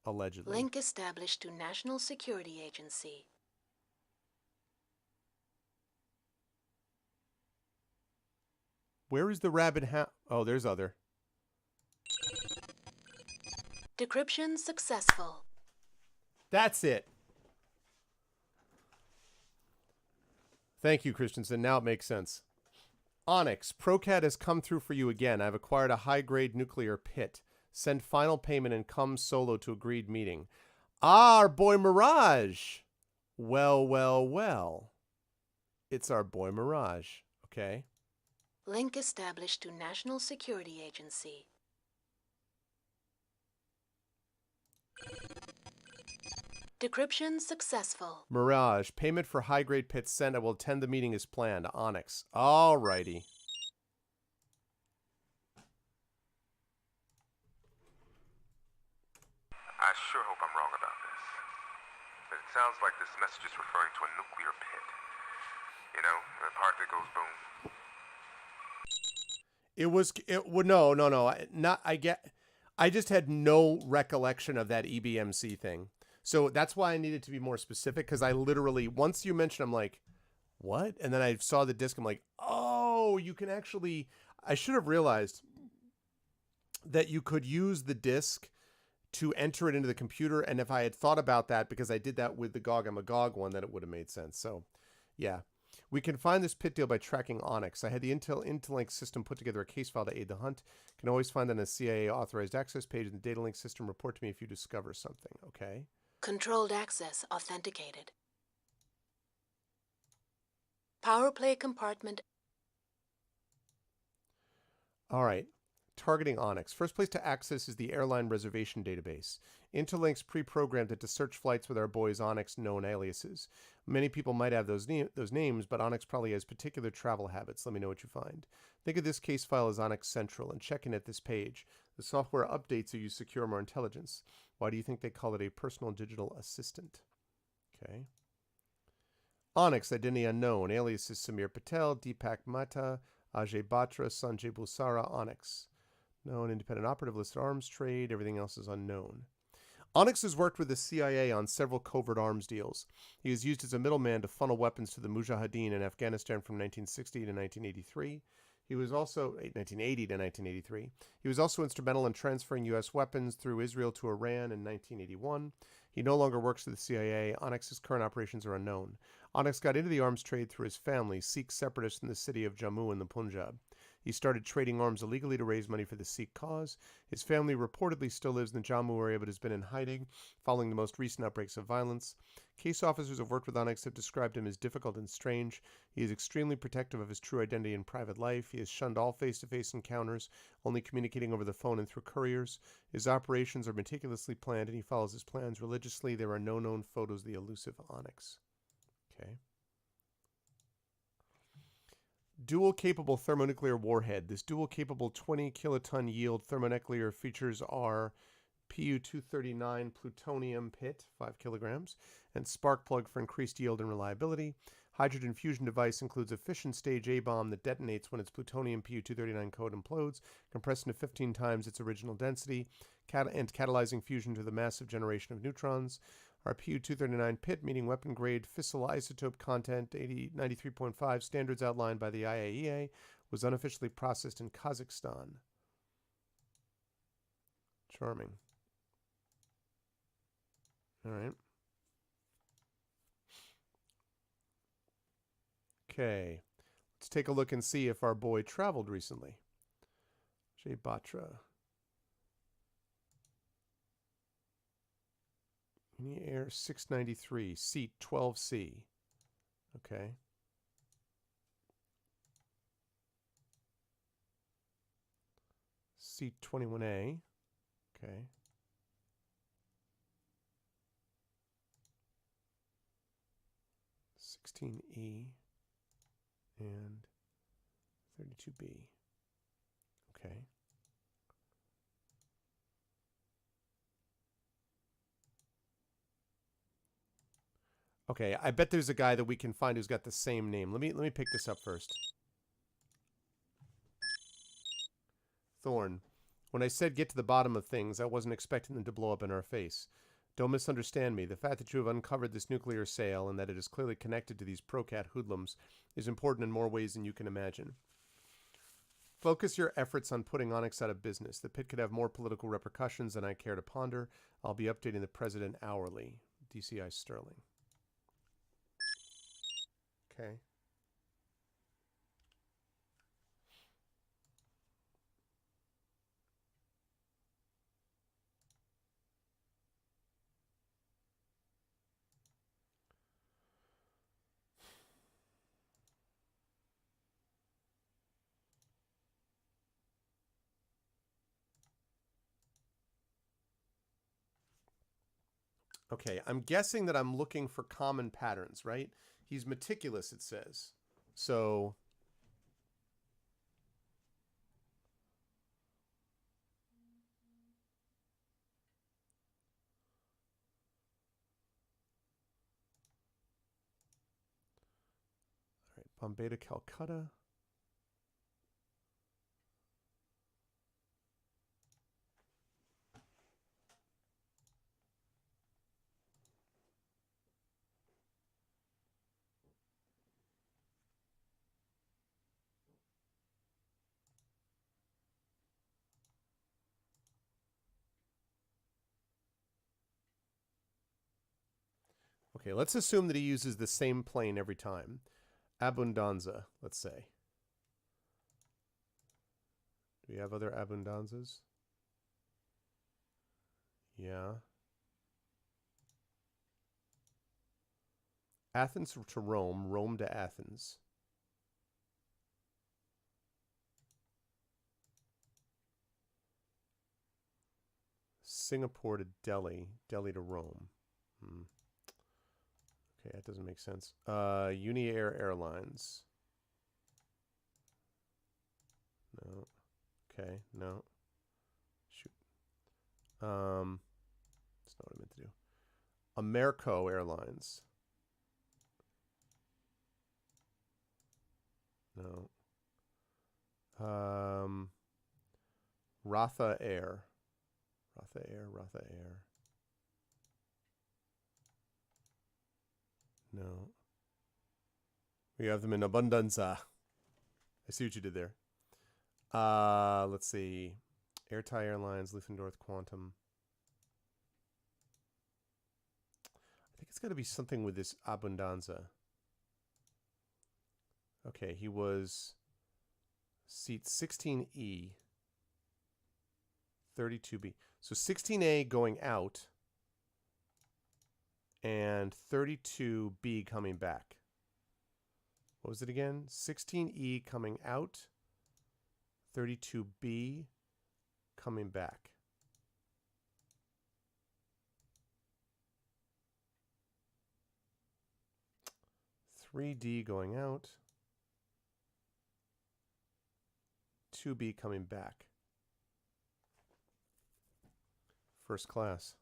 [SPEAKER 1] allegedly.
[SPEAKER 2] Link established to National Security Agency.
[SPEAKER 1] Where is the Rabid Hound? Oh, there's other.
[SPEAKER 2] Decryption successful.
[SPEAKER 1] That's it. Thank you, Christensen. Now it makes sense. Onyx, Procat has come through for you again. I've acquired a high-grade nuclear pit. Send final payment and come solo to agreed meeting. Our boy Mirage. Well. It's our boy Mirage. Okay.
[SPEAKER 2] Link established to National Security Agency. Decryption successful.
[SPEAKER 1] Mirage, payment for high-grade pits sent. I will attend the meeting as planned. Onyx. Alrighty.
[SPEAKER 10] I sure hope I'm wrong about this. But it sounds like this message is referring to a nuclear pit. You know, the part that goes boom.
[SPEAKER 1] No. I just had no recollection of that EBMC thing. So that's why I needed to be more specific, because I literally, once you mentioned, I'm like, what? And then I saw the disc. I'm like, oh, you can actually, I should have realized that you could use the disc to enter it into the computer. And if I had thought about that, because I did that with the GOG and Magog one, then it would have made sense. So yeah, we can find this pit deal by tracking Onyx. I had the Interlink system put together a case file to aid the hunt. Can always find that on a CIA authorized access page in the data link system. Report to me if you discover something. Okay.
[SPEAKER 2] Controlled access authenticated. Power play compartment.
[SPEAKER 1] All right. Targeting Onyx. First place to access is the airline reservation database. Interlink's pre-programmed it to search flights with our boys' Onyx known aliases. Many people might have those names, but Onyx probably has particular travel habits. Let me know what you find. Think of this case file as Onyx Central and check in at this page. The software updates so you secure more intelligence. Why do you think they call it a personal digital assistant? Okay. Onyx, identity unknown. Alias is Samir Patel, Deepak Mehta, Ajay Batra, Sanjay Bulsara, Onyx. Known independent operative, listed arms trade. Everything else is unknown. Onyx has worked with the CIA on several covert arms deals. He was used as a middleman to funnel weapons to the Mujahideen in Afghanistan from 1960 to 1983. He was also 1980 to 1983. He was also instrumental in transferring U.S. weapons through Israel to Iran in 1981. He no longer works for the CIA. Onyx's current operations are unknown. Onyx got into the arms trade through his family, Sikh separatists in the city of Jammu in the Punjab. He started trading arms illegally to raise money for the Sikh cause. His family reportedly still lives in the Jammu area but has been in hiding following the most recent outbreaks of violence. Case officers who have worked with Onyx have described him as difficult and strange. He is extremely protective of his true identity in private life. He has shunned all face-to-face encounters, only communicating over the phone and through couriers. His operations are meticulously planned, and he follows his plans religiously. There are no known photos of the elusive Onyx. Okay. Dual-capable thermonuclear warhead. This dual-capable 20-kiloton yield thermonuclear features are Pu-239 plutonium pit, 5 kilograms, and spark plug for increased yield and reliability. Hydrogen fusion device includes a fission stage A-bomb that detonates when its plutonium Pu-239 code implodes, compressed into 15 times its original density, and catalyzing fusion to the massive generation of neutrons. Our Pu-239 pit, meaning weapon-grade fissile isotope content 93.5 standards outlined by the IAEA, was unofficially processed in Kazakhstan. Charming. All right. Okay. Let's take a look and see if our boy traveled recently. Jay Batra. In the air 693, seat 12C. Okay. Seat 21A. Okay. (16E) and 32B. Okay. Okay, I bet there's a guy that we can find who's got the same name. Let me pick this up first. Thorn. When I said get to the bottom of things, I wasn't expecting them to blow up in our face. Don't misunderstand me. The fact that you have uncovered this nuclear sale and that it is clearly connected to these Procat hoodlums is important in more ways than you can imagine. Focus your efforts on putting Onyx out of business. The pit could have more political repercussions than I care to ponder. I'll be updating the president hourly. DCI Sterling. Okay. Okay, I'm guessing that I'm looking for common patterns, right? He's meticulous, it says. So all right, Bombay to Calcutta. Okay, let's assume that he uses the same plane every time. Abundanza, let's say. Do we have other Abundanzas? Yeah. Athens to Rome, Rome to Athens. Singapore to Delhi, Delhi to Rome. Okay, that doesn't make sense. Uniair Airlines. No. Okay, no. Shoot. That's not what I meant to do. Americo Airlines. No. Ratha Air. Ratha Air, Ratha Air. No. We have them in abundanza. I see what you did there. Let's see. Air Thai Airlines, Lufthansa Quantum. I think it's got to be something with this abundanza. Okay, he was seat 16E, 32B. So 16A going out and 32B coming back. What was it again? 16E coming out, 32B coming back. $3D going out, 2B coming back. First class.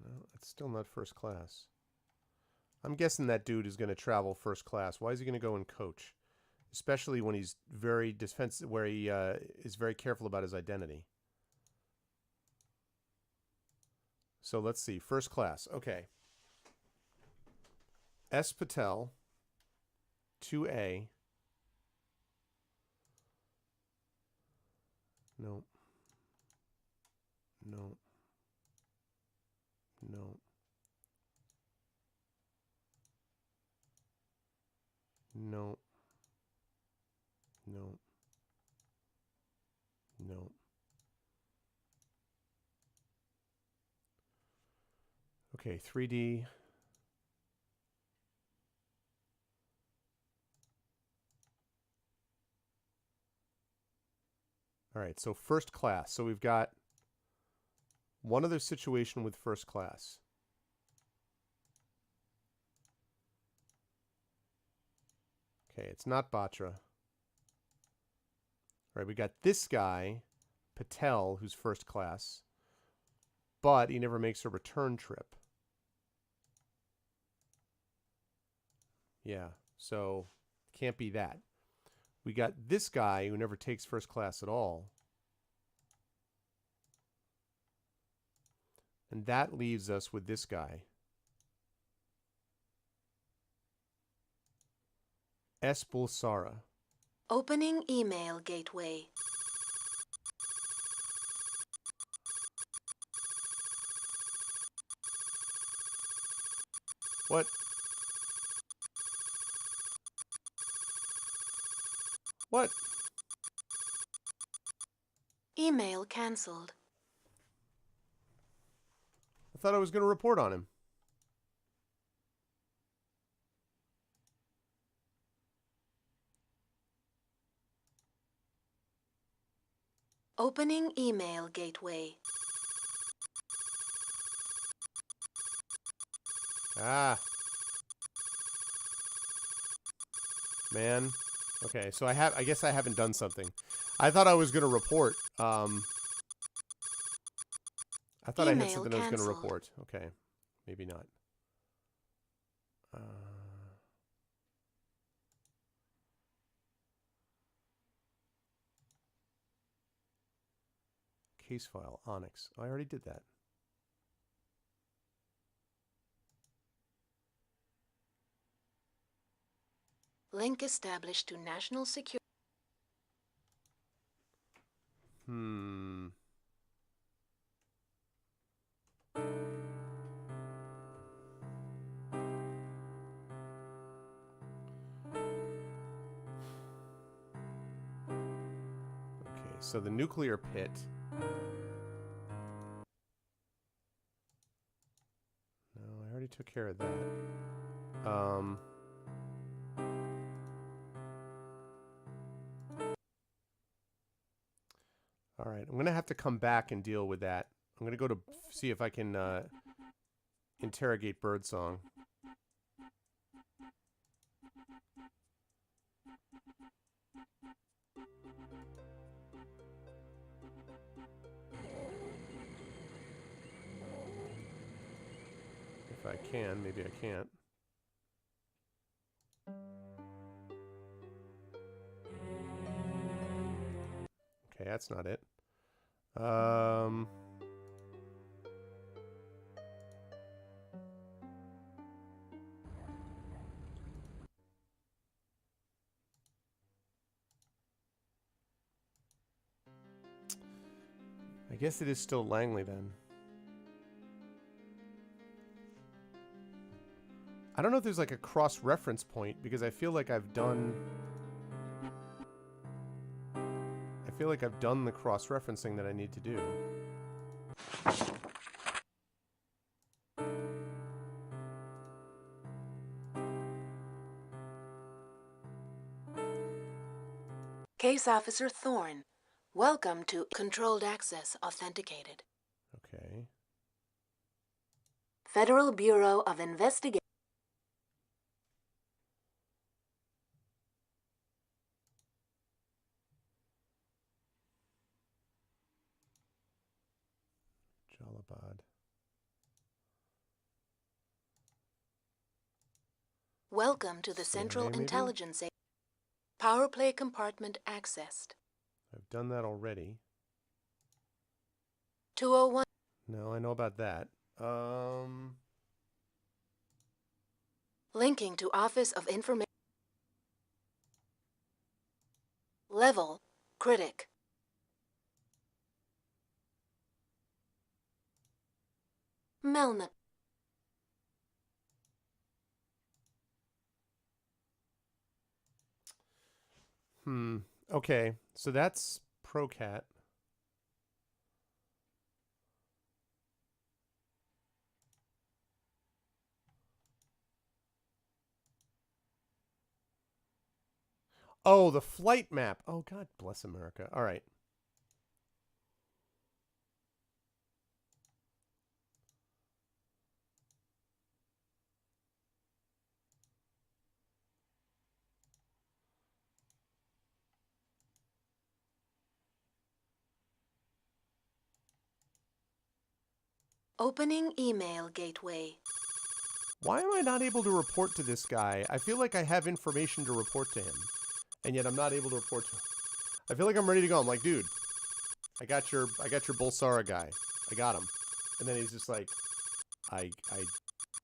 [SPEAKER 1] No, it's still not first class. I'm guessing that dude is going to travel first class. Why is he going to go in coach? Especially when he's very defensive, where he is very careful about his identity. So let's see. First class. Okay. S. Patel, 2A. No. No. No. No. No. No. Okay, 3D. All right, so first class. So we've got one other situation with first class. Okay, it's not Batra. All right, we got this guy, Patel, who's first class, but he never makes a return trip. Yeah, so can't be that. We got this guy who never takes first class at all. And that leaves us with this guy. S. Bulsara.
[SPEAKER 2] Opening email gateway.
[SPEAKER 1] What? What?
[SPEAKER 2] Email cancelled.
[SPEAKER 1] I thought I was going to report on him.
[SPEAKER 2] Opening email gateway.
[SPEAKER 1] Ah. Man. Okay, so I guess I haven't done something. I thought I was going to report. I thought I had something I was going to report. Okay. Maybe not. Case file, Onyx. Oh, I already did that.
[SPEAKER 2] Link established to national security.
[SPEAKER 1] so the nuclear pit. No, I already took care of that. All right, I'm going to have to come back and deal with that. I'm going to go to see if I can interrogate Birdsong. If I can, maybe I can't. Okay, that's not it. I guess it is still Langley then. I don't know if there's like a cross-reference point because I feel like I've done... I feel like I've done the cross-referencing that I need to do.
[SPEAKER 2] Case Officer Thorne, welcome to Controlled Access Authenticated.
[SPEAKER 1] Okay.
[SPEAKER 2] Federal Bureau of Investigation.
[SPEAKER 1] Jalabad.
[SPEAKER 2] Welcome to the Central
[SPEAKER 1] CNA, maybe?
[SPEAKER 2] Intelligence Agency. Power play compartment accessed.
[SPEAKER 1] I've done that already.
[SPEAKER 2] 201.
[SPEAKER 1] No, I know about that.
[SPEAKER 2] Linking to Office of Information. Level Critic. Melna.
[SPEAKER 1] Okay, so that's Procat. Oh, the flight map. Oh, God bless America. All right.
[SPEAKER 2] Opening email gateway.
[SPEAKER 1] Why am I not able to report to this guy? I feel like I have information to report to him, and yet I'm not able to report to him. I feel like I'm ready to go. I'm like, dude, I got your Bulsara guy. I got him. And then he's just like, I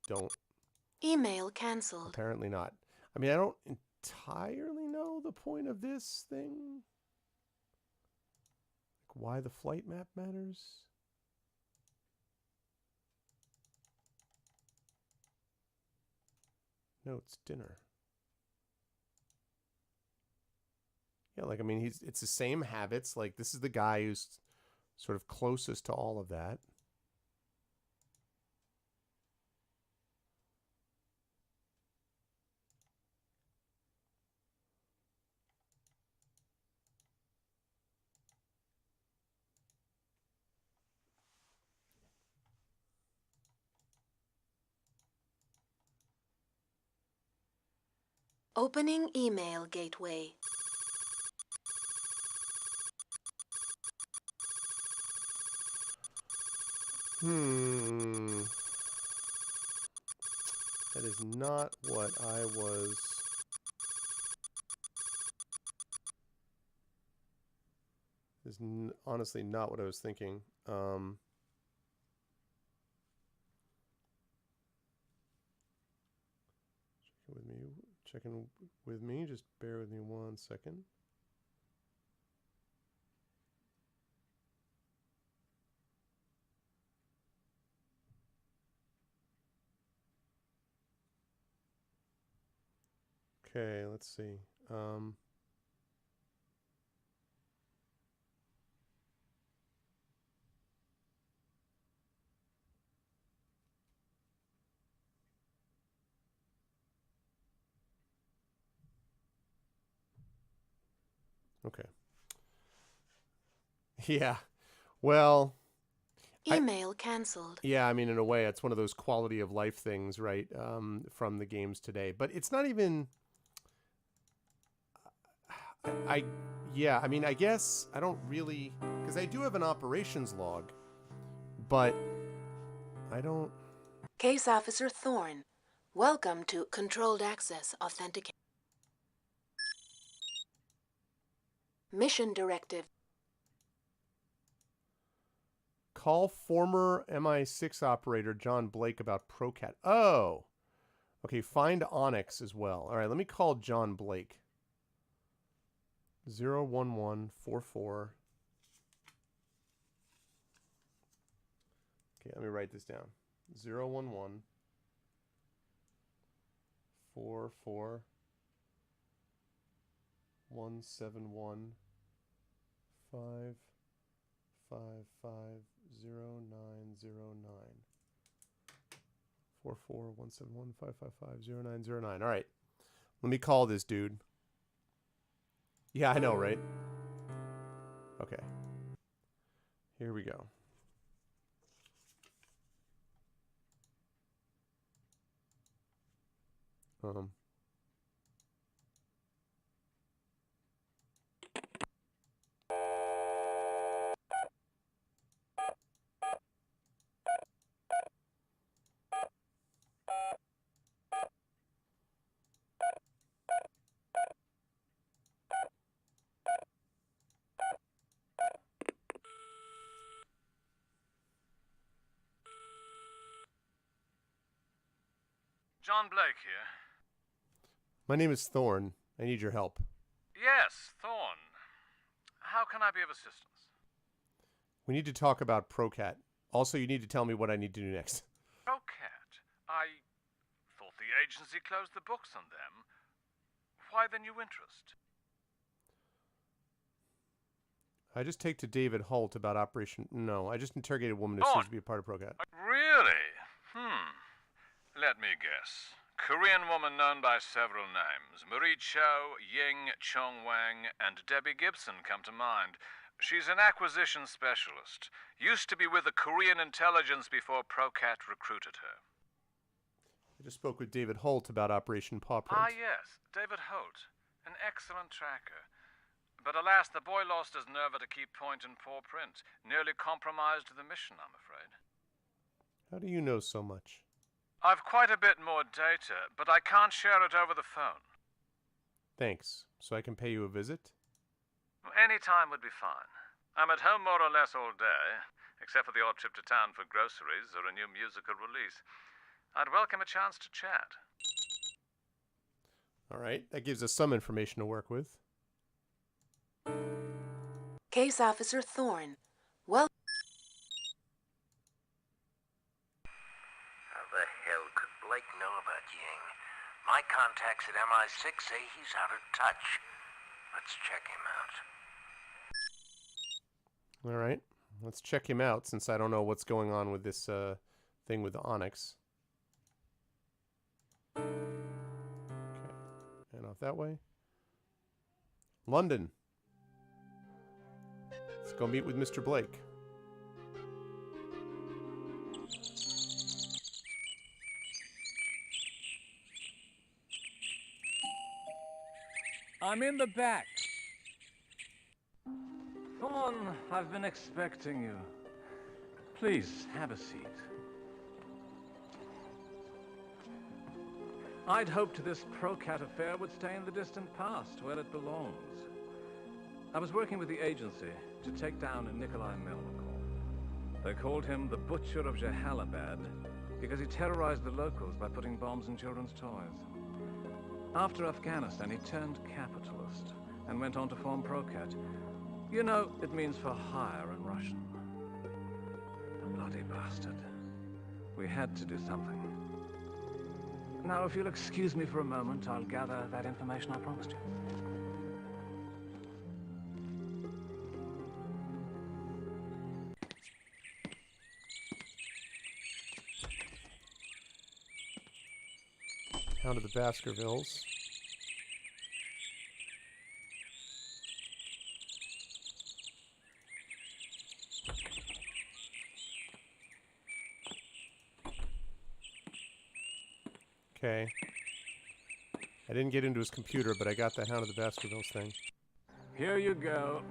[SPEAKER 1] don't.
[SPEAKER 2] Email canceled.
[SPEAKER 1] Apparently not. I mean, I don't entirely know the point of this thing. Like why the flight map matters. No, it's dinner. Yeah, like, I mean, it's the same habits. Like, this is the guy who's sort of closest to all of that.
[SPEAKER 2] Opening email gateway.
[SPEAKER 1] That is not what I was... This is honestly not what I was thinking. Checking with me. Just bear with me 1 second. Okay, let's see. Okay. Yeah. Well,
[SPEAKER 2] Email cancelled.
[SPEAKER 1] yeah, I mean, in a way, it's one of those quality of life things, right, from the games today. But it's not even... Yeah, I mean, I guess I don't really... Because I do have an operations log, but I don't...
[SPEAKER 2] Case Officer Thorne, welcome to Controlled Access Authentication. Mission Directive.
[SPEAKER 1] Call former MI6 operator John Blake about Procat. Oh! Okay, find Onyx as well. All right, let me call John Blake. 01144. Okay, let me write this down. 011 44 171 5550909. 44 171 555 0909. All right, let me call this dude. Yeah, I know, right? Okay. Here we go.
[SPEAKER 11] John Blake here.
[SPEAKER 1] My name is Thorne. I need your help.
[SPEAKER 11] Yes, Thorne. How can I be of assistance?
[SPEAKER 1] We need to talk about Procat. Also, you need to tell me what I need to do next.
[SPEAKER 11] Procat? I thought the agency closed the books on them. Why the new interest?
[SPEAKER 1] I just take to David Holt about Operation... No, I just interrogated a woman who seems to be a part of Procat.
[SPEAKER 11] Really? Let me guess. Korean woman known by several names. Marie Cho, Ying, Chong Wang, and Debbie Gibson come to mind. She's an acquisition specialist. Used to be with the Korean intelligence before Procat recruited her.
[SPEAKER 1] I just spoke with David Holt about Operation Paw Print.
[SPEAKER 11] Ah, yes, David Holt. An excellent tracker. But alas, the boy lost his nerve at a key point in Paw Print. Nearly compromised the mission, I'm afraid.
[SPEAKER 1] How do you know so much?
[SPEAKER 11] I've quite a bit more data, but I can't share it over the phone.
[SPEAKER 1] Thanks. So I can pay you a visit?
[SPEAKER 11] Any time would be fine. I'm at home more or less all day, except for the odd trip to town for groceries or a new musical release. I'd welcome a chance to chat.
[SPEAKER 1] All right. That gives us some information to work with.
[SPEAKER 2] Case Officer Thorne, well...
[SPEAKER 9] How the hell could Blake know about Ying? My contacts at MI6 say he's out of touch. Let's check him out.
[SPEAKER 1] All right. Let's check him out since I don't know what's going on with this thing with the Onyx. Okay. And off that way. London. Let's go meet with Mr. Blake.
[SPEAKER 12] I'm in the back. Thorne, I've been expecting you. Please, have a seat. I'd hoped this Procat affair would stay in the distant past, where it belongs. I was working with the agency to take down Nikolai Melnikov. They called him the Butcher of Jahalabad because he terrorized the locals by putting bombs in children's toys. After Afghanistan, he turned capitalist and went on to form Procat. You know, it means for hire in Russian. The bloody bastard. We had to do something. Now, if you'll excuse me for a moment, I'll gather that information I promised you.
[SPEAKER 1] Down to the Baskervilles. Okay. I didn't get into his computer, but I got the Hound of the Baskervilles thing.
[SPEAKER 12] Here you go.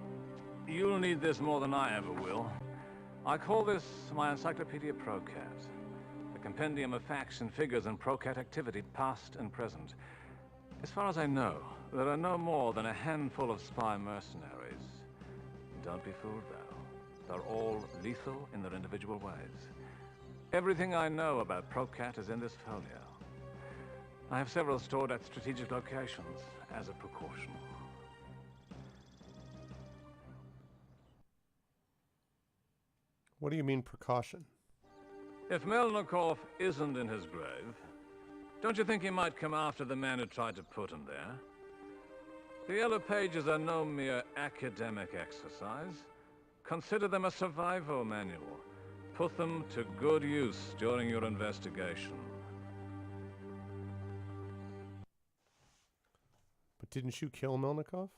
[SPEAKER 12] You'll need this more than I ever will. I call this my Encyclopedia Procat. A compendium of facts and figures and Procat activity, past and present. As far as I know, there are no more than a handful of spy mercenaries. Don't be fooled, though. They're all lethal in their individual ways. Everything I know about Procat is in this folio. I have several stored at strategic locations as a precaution.
[SPEAKER 1] What do you mean, precaution?
[SPEAKER 12] If Melnikov isn't in his grave, don't you think he might come after the man who tried to put him there? The Yellow Pages are no mere academic exercise. Consider them a survival manual. Put them to good use during your investigation.
[SPEAKER 1] But didn't you kill Melnikov?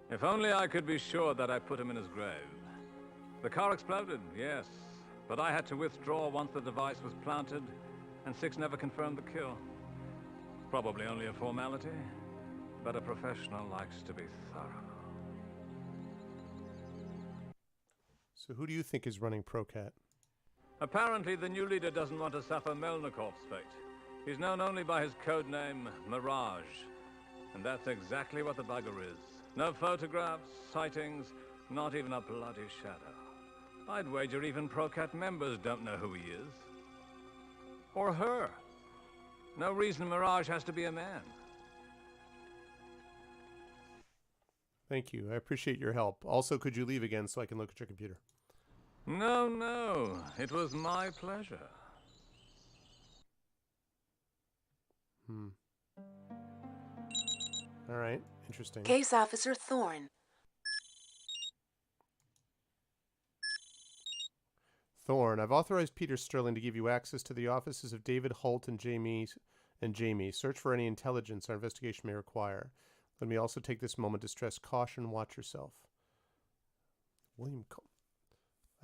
[SPEAKER 12] If only I could be sure that I put him in his grave. The car exploded, yes, but I had to withdraw once the device was planted, and Six never confirmed the kill. Probably only a formality, but a professional likes to be thorough.
[SPEAKER 1] So who do you think is running Procat?
[SPEAKER 12] Apparently, the new leader doesn't want to suffer Melnikov's fate. He's known only by his code name, Mirage. And that's exactly what the bugger is. No photographs, sightings, not even a bloody shadow. I'd wager even Procat members don't know who he is. Or her. No reason Mirage has to be a man.
[SPEAKER 1] Thank you. I appreciate your help. Also, could you leave again so I can look at your computer?
[SPEAKER 12] No, no. It was my pleasure.
[SPEAKER 1] All right. Interesting.
[SPEAKER 2] Case Officer Thorne.
[SPEAKER 1] Thorne, I've authorized Peter Sterling to give you access to the offices of David Holt and Jamie. Search for any intelligence our investigation may require. Let me also take this moment to stress caution. Watch yourself. I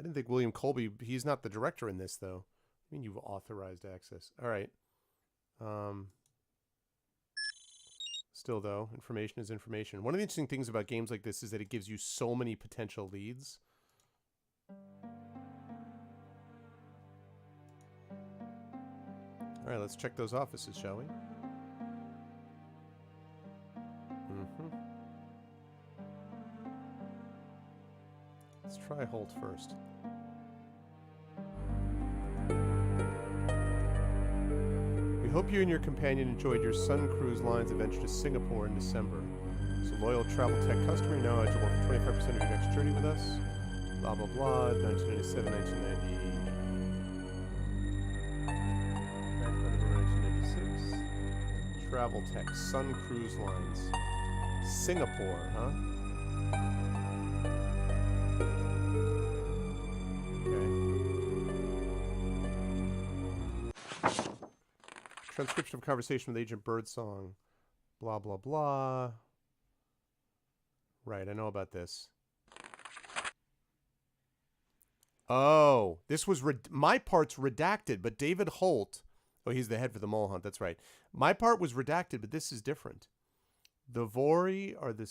[SPEAKER 1] didn't think William Colby. He's not the director in this, though. I mean, you've authorized access. All right. Still, though, information is information. One of the interesting things about games like this is that it gives you so many potential leads. All right, let's check those offices, shall we? Let's try Holt first. We hope you and your companion enjoyed your Sun Cruise Lines adventure to Singapore in December. As a loyal travel tech customer, you're now eligible for 25% of your next journey with us. Blah, blah, blah. 1997, 1990. Travel Tech, Sun Cruise Lines. Singapore, huh? Okay. Transcription of conversation with Agent Birdsong. Blah, blah, blah. Right, I know about this. Oh, this was... my part's redacted, but David Holt... Oh, he's the head for the mole hunt. That's right. My part was redacted, but this is different. The Vori are the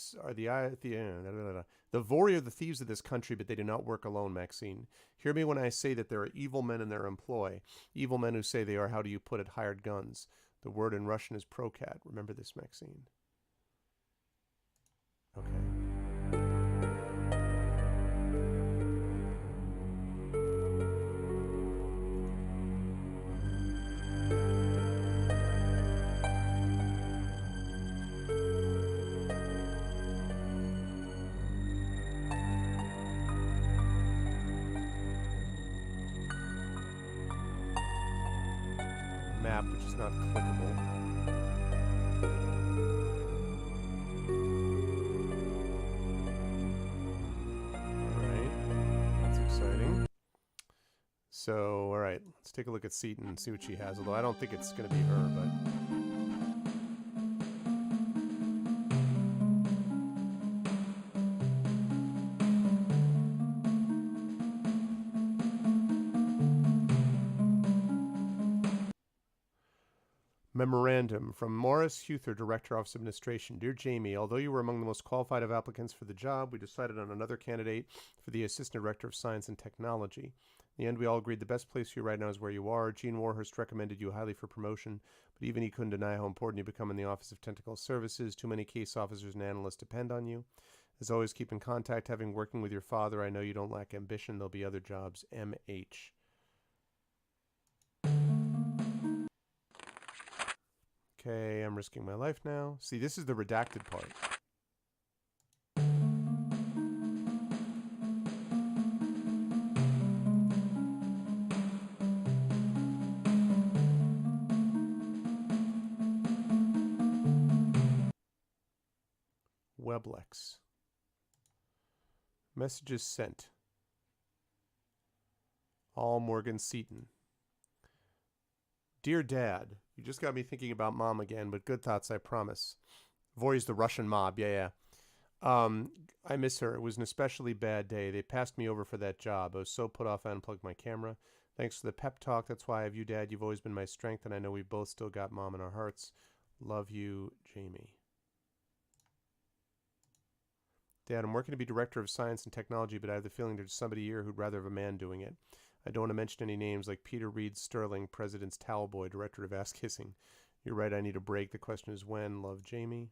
[SPEAKER 1] Vori are the thieves of this country, but they do not work alone, Maxine. Hear me when I say that there are evil men in their employ. Evil men who say they are, how do you put it, hired guns. The word in Russian is Procat. Remember this, Maxine. Okay. Map, which is not clickable. Alright, that's exciting. So, alright, let's take a look at Seaton and see what she has, although I don't think it's going to be her, but... Memorandum from Morris Huther, Director, Office of Administration. Dear Jamie, although you were among the most qualified of applicants for the job, we decided on another candidate for the Assistant Director of Science and Technology. In the end, we all agreed the best place for you right now is where you are. Gene Warhurst recommended you highly for promotion, but even he couldn't deny how important you become in the Office of Technical Services. Too many case officers and analysts depend on you. As always, keep in contact. Having working with your father, I know you don't lack ambition. There'll be other jobs. M.H. Okay, I'm risking my life now. See, this is the redacted part. Weblex. Messages sent. All Morgan Seaton. Dear Dad, you just got me thinking about Mom again, but good thoughts, I promise. Voy's the Russian mob, yeah. I miss her. It was an especially bad day. They passed me over for that job. I was so put off I unplugged my camera. Thanks for the pep talk. That's why I have you, Dad. You've always been my strength, and I know we've both still got Mom in our hearts. Love you, Jamie. Dad, I'm working to be Director of Science and Technology, but I have the feeling there's somebody here who'd rather have a man doing it. I don't want to mention any names like Peter Reed Sterling, President's Towel Boy, Director of Ass Kissing. You're right, I need a break. The question is when. Love, Jamie.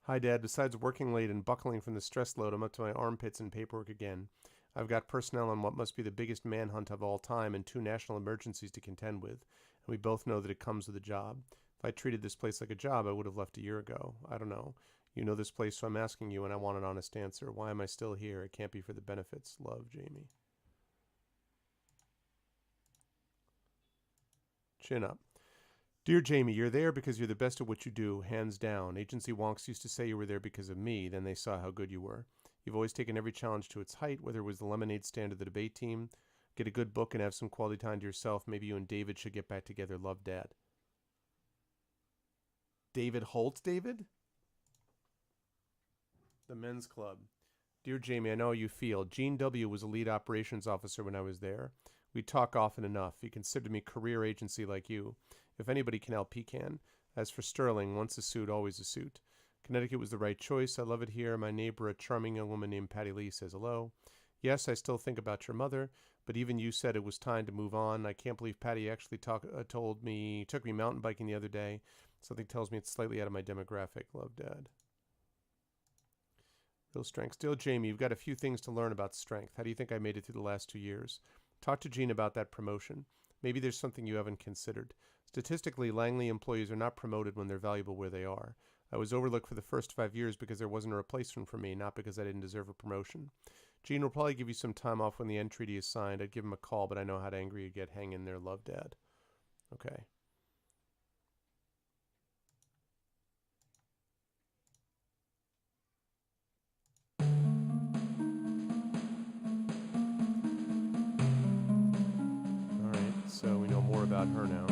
[SPEAKER 1] Hi, Dad. Besides working late and buckling from the stress load, I'm up to my armpits in paperwork again. I've got personnel on what must be the biggest manhunt of all time and 2 national emergencies to contend with, and we both know that it comes with a job. If I treated this place like a job, I would have left a year ago. I don't know. You know this place, so I'm asking you, and I want an honest answer. Why am I still here? It can't be for the benefits. Love, Jamie. Chin up. Dear Jamie, you're there because you're the best at what you do, hands down. Agency wonks used to say you were there because of me, then they saw how good you were. You've always taken every challenge to its height, whether it was the lemonade stand or the debate team. Get a good book and have some quality time to yourself. Maybe you and David should get back together. Love, Dad. David Holt, David? The Men's Club. Dear Jamie, I know how you feel. Gene W. was a lead operations officer when I was there. We talk often enough. He considered me career agency like you. If anybody can help, he can. As for Sterling, once a suit, always a suit. Connecticut was the right choice. I love it here. My neighbor, a charming young woman named Patty Lee, says hello. Yes, I still think about your mother, but even you said it was time to move on. I can't believe Patty actually took me mountain biking the other day. Something tells me it's slightly out of my demographic. Love, Dad. Real strength. Still, Jamie, you've got a few things to learn about strength. How do you think I made it through the last 2 years? Talk to Gene about that promotion. Maybe there's something you haven't considered. Statistically, Langley employees are not promoted when they're valuable where they are. I was overlooked for the first 5 years because there wasn't a replacement for me, not because I didn't deserve a promotion. Gene will probably give you some time off when the end treaty is signed. I'd give him a call, but I know how angry you get. Hang in there. Love, Dad. Okay. So we know more about her now.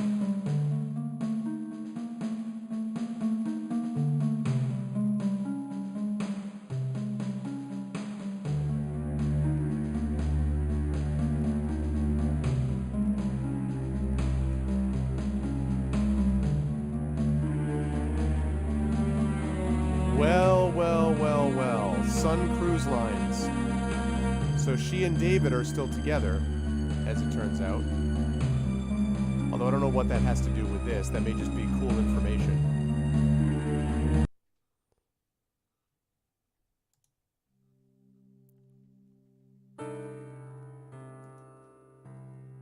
[SPEAKER 1] Well. Sun Cruise Lines. So she and David are still together, as it turns out. Although I don't know what that has to do with this. That may just be cool information.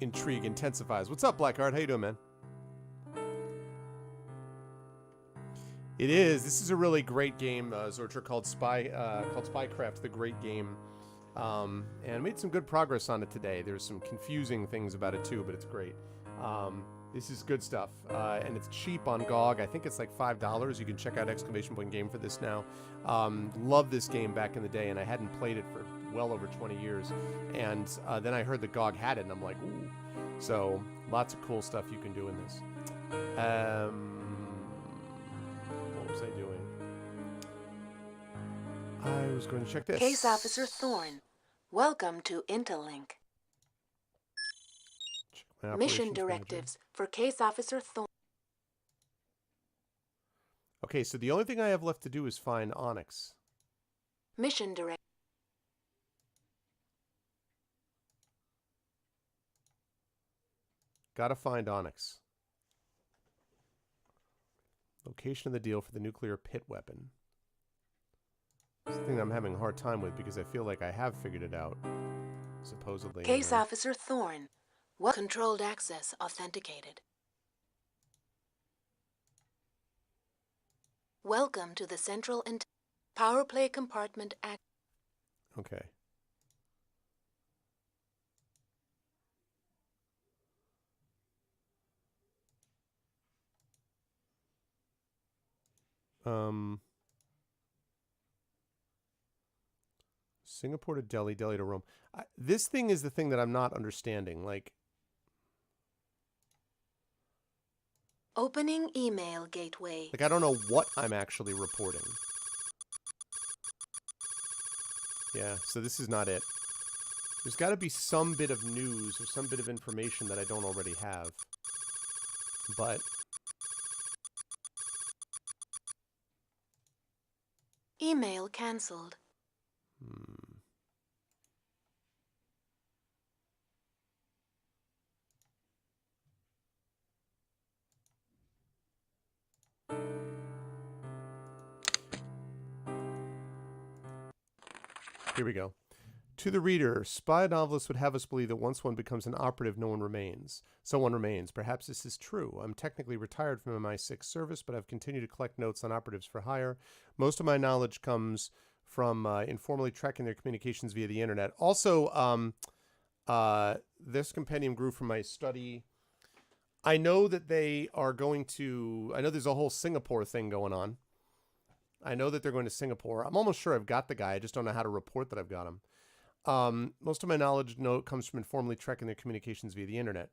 [SPEAKER 1] Intrigue intensifies. What's up, Blackheart? How you doing, man? It is. This is a really great game, Zorcher, called Spycraft, the great game. And made some good progress on it today. There's some confusing things about it too, but it's great. This is good stuff, and it's cheap on GOG. I think it's like $5. You can check out !Game for this now. Loved this game back in the day, and I hadn't played it for well over 20 years. And then I heard that GOG had it, and I'm like, ooh. So lots of cool stuff you can do in this. What was I doing? I was going to check this.
[SPEAKER 2] Case Officer Thorne, welcome to Interlink. Mission directives for Case Officer Thorne.
[SPEAKER 1] Okay, so the only thing I have left to do is find Onyx.
[SPEAKER 2] Mission direct.
[SPEAKER 1] Gotta find Onyx. Location of the deal for the nuclear pit weapon. It's the thing I'm having a hard time with because I feel like I have figured it out. Supposedly.
[SPEAKER 2] Case
[SPEAKER 1] anyway.
[SPEAKER 2] Officer Thorne. What controlled access authenticated. Welcome to the Central Power Play Compartment Act.
[SPEAKER 1] Okay. Singapore to Delhi, Delhi to Rome. This thing is the thing that I'm not understanding. Like,
[SPEAKER 2] Opening email gateway.
[SPEAKER 1] I don't know what I'm actually reporting. Yeah, so this is not it. There's got to be some bit of news or some bit of information that I don't already have. But
[SPEAKER 2] Email cancelled.
[SPEAKER 1] Here we go. To the reader, spy novelists would have us believe that once one becomes an operative, no one remains. Someone remains. Perhaps this is true. I'm technically retired from MI6 service, but I've continued to collect notes on operatives for hire. Most of my knowledge comes from informally tracking their communications via the internet. Also, this compendium grew from my study. I know that they are going to... I know there's a whole Singapore thing going on. I know that they're going to Singapore. I'm almost sure I've got the guy. I just don't know how to report that I've got him. Most of my knowledge comes from informally tracking their communications via the internet.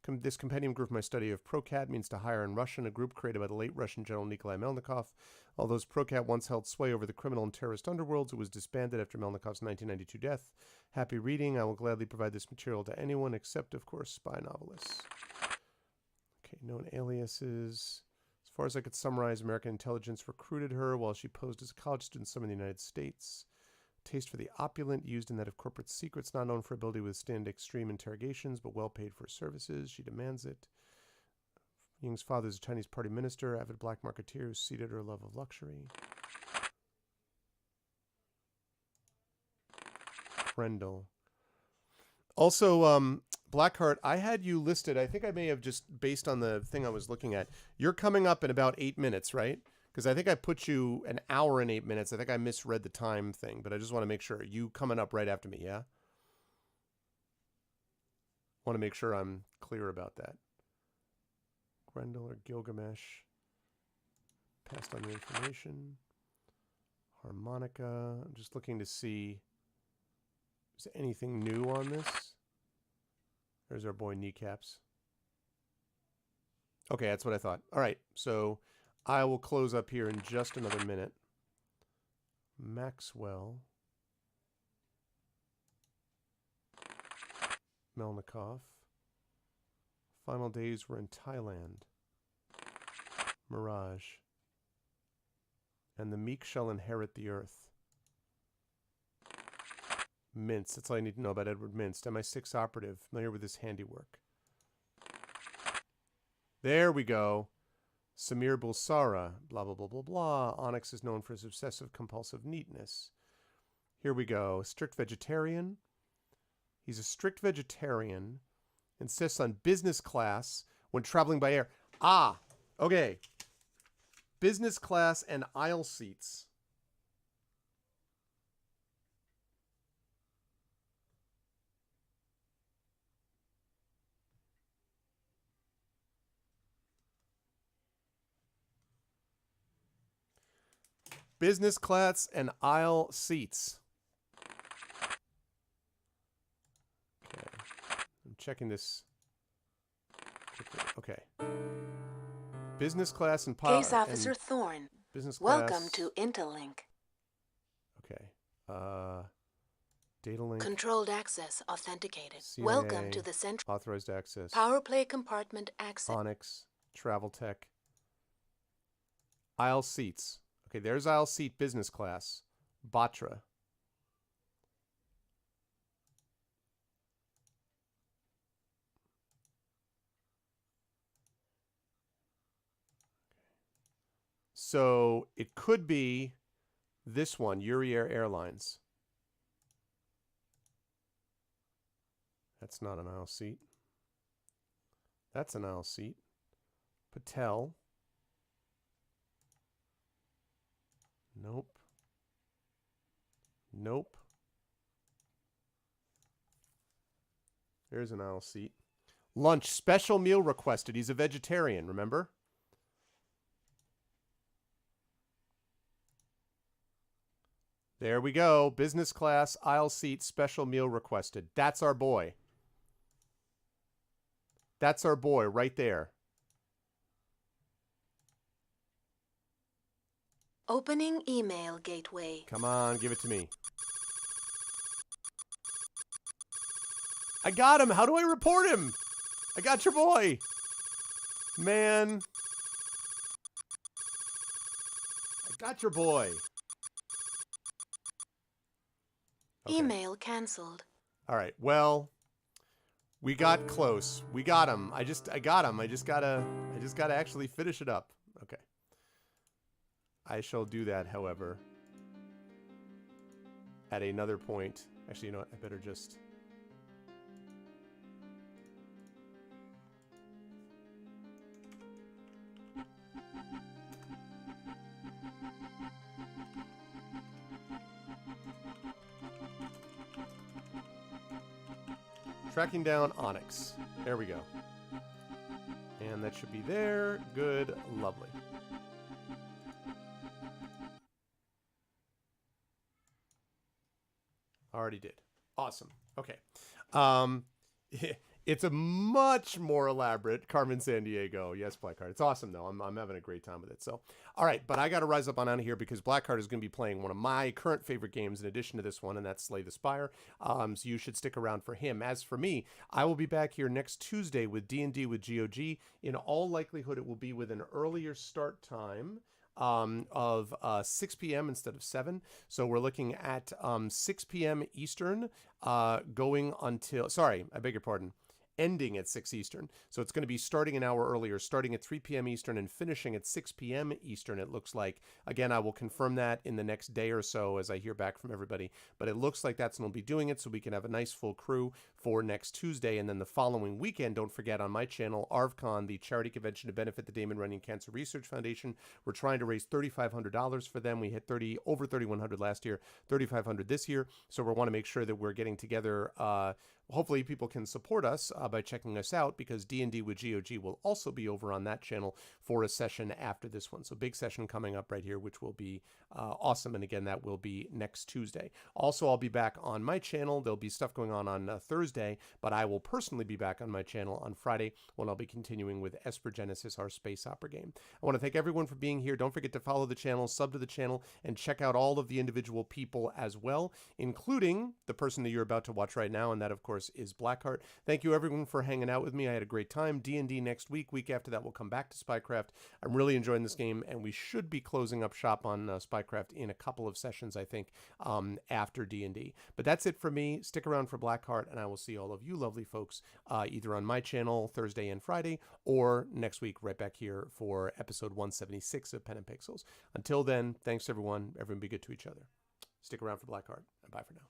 [SPEAKER 1] This compendium grew from my study of ProCat, means to hire in Russian, a group created by the late Russian General Nikolai Melnikov. Although ProCat once held sway over the criminal and terrorist underworlds, it was disbanded after Melnikov's 1992 death. Happy reading. I will gladly provide this material to anyone except, of course, spy novelists. Okay, known aliases. As far as I could summarize, American intelligence recruited her while she posed as a college student somewhere in the United States. Taste for the opulent, used in that of corporate secrets, not known for ability to withstand extreme interrogations, but well paid for her services. She demands it. Ying's father is a Chinese party minister, avid black marketeer who seated her love of luxury. Prendel. Also, Blackheart, I had you listed, I think I may have just, based on the thing I was looking at, you're coming up in about 8 minutes, right? Because I think I put you an hour and 8 minutes. I think I misread the time thing, but I just want to make sure. You coming up right after me, yeah? Want to make sure I'm clear about that. Grendel or Gilgamesh. Passed on the information. Harmonica. I'm just looking to see, is there anything new on this? There's our boy Kneecaps. Okay, that's what I thought. All right, so I will close up here in just another minute. Maxwell. Melnikov. Final days were in Thailand. Mirage. And the meek shall inherit the earth. Mintz. That's all I need to know about Edward Mintz. MI6 operative. Familiar with his handiwork. There we go. Samir Bulsara. Blah, blah, blah, blah, blah. Onyx is known for his obsessive compulsive neatness. Here we go. Strict vegetarian. He's a strict vegetarian. Insists on business class when traveling by air. Ah, okay. Business class and aisle seats. Business class and aisle seats. Okay. I'm checking this quickly. Okay. Business class and
[SPEAKER 2] Case Officer Thorne.
[SPEAKER 1] Business class.
[SPEAKER 2] Welcome to Interlink.
[SPEAKER 1] Okay. Data link.
[SPEAKER 2] Controlled access authenticated.
[SPEAKER 1] CIA,
[SPEAKER 2] Welcome to the Central
[SPEAKER 1] authorized access.
[SPEAKER 2] Power Play Compartment access.
[SPEAKER 1] Onyx. Travel Tech. Aisle seats. Okay, there's aisle seat business class. Batra. So it could be this one, Uriair Airlines. That's not an aisle seat. That's an aisle seat. Patel. Nope. Nope. There's an aisle seat. Lunch, special meal requested. He's a vegetarian, remember? There we go. Business class, aisle seat, special meal requested. That's our boy. That's our boy right there.
[SPEAKER 2] Opening email gateway.
[SPEAKER 1] Come on, give it to me. I got him. How do I report him? I got your boy. Man. I got your boy. Okay.
[SPEAKER 2] Email canceled.
[SPEAKER 1] All right. Well, we got close. We got him. I got him. I just gotta actually finish it up. Okay. I shall do that, however, at another point. Actually, you know what? I better just... Tracking down Onyx. There we go. And that should be there. Good. Lovely. Already did. Awesome. Okay. It's a much more elaborate Carmen Sandiego. Yes, Blackheart. It's awesome, though. I'm having a great time with it. So, all right. But I got to rise up on out of here because Blackheart is going to be playing one of my current favorite games in addition to this one, and that's Slay the Spire. So you should stick around for him. As for me, I will be back here next Tuesday with D&D with GOG. In all likelihood, it will be with an earlier start time of 6 p.m. instead of 7. So we're looking at 6 p.m. Eastern going until... Sorry, I beg your pardon. Ending at 6 Eastern. So it's going to be starting an hour earlier, starting at 3 p.m. Eastern and finishing at 6 p.m. Eastern, it looks like. Again, I will confirm that in the next day or so as I hear back from everybody. But it looks like that's when we'll be doing it so we can have a nice full crew for next Tuesday. And then the following weekend, don't forget on my channel, ArvCon, the charity convention to benefit the Damon Runyon Cancer Research Foundation. We're trying to raise $3,500 for them. We hit over $3,100 last year, $3,500 this year. So we want to make sure that we're getting together. Hopefully people can support us by checking us out because D&D with GOG will also be over on that channel for a session after this one. So big session coming up right here, which will be awesome. And again, that will be next Tuesday. Also, I'll be back on my channel. There'll be stuff going on Thursday, but I will personally be back on my channel on Friday when I'll be continuing with Esper Genesis, our space opera game. I want to thank everyone for being here. Don't forget to follow the channel, sub to the channel, and check out all of the individual people as well, including the person that you're about to watch right now, and that, of course, is Blackheart. Thank you everyone for hanging out with me. I had a great time. D&D next week. Week after that, we'll come back to Spycraft. I'm really enjoying this game, and we should be closing up shop on Spycraft in a couple of sessions, I think, after D&D. But that's it for me. Stick around for Blackheart, and I will see all of you lovely folks either on my channel Thursday and Friday, or next week right back here for episode 176 of Pen and Pixels. Until then, thanks everyone. Everyone be good to each other. Stick around for Blackheart, and bye for now.